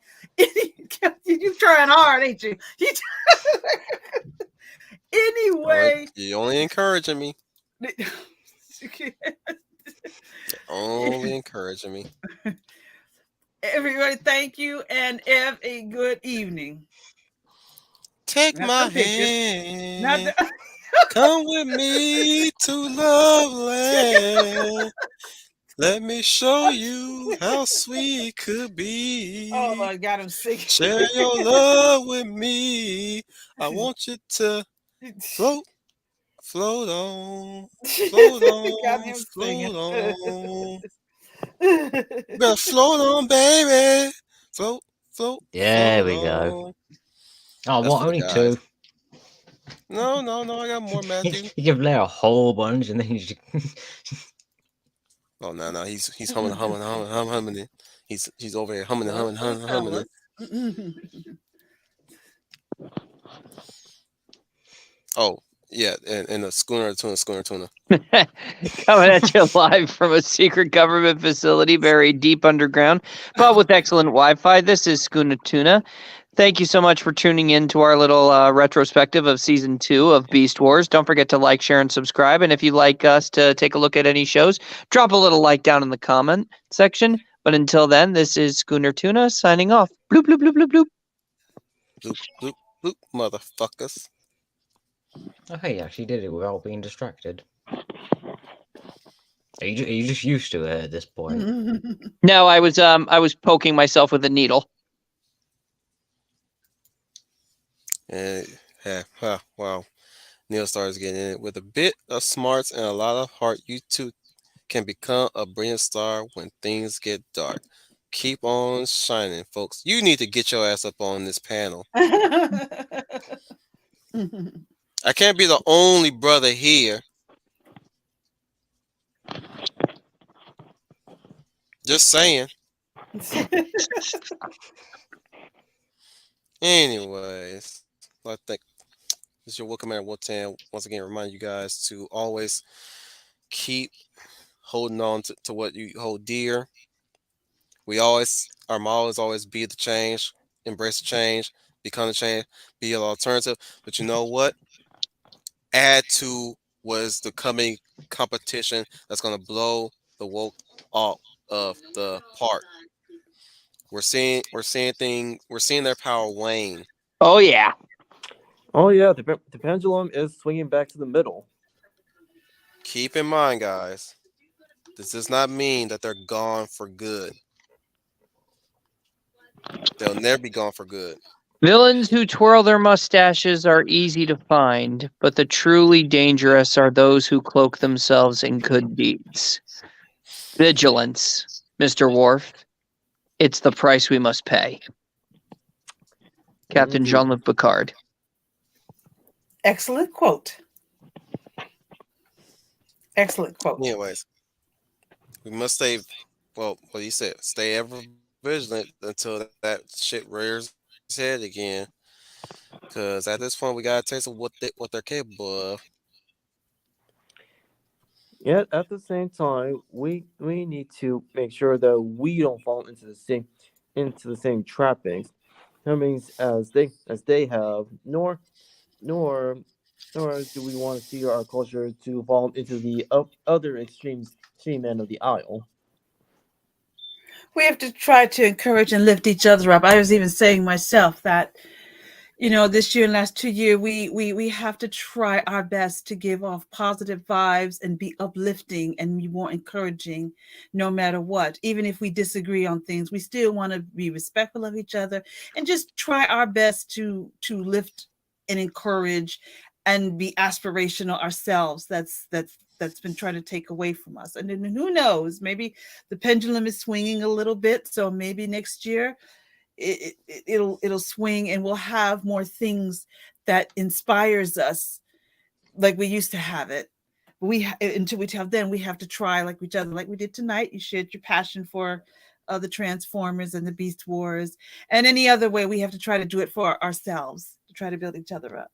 Speaker 4: You're trying hard, ain't you? Anyway.
Speaker 1: You're only encouraging me. Only encouraging me.
Speaker 4: Everybody, thank you and have a good evening.
Speaker 1: Take my hand. Come with me to Loveland. Let me show you how sweet could be.
Speaker 4: Oh, I got him singing.
Speaker 1: Share your love with me. I want you to float on, float on, float on. Better float on, baby. Float.
Speaker 2: There we go. Oh, what? Only two?
Speaker 1: No, I got more, Matthew.
Speaker 2: You give Leia a whole bunch and then you just...
Speaker 1: Oh, no, he's humming. He's over here humming. Oh, yeah, and a schooner tuna.
Speaker 3: Coming at you live from a secret government facility buried deep underground, but with excellent Wi-Fi. This is Schooner Tuna. Thank you so much for tuning in to our little retrospective of Season 2 of Beast Wars. Don't forget to like, share, and subscribe. And if you'd like us to take a look at any shows, drop a little like down in the comment section. But until then, this is Schooner Tuna signing off. Bloop, bloop, bloop, bloop, bloop.
Speaker 1: Bloop, bloop, bloop, motherfuckers.
Speaker 2: Oh, hey, you actually did it without being distracted. Are you just used to it at this point?
Speaker 3: No, I was poking myself with a needle.
Speaker 1: And wow. Neil starts getting in it. With a bit of smarts and a lot of heart, you too can become a brilliant star when things get dark. Keep on shining, folks. You need to get your ass up on this panel. I can't be the only brother here. Just saying. Anyways, I think this is your welcome at Wotan. Once again, remind you guys to always keep holding on to what you hold dear. Our motto is always be the change, embrace the change, become the change, be an alternative. But you know what? Add to was the coming competition that's going to blow the woke off of the park. We're seeing their power wane.
Speaker 3: Oh yeah.
Speaker 8: Oh yeah, the pendulum is swinging back to the middle.
Speaker 1: Keep in mind, guys, this does not mean that they're gone for good. They'll never be gone for good.
Speaker 3: Villains who twirl their mustaches are easy to find, but the truly dangerous are those who cloak themselves in good deeds. Vigilance, Mr. Worf. It's the price we must pay. Captain
Speaker 8: Indeed.
Speaker 3: Jean-Luc Picard.
Speaker 4: Excellent quote. Excellent quote.
Speaker 1: Anyways, we must stay. Well, what you said, stay ever vigilant until that shit rears its head again. Because at this point, we got a taste of what they're capable of.
Speaker 8: Yet at the same time, we need to make sure that we don't fall into the same trappings. As they have, nor do we want to see our culture to fall into the other extreme end of the aisle.
Speaker 4: We have to try to encourage and lift each other up. I was even saying myself that, this year and last 2 years, we have to try our best to give off positive vibes and be uplifting and be more encouraging no matter what. Even if we disagree on things, we still want to be respectful of each other and just try our best to lift and encourage and be aspirational ourselves. That's been trying to take away from us. And then who knows, maybe the pendulum is swinging a little bit. So maybe next year it'll swing and we'll have more things that inspires us like we used to have it. Until we tell them, we have to try like each other, like we did tonight. You shared your passion for the Transformers and the Beast Wars and any other way. We have to try to do it for ourselves to try to build each other up.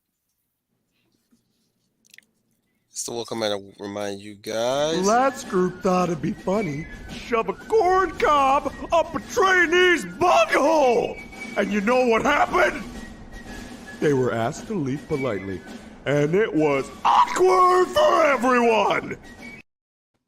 Speaker 1: So we'll come in and remind you guys.
Speaker 5: That group thought it'd be funny. Shove a corn cob up a trainee's bunghole! And you know what happened? They were asked to leave politely. And it was awkward for everyone!